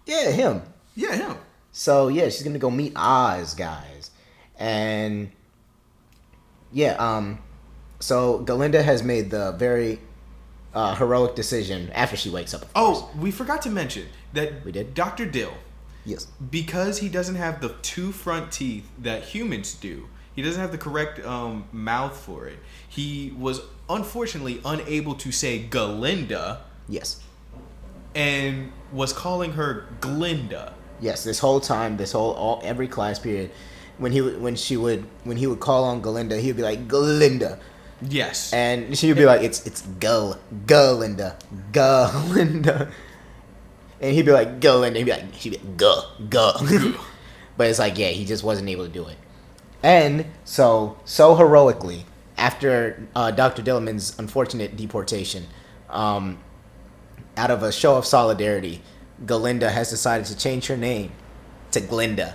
[SPEAKER 3] Yeah, him.
[SPEAKER 1] Yeah, him.
[SPEAKER 3] So yeah, she's gonna go meet Oz, guys, and yeah, so Galinda has made the very heroic decision after she wakes up.
[SPEAKER 1] Oh, we forgot to mention that
[SPEAKER 3] We did?
[SPEAKER 1] Dr. Dill,
[SPEAKER 3] Yes.
[SPEAKER 1] because he doesn't have the 2 front teeth that humans do. He doesn't have the correct mouth for it. He was unfortunately unable to say Galinda
[SPEAKER 3] Yes.
[SPEAKER 1] and was calling her Glinda.
[SPEAKER 3] Yes. This whole time, every class period, when he would call on Galinda, he'd be like Galinda,
[SPEAKER 1] Yes.
[SPEAKER 3] and she would be like it's Galinda, Galinda, and he'd be like Galinda, she'd be like Go. But it's like, yeah, he just wasn't able to do it. And so heroically, after Dr. Dillerman's unfortunate deportation, out of a show of solidarity, Galinda has decided to change her name to Glinda,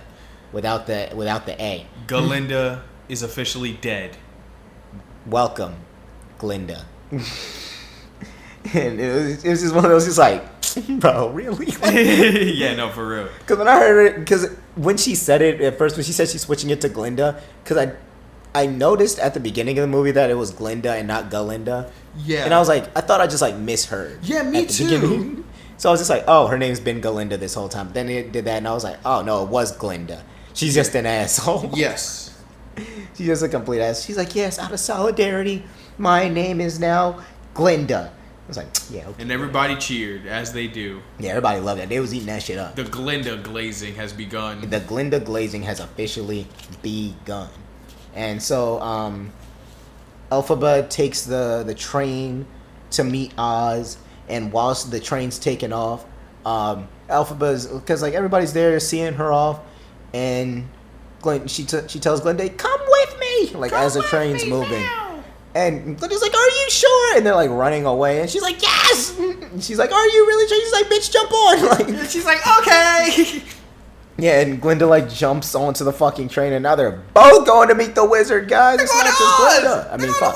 [SPEAKER 3] without the A.
[SPEAKER 1] Galinda is officially dead.
[SPEAKER 3] Welcome, Glinda. And it was just one of those, just like, bro, really?
[SPEAKER 1] Yeah, no, for real.
[SPEAKER 3] Because when I heard it, because when she said it at first, when she said she's switching it to Glinda, because I noticed at the beginning of the movie that it was Glinda and not Galinda.
[SPEAKER 1] Yeah.
[SPEAKER 3] And I was like, I thought I just like misheard.
[SPEAKER 1] Yeah, me
[SPEAKER 3] at the
[SPEAKER 1] too.
[SPEAKER 3] beginning. So I was just like, oh, her name's been Galinda this whole time. Then it did that, and I was like, oh no, it was Glinda. She's just an asshole.
[SPEAKER 1] Yes.
[SPEAKER 3] She's just a complete ass. She's like, yes, out of solidarity, my name is now Glinda. I was like, yeah, okay.
[SPEAKER 1] And everybody cheered, as they do.
[SPEAKER 3] Yeah, everybody loved it. They was eating that shit up.
[SPEAKER 1] The Glinda glazing has begun.
[SPEAKER 3] The Glinda glazing has officially begun. And so, Elphaba takes the train to meet Oz, and whilst the train's taking off, Elphaba's, because like everybody's there seeing her off, and she tells Glinda, "Come with me!" Like as the train's moving. Now. And Glinda's like, "Are you sure?" And they're like running away, and she's like, "Yes!" And she's like, "Are you really sure?" She's like, "Bitch, jump on!" Like
[SPEAKER 1] She's like, okay.
[SPEAKER 3] yeah, and Glinda like jumps onto the fucking train, and now they're both going to meet the wizard, guys. It's not just Glinda. I mean, fuck.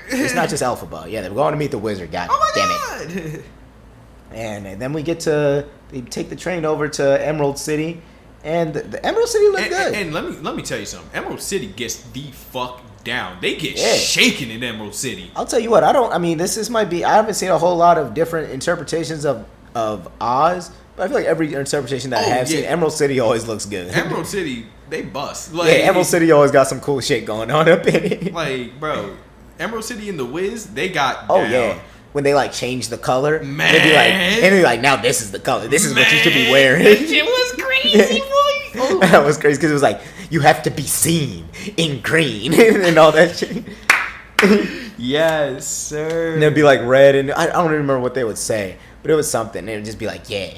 [SPEAKER 3] It's not just Elphaba. Yeah, they're going to meet the wizard, guys.
[SPEAKER 1] Oh my
[SPEAKER 3] Damn
[SPEAKER 1] god.
[SPEAKER 3] it. And then they take the train over to Emerald City, and the Emerald City looks good.
[SPEAKER 1] And let me tell you something. Emerald City gets the fuck down. They get
[SPEAKER 3] Yeah.
[SPEAKER 1] shaken in Emerald City.
[SPEAKER 3] I'll tell you what, this might be, I haven't seen a whole lot of different interpretations of Oz, but I feel like every interpretation that I have seen, Emerald City always looks good.
[SPEAKER 1] Emerald City, they bust.
[SPEAKER 3] Yeah, Emerald City always got some cool shit going on up in it.
[SPEAKER 1] Like, bro, Emerald City and the Wiz, they got
[SPEAKER 3] Oh
[SPEAKER 1] down.
[SPEAKER 3] yeah, when they like change the color,
[SPEAKER 1] Man.
[SPEAKER 3] they'd be like, now this is the color. This is what you should be
[SPEAKER 1] Man,
[SPEAKER 3] wearing.
[SPEAKER 1] that shit was crazy, boy. Oh.
[SPEAKER 3] That was crazy because it was like, you have to be seen in green and all that shit.
[SPEAKER 1] Yes, sir.
[SPEAKER 3] And it'd be like red, and I don't even remember what they would say, but it was something. It would just be like, yeah,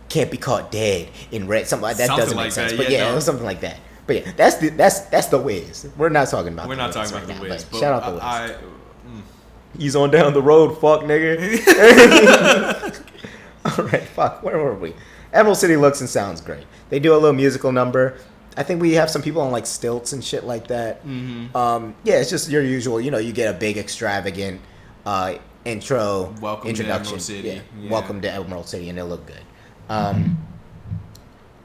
[SPEAKER 3] can't be caught dead in red. Something like that.
[SPEAKER 1] Something
[SPEAKER 3] Doesn't
[SPEAKER 1] like
[SPEAKER 3] make sense,
[SPEAKER 1] that,
[SPEAKER 3] but
[SPEAKER 1] yeah,
[SPEAKER 3] yeah,
[SPEAKER 1] no.
[SPEAKER 3] it was something like that. But yeah, that's the Wiz. We're not talking about.
[SPEAKER 1] We're
[SPEAKER 3] the
[SPEAKER 1] not
[SPEAKER 3] Wiz
[SPEAKER 1] talking about
[SPEAKER 3] right
[SPEAKER 1] the
[SPEAKER 3] now,
[SPEAKER 1] Wiz.
[SPEAKER 3] but shout out the Wiz.
[SPEAKER 1] I
[SPEAKER 3] He's on down the road, fuck nigga. All right, fuck. Where were we? Emerald City looks and sounds great. They do a little musical number. I think we have some people on like stilts and shit like that.
[SPEAKER 1] Mm-hmm.
[SPEAKER 3] Yeah, it's just your usual. You know, you get a big extravagant intro,
[SPEAKER 1] Welcome to
[SPEAKER 3] introduction.
[SPEAKER 1] Emerald City. Yeah.
[SPEAKER 3] Welcome to Emerald City, and it looked good.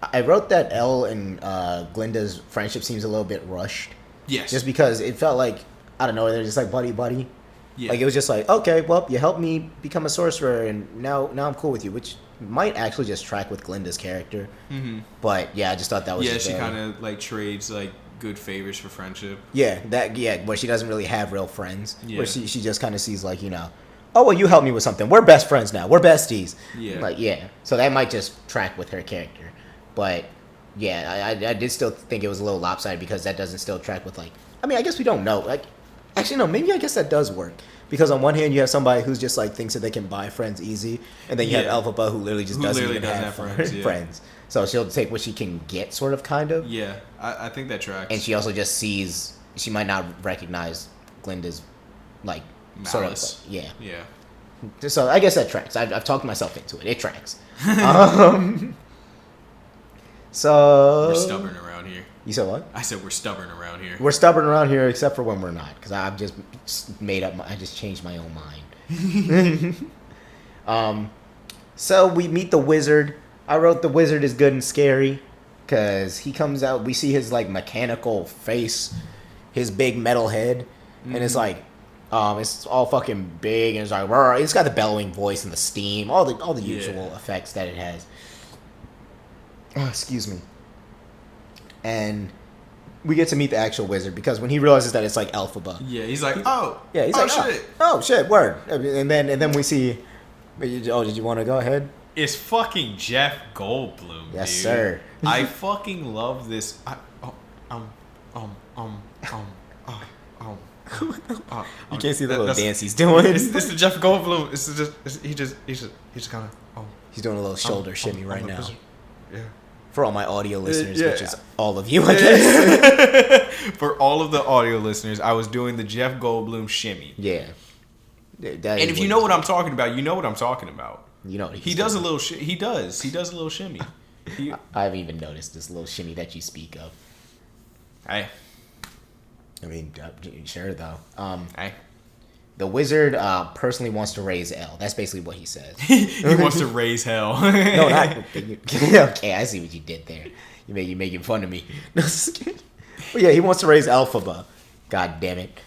[SPEAKER 3] I wrote that Elle and Glinda's friendship seems a little bit rushed.
[SPEAKER 1] Yes.
[SPEAKER 3] Just because it felt like, I don't know, they're just like buddy.
[SPEAKER 1] Yeah.
[SPEAKER 3] Like it was just like, okay, well, you helped me become a sorcerer, and now I'm cool with you, which might actually just track with Glinda's character.
[SPEAKER 1] Mm-hmm.
[SPEAKER 3] But yeah, I just thought that was
[SPEAKER 1] Yeah,
[SPEAKER 3] just
[SPEAKER 1] she
[SPEAKER 3] very-
[SPEAKER 1] kind of like trades like good favors for friendship.
[SPEAKER 3] Yeah, where she doesn't really have real friends.
[SPEAKER 1] Yeah.
[SPEAKER 3] Where she just kind of sees like, you know, oh, well, you helped me with something. We're best friends now. We're besties.
[SPEAKER 1] Yeah.
[SPEAKER 3] Like, yeah. So that might just track with her character. But yeah, I did still think it was a little lopsided because that doesn't still track with like, I mean, I guess we don't know. Like, actually, no, maybe I guess that does work. Because on one hand, you have somebody who's just like thinks that they can buy friends easy, and then you have
[SPEAKER 1] Yeah.
[SPEAKER 3] Elphaba who literally just
[SPEAKER 1] Who
[SPEAKER 3] doesn't
[SPEAKER 1] literally
[SPEAKER 3] even
[SPEAKER 1] doesn't
[SPEAKER 3] have
[SPEAKER 1] have
[SPEAKER 3] friends.
[SPEAKER 1] friends, yeah.
[SPEAKER 3] friends. So she'll take what she can get, sort of, kind of.
[SPEAKER 1] Yeah, I think that tracks.
[SPEAKER 3] And she also just sees, she might not recognize Glinda's, like, sort of,
[SPEAKER 1] Malice.
[SPEAKER 3] like, yeah.
[SPEAKER 1] Yeah.
[SPEAKER 3] So I guess that tracks. I've talked myself into it. It tracks. So
[SPEAKER 1] We're stubborn around here.
[SPEAKER 3] You said what?
[SPEAKER 1] I said we're stubborn around here.
[SPEAKER 3] We're stubborn around here, except for when we're not, because I've just made up. I just changed my own mind. So we meet the wizard. I wrote the wizard is good and scary, because he comes out. We see his like mechanical face, his big metal head, and it's like, it's all fucking big, and it's like, "Rrr." It's got the bellowing voice and the steam, all the usual effects that it has. Oh, excuse me. And we get to meet the actual wizard because when he realizes that it's like Elphaba.
[SPEAKER 1] Yeah, he's like, oh,
[SPEAKER 3] Yeah, he's
[SPEAKER 1] oh,
[SPEAKER 3] like,
[SPEAKER 1] shit.
[SPEAKER 3] oh shit, word. And then we see. Oh, did you want to go ahead?
[SPEAKER 1] It's fucking Jeff Goldblum,
[SPEAKER 3] Yes,
[SPEAKER 1] dude.
[SPEAKER 3] sir.
[SPEAKER 1] I fucking love this.
[SPEAKER 3] You can't see the little
[SPEAKER 1] that's-
[SPEAKER 3] dance he's doing.
[SPEAKER 1] It's the Jeff Goldblum. He just kind of.
[SPEAKER 3] He's doing a little shoulder shimmy right now.
[SPEAKER 1] Yeah.
[SPEAKER 3] For all my audio listeners,
[SPEAKER 1] yeah.
[SPEAKER 3] which is all of you, I guess.
[SPEAKER 1] For all of the audio listeners, I was doing the Jeff Goldblum shimmy.
[SPEAKER 3] Yeah.
[SPEAKER 1] And if you know what I'm talking about, you know what I'm talking about.
[SPEAKER 3] You know what
[SPEAKER 1] He does a little he does a little shimmy.
[SPEAKER 3] I haven't even noticed this little shimmy that you speak of.
[SPEAKER 1] Hey.
[SPEAKER 3] I mean, sure though.
[SPEAKER 1] Hey.
[SPEAKER 3] The wizard personally wants to raise L. That's basically what he says.
[SPEAKER 1] He wants to raise hell.
[SPEAKER 3] No, not. Okay, I see what you did there. You making fun of me. But yeah, he wants to raise Elphaba. God damn it.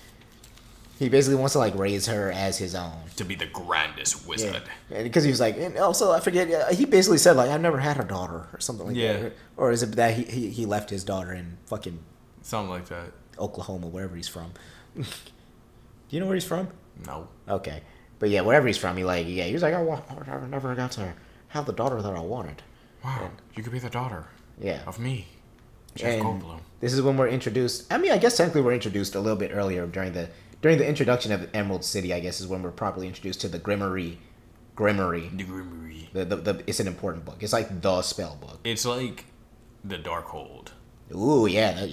[SPEAKER 3] He basically wants to like raise her as his own.
[SPEAKER 1] To be the grandest wizard.
[SPEAKER 3] Yeah. Because he was like, and also I forget. He basically said like, I've never had a daughter or something like that. Or is it that he left his daughter in fucking
[SPEAKER 1] Something like that.
[SPEAKER 3] Oklahoma, wherever he's from? Do you know where he's from?
[SPEAKER 1] No.
[SPEAKER 3] Okay, but yeah, wherever he's from, he was like, I never got to have the daughter that I wanted.
[SPEAKER 1] Wow. You could be the daughter.
[SPEAKER 3] Yeah.
[SPEAKER 1] Of me. Jeff
[SPEAKER 3] And
[SPEAKER 1] Goldblum.
[SPEAKER 3] this is when we're introduced. I mean, I guess technically we're introduced a little bit earlier during the introduction of Emerald City. I guess is when we're properly introduced to the Grimoire.
[SPEAKER 1] The Grimoire.
[SPEAKER 3] The it's an important book. It's like the spell book.
[SPEAKER 1] It's like the Darkhold.
[SPEAKER 3] Ooh, yeah,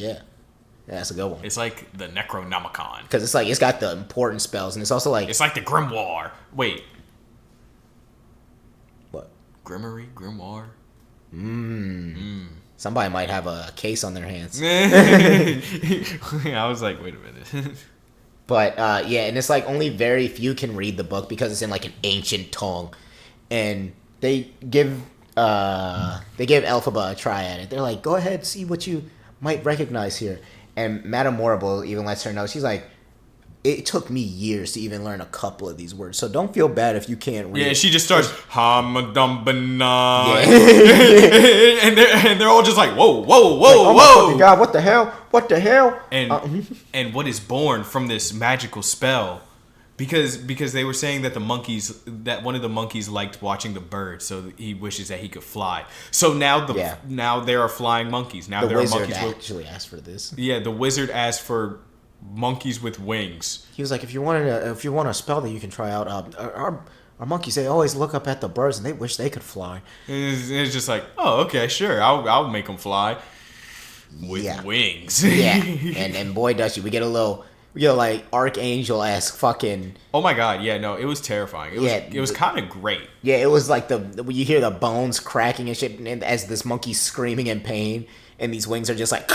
[SPEAKER 3] that's a good one.
[SPEAKER 1] It's like the Necronomicon.
[SPEAKER 3] Because it's like it's got the important spells, and it's also like
[SPEAKER 1] It's like the Grimoire. Wait.
[SPEAKER 3] what?
[SPEAKER 1] Grimoire?
[SPEAKER 3] Somebody might have a case on their hands.
[SPEAKER 1] I was like, wait a minute.
[SPEAKER 3] But yeah, and it's like only very few can read the book because it's in like an ancient tongue, and they give Elphaba a try at it. They're like, go ahead, see what you might recognize here. And Madame Morrible even lets her know. She's like, it took me years to even learn a couple of these words, so don't feel bad if you can't read.
[SPEAKER 1] Yeah, she just starts Hamadumbanai.
[SPEAKER 3] Yeah.
[SPEAKER 1] and they're all just like, whoa, whoa, whoa,
[SPEAKER 3] Oh my
[SPEAKER 1] whoa.
[SPEAKER 3] fucking God, what the hell? What the hell?
[SPEAKER 1] And what is born from this magical spell? Because they were saying that one of the monkeys liked watching the birds, so he wishes that he could fly. So now now there are flying monkeys. Now
[SPEAKER 3] The
[SPEAKER 1] there are
[SPEAKER 3] wizard
[SPEAKER 1] monkeys.
[SPEAKER 3] actually asked for this.
[SPEAKER 1] Yeah, the wizard asked for monkeys with wings.
[SPEAKER 3] He was like, if you want a spell that you can try out, our monkeys, they always look up at the birds and they wish they could fly.
[SPEAKER 1] It's just like, oh, okay, sure, I'll make them fly with wings.
[SPEAKER 3] Yeah, and boy does you, we get like archangel esque fucking.
[SPEAKER 1] Oh my god, yeah, no, it was terrifying. It was kind of great.
[SPEAKER 3] Yeah, it was like when you hear the bones cracking and shit, and as this monkey's screaming in pain, and these wings are just like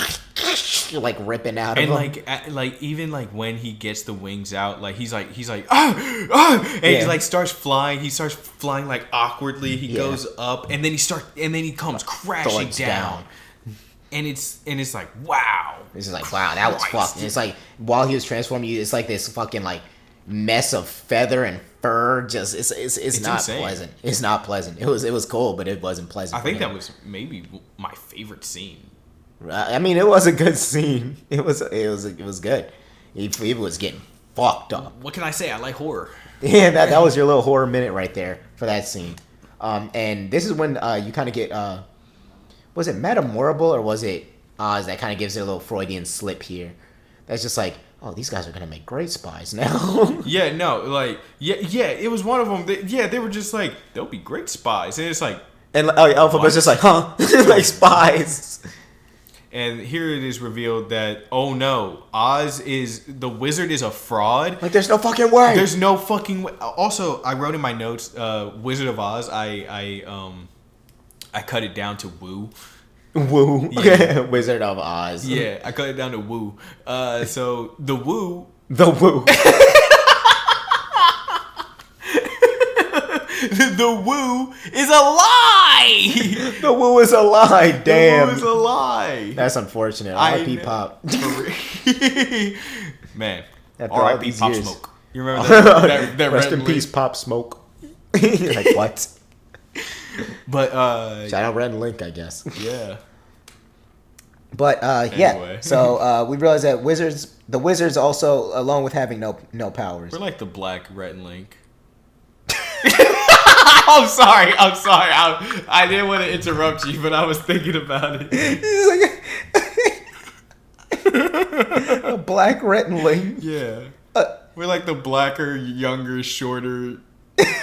[SPEAKER 3] like ripping out of him.
[SPEAKER 1] And like even like when he gets the wings out, like he's like and he like starts flying. He starts flying like awkwardly. He goes up, and then he comes crashing down. And it's like, wow.
[SPEAKER 3] It's like, wow, that was fucked. And it's like, while he was transforming you, it's like this fucking like mess of feather and fur. Just it's not insane. Pleasant. It's not pleasant. It was cool, but it wasn't pleasant.
[SPEAKER 1] I think that was maybe my favorite scene.
[SPEAKER 3] I mean, it was a good scene. It was good. He was getting fucked up.
[SPEAKER 1] What can I say? I like horror.
[SPEAKER 3] Yeah, that was your little horror minute right there for that scene. And this is when you kind of get was it metamorable or was it Oz that kind of gives it a little Freudian slip here? That's just like, oh, these guys are gonna make great spies now.
[SPEAKER 1] Yeah, no, like, yeah, it was one of them. They were just like, they'll be great spies, and it's like,
[SPEAKER 3] and Alphabet's just like, huh, like spies.
[SPEAKER 1] And here it is revealed that, oh no, the wizard is a fraud.
[SPEAKER 3] Like, there's no fucking way.
[SPEAKER 1] There's no fucking way. Also, I wrote in my notes, Wizard of Oz. I cut it down to woo.
[SPEAKER 3] Woo.
[SPEAKER 1] Yeah.
[SPEAKER 3] Wizard of Oz.
[SPEAKER 1] Yeah, I cut it down to woo. So the woo.
[SPEAKER 3] The woo.
[SPEAKER 1] The woo is a lie.
[SPEAKER 3] The woo is a lie. Damn.
[SPEAKER 1] The woo is a lie.
[SPEAKER 3] That's unfortunate. R.I.P. Pop.
[SPEAKER 1] Man.
[SPEAKER 3] R.I.P.
[SPEAKER 1] Pop Smoke. You remember that
[SPEAKER 3] Rest in peace, Pop Smoke. Like, what?
[SPEAKER 1] But
[SPEAKER 3] shout out Red and Link, I guess.
[SPEAKER 1] Yeah.
[SPEAKER 3] But anyway. Yeah. So we realized that the wizards also, along with having no powers.
[SPEAKER 1] We're like the Black Red and Link. I'm sorry. I didn't want to interrupt you, but I was thinking about it.
[SPEAKER 3] A Black Red and Link.
[SPEAKER 1] Yeah. We're like the blacker, younger, shorter,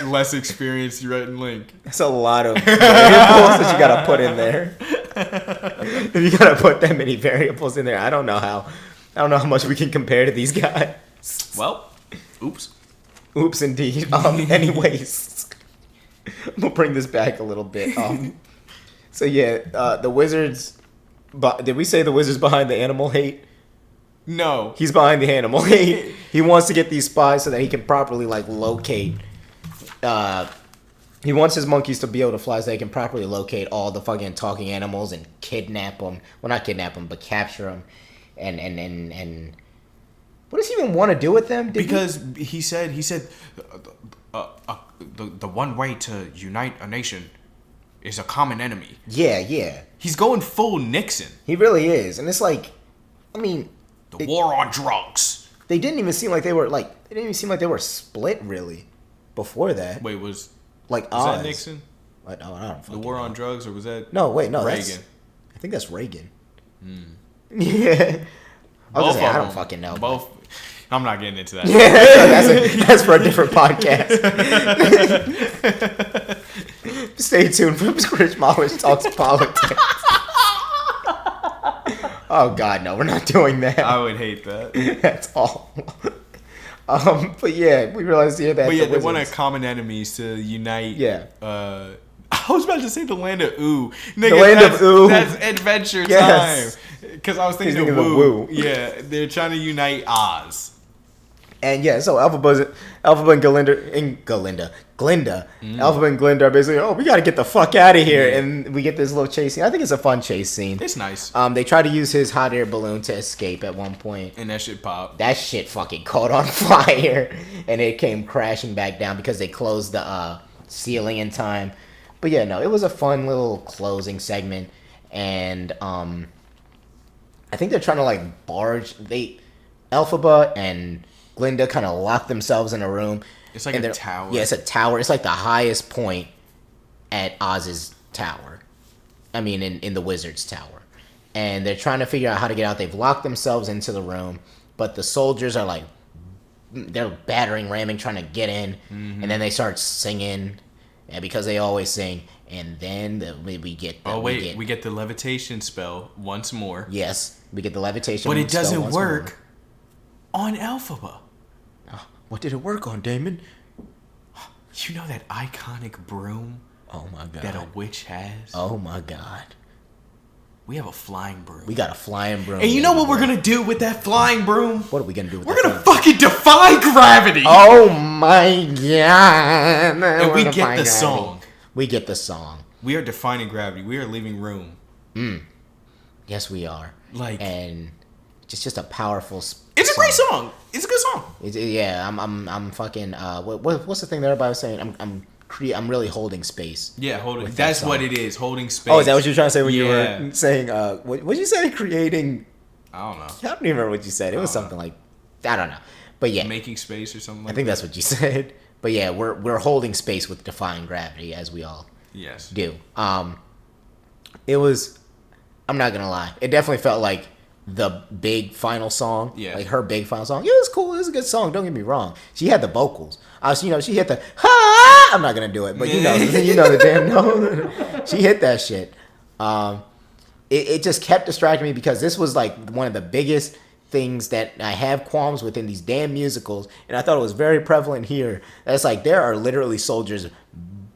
[SPEAKER 1] less experienced Rhett and Link.
[SPEAKER 3] That's a lot of variables that you gotta put in there. If you gotta put that many variables in there, I don't know how much we can compare to these guys.
[SPEAKER 1] Well, oops
[SPEAKER 3] indeed. Anyways, I'm gonna bring this back a little bit. So yeah, the wizards. But did we say the wizard's behind the animal hate?
[SPEAKER 1] No,
[SPEAKER 3] he's behind the animal hate. He wants to get these spies so that he can properly locate. He wants his monkeys to be able to fly so they can properly locate all the fucking talking animals and kidnap them. Well, not kidnap them, but capture them. And what does he even want to do with them?
[SPEAKER 1] He said the one way to unite a nation is a common enemy.
[SPEAKER 3] Yeah.
[SPEAKER 1] He's going full Nixon.
[SPEAKER 3] He really is, and it's like, I mean,
[SPEAKER 1] the war on drugs.
[SPEAKER 3] They didn't even seem like they were split really. Before that,
[SPEAKER 1] wait, was
[SPEAKER 3] that
[SPEAKER 1] Nixon?
[SPEAKER 3] I don't
[SPEAKER 1] the war on drugs, or was that
[SPEAKER 3] no?
[SPEAKER 1] Reagan?
[SPEAKER 3] I think that's Reagan. Yeah, I don't fucking know.
[SPEAKER 1] Both. I'm not getting into that.
[SPEAKER 3] Yeah, that's for a different podcast. Stay tuned for Chrishmolish Talks Politics. Oh God, no, we're not doing that.
[SPEAKER 1] I would hate that.
[SPEAKER 3] That's all. But yeah, we realized here that.
[SPEAKER 1] But yeah, they wanted common enemies to unite.
[SPEAKER 3] Yeah.
[SPEAKER 1] I was about to say the land of Ooh.
[SPEAKER 3] Nigga, the land of Ooh.
[SPEAKER 1] That's Adventure Time. Because I was thinking of Woo. Yeah, they're trying to unite Oz.
[SPEAKER 3] And yeah, so Alphaba and Glinda. Alphaba and Glinda are basically, we got to get the fuck out of here. Yeah. And we get this little chase scene. I think it's a fun chase scene.
[SPEAKER 1] It's nice.
[SPEAKER 3] They try to use his hot air balloon to escape at one point.
[SPEAKER 1] And that shit popped.
[SPEAKER 3] That shit fucking caught on fire. And it came crashing back down because they closed the ceiling in time. But yeah, no, it was a fun little closing segment. And I think they're trying to barge. Alphaba and Glinda kind of lock themselves in a room.
[SPEAKER 1] It's like a tower.
[SPEAKER 3] Yeah, it's a tower. It's like the highest point at Oz's tower. I mean, in the Wizard's tower. And they're trying to figure out how to get out. They've locked themselves into the room. but the soldiers are like they're battering, ramming, trying to get in, and then they start singing, and because they always sing, and then we get
[SPEAKER 1] we get the levitation spell once more.
[SPEAKER 3] Yes, we get the levitation,
[SPEAKER 1] but it doesn't work on Elphaba.
[SPEAKER 3] Oh, what did it work on, Damon?
[SPEAKER 1] You know that iconic broom?
[SPEAKER 3] Oh my god!
[SPEAKER 1] That a witch has.
[SPEAKER 3] Oh my god!
[SPEAKER 1] We have a flying broom.
[SPEAKER 3] We got a flying broom.
[SPEAKER 1] And you know what we're gonna do with that flying broom?
[SPEAKER 3] What are we gonna do with
[SPEAKER 1] We're gonna fucking defy gravity!
[SPEAKER 3] Oh my god!
[SPEAKER 1] And we get the song.
[SPEAKER 3] We get the song.
[SPEAKER 1] We are defining gravity. We are leaving room.
[SPEAKER 3] Yes, we are. And just a powerful
[SPEAKER 1] It's a great song. It's a good song.
[SPEAKER 3] Yeah, I'm fucking what's the thing that everybody was saying? I'm really holding space.
[SPEAKER 1] Yeah, that's what it is. Holding space.
[SPEAKER 3] Oh, is that what you were trying to say when you were saying what did you say? Creating.
[SPEAKER 1] I don't know.
[SPEAKER 3] I don't even remember what you said. It was something like I don't know. But yeah,
[SPEAKER 1] making space or something.
[SPEAKER 3] I think that's what you said. But yeah, we're holding space with defying gravity as we all do. It was. I'm not gonna lie. It definitely felt like the big final song.
[SPEAKER 1] Yeah.
[SPEAKER 3] Like her big final song. It was cool. It was a good song. Don't get me wrong. She had the vocals. She hit the ha. I'm not gonna do it, but you know the damn note. She hit that shit. It just kept distracting me because this was like one of the biggest things that I have qualms with in these damn musicals, and I thought it was very prevalent here. That's like there are literally soldiers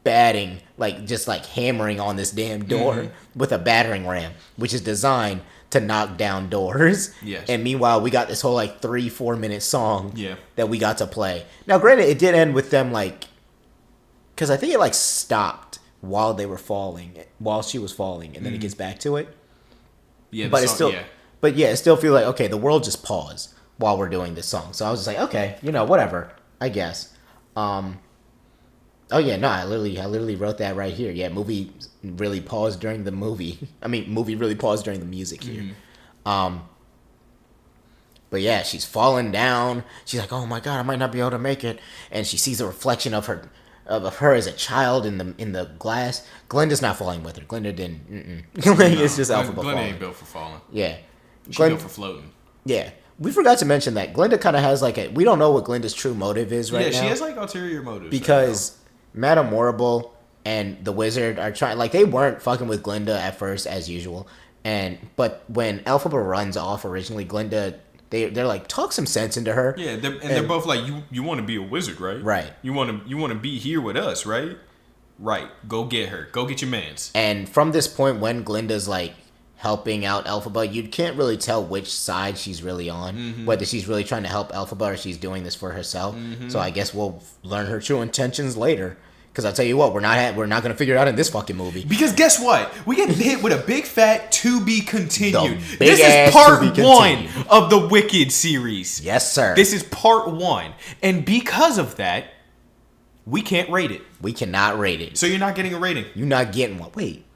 [SPEAKER 3] batting, like just like hammering on this damn door with a battering ram, which is designed to knock down doors.
[SPEAKER 1] Yes.
[SPEAKER 3] And meanwhile, we got this whole like 3-4 minute song that we got to play. Now, granted, it did end with them like, because I think it like stopped while they were falling, while she was falling, and then it gets back to it.
[SPEAKER 1] Yeah,
[SPEAKER 3] but it's still, but yeah, it still feels like okay, the world just paused while we're doing this song. So I was just like, okay, whatever, I guess. Oh yeah, no, I literally wrote that right here. Yeah, movie really paused during the movie. Movie really paused during the music here. But yeah, she's falling down. She's like, oh my god, I might not be able to make it. And she sees a reflection of her as a child in the glass. Glinda's not falling with her. Glinda didn't. It's just Elphaba falling.
[SPEAKER 1] Glinda ain't built for falling.
[SPEAKER 3] Yeah,
[SPEAKER 1] She's built for floating.
[SPEAKER 3] Yeah. We forgot to mention that Glinda kind of has like we don't know what Glinda's true motive is right now.
[SPEAKER 1] Yeah, she has like ulterior motives.
[SPEAKER 3] Because Madame Morrible and the wizard are trying, like they weren't fucking with Glinda at first as usual. But when Elphaba runs off originally, Glinda, they're like, talk some sense into her.
[SPEAKER 1] Yeah, they're both like, you want to be a wizard, right?
[SPEAKER 3] Right.
[SPEAKER 1] You want to be here with us, right? Right. Go get her. Go get your mans.
[SPEAKER 3] And from this point, when Glinda's like helping out Elphaba, you can't really tell which side she's really on, whether she's really trying to help Elphaba or she's doing this for herself. So I guess we'll learn her true intentions later. Because I'll tell you what, we're not going to figure it out in this fucking movie.
[SPEAKER 1] Because guess what? We get hit with a big fat to be continued.
[SPEAKER 3] This
[SPEAKER 1] This is part 1 of the Wicked series.
[SPEAKER 3] Yes, sir.
[SPEAKER 1] This is part 1. And because of that, we can't rate it.
[SPEAKER 3] We cannot rate it.
[SPEAKER 1] So you're not getting a rating.
[SPEAKER 3] You're not getting one. Wait.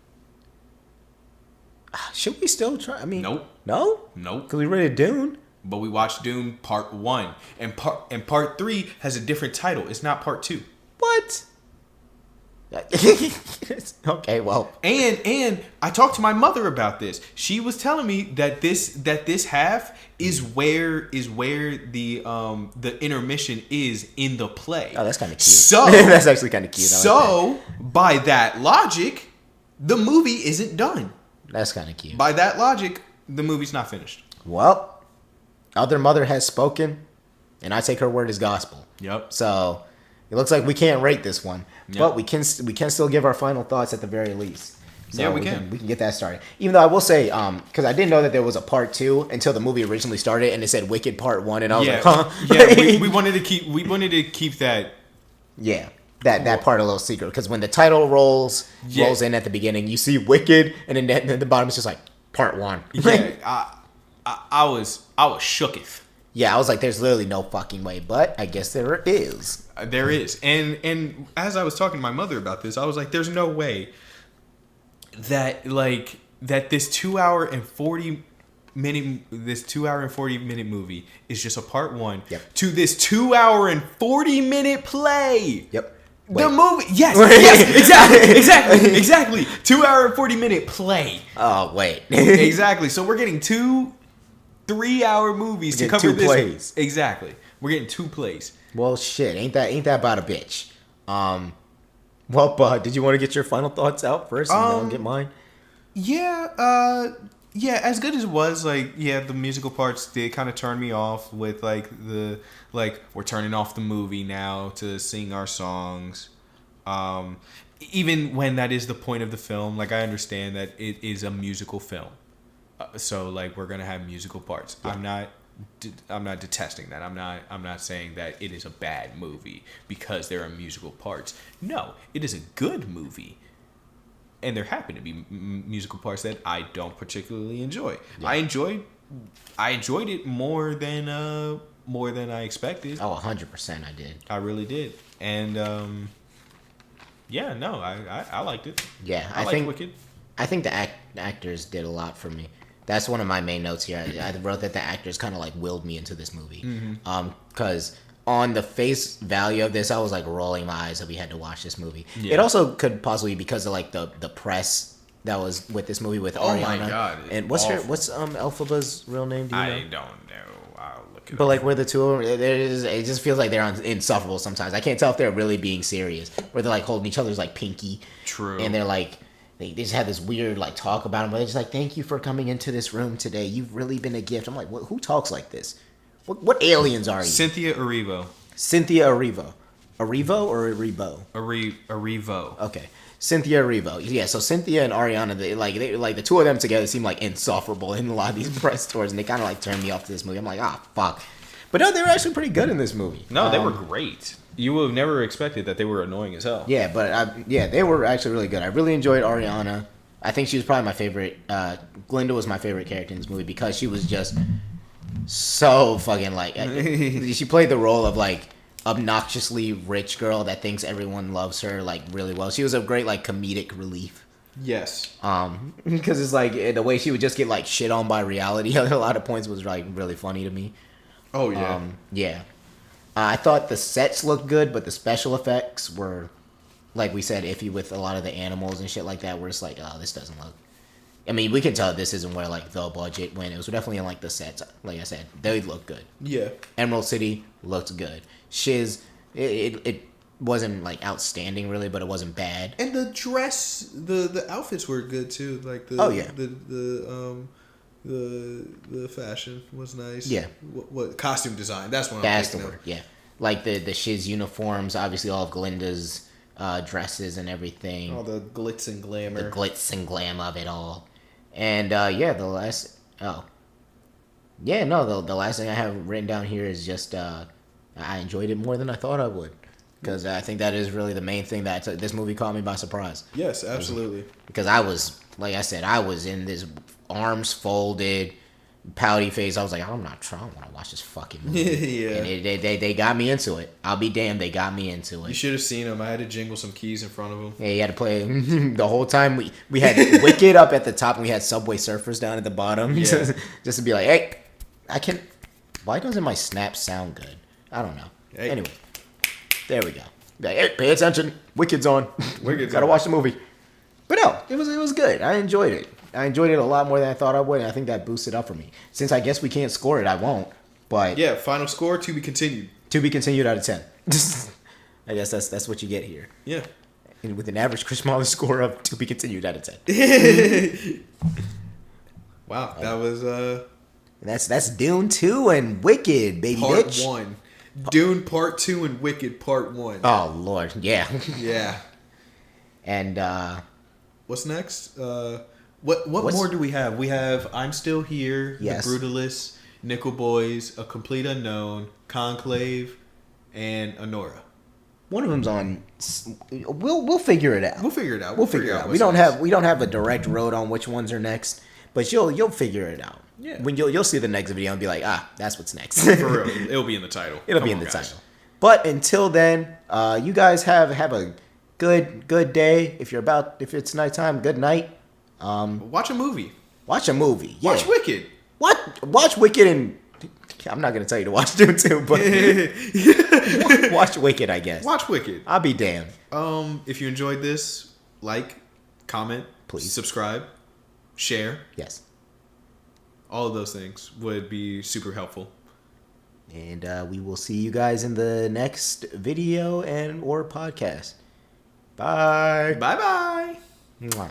[SPEAKER 3] Should we still try?
[SPEAKER 1] Nope.
[SPEAKER 3] No?
[SPEAKER 1] Nope.
[SPEAKER 3] Because we rated Dune.
[SPEAKER 1] But we watched Dune part 1. And part 3 has a different title. It's not part 2.
[SPEAKER 3] What? Okay, well.
[SPEAKER 1] And I talked to my mother about this. She was telling me that this half is where the intermission is in the play.
[SPEAKER 3] Oh, that's kind of cute.
[SPEAKER 1] So
[SPEAKER 3] that's actually kind of cute.
[SPEAKER 1] So by that logic, the movie isn't done.
[SPEAKER 3] That's kind of cute.
[SPEAKER 1] By that logic, the movie's not finished.
[SPEAKER 3] Well, Other Mother has spoken, and I take her word as gospel.
[SPEAKER 1] Yep.
[SPEAKER 3] So it looks like we can't rate this one, but we can still give our final thoughts at the very least. So
[SPEAKER 1] yeah, we can.
[SPEAKER 3] We can get that started. Even though I will say, because I didn't know that there was a part 2 until the movie originally started, and it said Wicked Part 1, and I was like, huh?
[SPEAKER 1] Yeah, we wanted to keep that.
[SPEAKER 3] Yeah. That part a little secret, because when the title rolls in at the beginning, you see Wicked, and then at the bottom it's just like Part 1.
[SPEAKER 1] Yeah, I was shooketh.
[SPEAKER 3] Yeah, I was like, there's literally no fucking way, but I guess there is.
[SPEAKER 1] There is, and as I was talking to my mother about this, I was like, there's no way that this 2 hour and 40 minute movie is just a part 1 to this 2 hour and 40 minute play.
[SPEAKER 3] Yep.
[SPEAKER 1] The movie, yes, exactly. 2 hour and 40 minute play.
[SPEAKER 3] Oh, wait.
[SPEAKER 1] Exactly. So we're getting 2 3-hour movies to
[SPEAKER 3] Get
[SPEAKER 1] cover
[SPEAKER 3] two
[SPEAKER 1] this.
[SPEAKER 3] plays.
[SPEAKER 1] Exactly. We're getting 2 plays.
[SPEAKER 3] Well, shit, ain't that about a bitch? Well, bud, did you want to get your final thoughts out first, and then I'll get mine?
[SPEAKER 1] Yeah, as good as it was, like, yeah, the musical parts did kind of turn me off with, like, we're turning off the movie now to sing our songs. Even when that is the point of the film, like, I understand that it is a musical film. So, like, we're going to have musical parts. Yeah. I'm not detesting that. I'm not saying that it is a bad movie because there are musical parts. No, it is a good movie. And there happen to be musical parts that I don't particularly enjoy. Yeah. I enjoyed it more than I expected.
[SPEAKER 3] Oh, 100% I did.
[SPEAKER 1] I really did. And I liked it.
[SPEAKER 3] Yeah,
[SPEAKER 1] I liked Wicked.
[SPEAKER 3] I think the actors did a lot for me. That's one of my main notes here. I wrote that the actors kind of like willed me into this movie. Because on the face value of this, I was like rolling my eyes that we had to watch this movie. Yeah. It also could possibly be because of like the press that was with this movie with Ariana.
[SPEAKER 1] Oh my god!
[SPEAKER 3] And what's Elphaba's real name? Do you know?
[SPEAKER 1] I don't know. I'll look it up.
[SPEAKER 3] But like where the two of them, it just feels like they're insufferable sometimes. I can't tell if they're really being serious, where they're like holding each other's like pinky.
[SPEAKER 1] True.
[SPEAKER 3] And they're like. They just had this weird like talk about him, but they're just like, "Thank you for coming into this room today. You've really been a gift." I'm like, who talks like this? What aliens are you?
[SPEAKER 1] Cynthia Erivo.
[SPEAKER 3] Cynthia Erivo. Erivo or Erivo?
[SPEAKER 1] Erivo.
[SPEAKER 3] Okay, Cynthia Erivo. Yeah, so Cynthia and Ariana, they the two of them together seem like insufferable in a lot of these press tours, and they kind of like turned me off to this movie. I'm like, fuck. But no, they were actually pretty good in this movie.
[SPEAKER 1] No, they were great. You would have never expected that they were annoying as hell.
[SPEAKER 3] Yeah, but they were actually really good. I really enjoyed Ariana. I think she was probably my favorite. Glinda was my favorite character in this movie because she was just so fucking like. She played the role of like obnoxiously rich girl that thinks everyone loves her like really well. She was a great like comedic relief.
[SPEAKER 1] Yes.
[SPEAKER 3] Because it's like the way she would just get like shit on by reality at a lot of points was like really funny to me.
[SPEAKER 1] Oh yeah.
[SPEAKER 3] Yeah. I thought the sets looked good, but the special effects were, like we said, iffy with a lot of the animals and shit like that. Where it's like, oh, this doesn't look. I mean, we can tell this isn't where like the budget went. It was definitely in like the sets. Like I said, they look good.
[SPEAKER 1] Yeah.
[SPEAKER 3] Emerald City looked good. Shiz, it wasn't like outstanding really, but it wasn't bad.
[SPEAKER 1] And the dress, the outfits were good too. Like the fashion was nice.
[SPEAKER 3] Yeah.
[SPEAKER 1] What costume design? That's what
[SPEAKER 3] That's
[SPEAKER 1] I'm thinking
[SPEAKER 3] the word. Yeah. Like the Shiz uniforms, obviously all of Glinda's dresses and everything.
[SPEAKER 1] All the glitz and glamour.
[SPEAKER 3] The glitz and glam of it all. And the last the last thing I have written down here is just I enjoyed it more than I thought I would. Because I think that is really the main thing that this movie caught me by surprise.
[SPEAKER 1] Yes, absolutely.
[SPEAKER 3] Because I was, like I said, I was in this arms folded, pouty face. I was like, I don't want to watch this fucking movie.
[SPEAKER 1] Yeah.
[SPEAKER 3] And they got me into it. I'll be damned, they got me into it.
[SPEAKER 1] You should have seen him. I had to jingle some keys in front of him.
[SPEAKER 3] Yeah, you had to play the whole time. We had Wicked up at the top, and we had Subway Surfers down at the bottom. Yeah. just to be like, hey, why doesn't my snap sound good? I don't know. Hey. Anyway. There we go. Hey, pay attention. Wicked's on. Gotta watch the movie. But no, it was good. I enjoyed it. I enjoyed it a lot more than I thought I would, and I think that boosted up for me. Since I guess we can't score it, I won't. But
[SPEAKER 1] yeah, final score to be continued.
[SPEAKER 3] To be continued out of 10. I guess that's what you get here.
[SPEAKER 1] Yeah.
[SPEAKER 3] And with an average Chrishmolish score of to be continued out of 10.
[SPEAKER 1] Wow, that was
[SPEAKER 3] That's Dune 2 and Wicked, baby
[SPEAKER 1] Part
[SPEAKER 3] bitch.
[SPEAKER 1] 1. Dune Part 2 and Wicked Part 1.
[SPEAKER 3] Oh Lord, yeah.
[SPEAKER 1] Yeah.
[SPEAKER 3] And
[SPEAKER 1] what's next? What more do we have? We have I'm Still Here,
[SPEAKER 3] yes.
[SPEAKER 1] The Brutalists, Nickel Boys, A Complete Unknown, Conclave, and Honora.
[SPEAKER 3] One of them's on. We'll figure it out.
[SPEAKER 1] We'll figure it out.
[SPEAKER 3] We don't have a direct road on which ones are next, but you'll figure it out.
[SPEAKER 1] Yeah.
[SPEAKER 3] When you'll see the next video and be like, that's what's next.
[SPEAKER 1] For real, it'll be in the title.
[SPEAKER 3] It'll be in the title. But until then, you guys have a good day. If it's nighttime, good night.
[SPEAKER 1] Watch a movie.
[SPEAKER 3] Watch a movie. Yeah.
[SPEAKER 1] Watch Wicked.
[SPEAKER 3] Watch Wicked and I'm not gonna tell you to watch Dune 2, but watch Wicked, I guess.
[SPEAKER 1] Watch Wicked.
[SPEAKER 3] I'll be damned.
[SPEAKER 1] If you enjoyed this, like, comment,
[SPEAKER 3] please,
[SPEAKER 1] subscribe, share.
[SPEAKER 3] Yes.
[SPEAKER 1] All of those things would be super helpful.
[SPEAKER 3] And we will see you guys in the next video and or podcast. Bye.
[SPEAKER 1] Bye bye.
[SPEAKER 3] Mwah.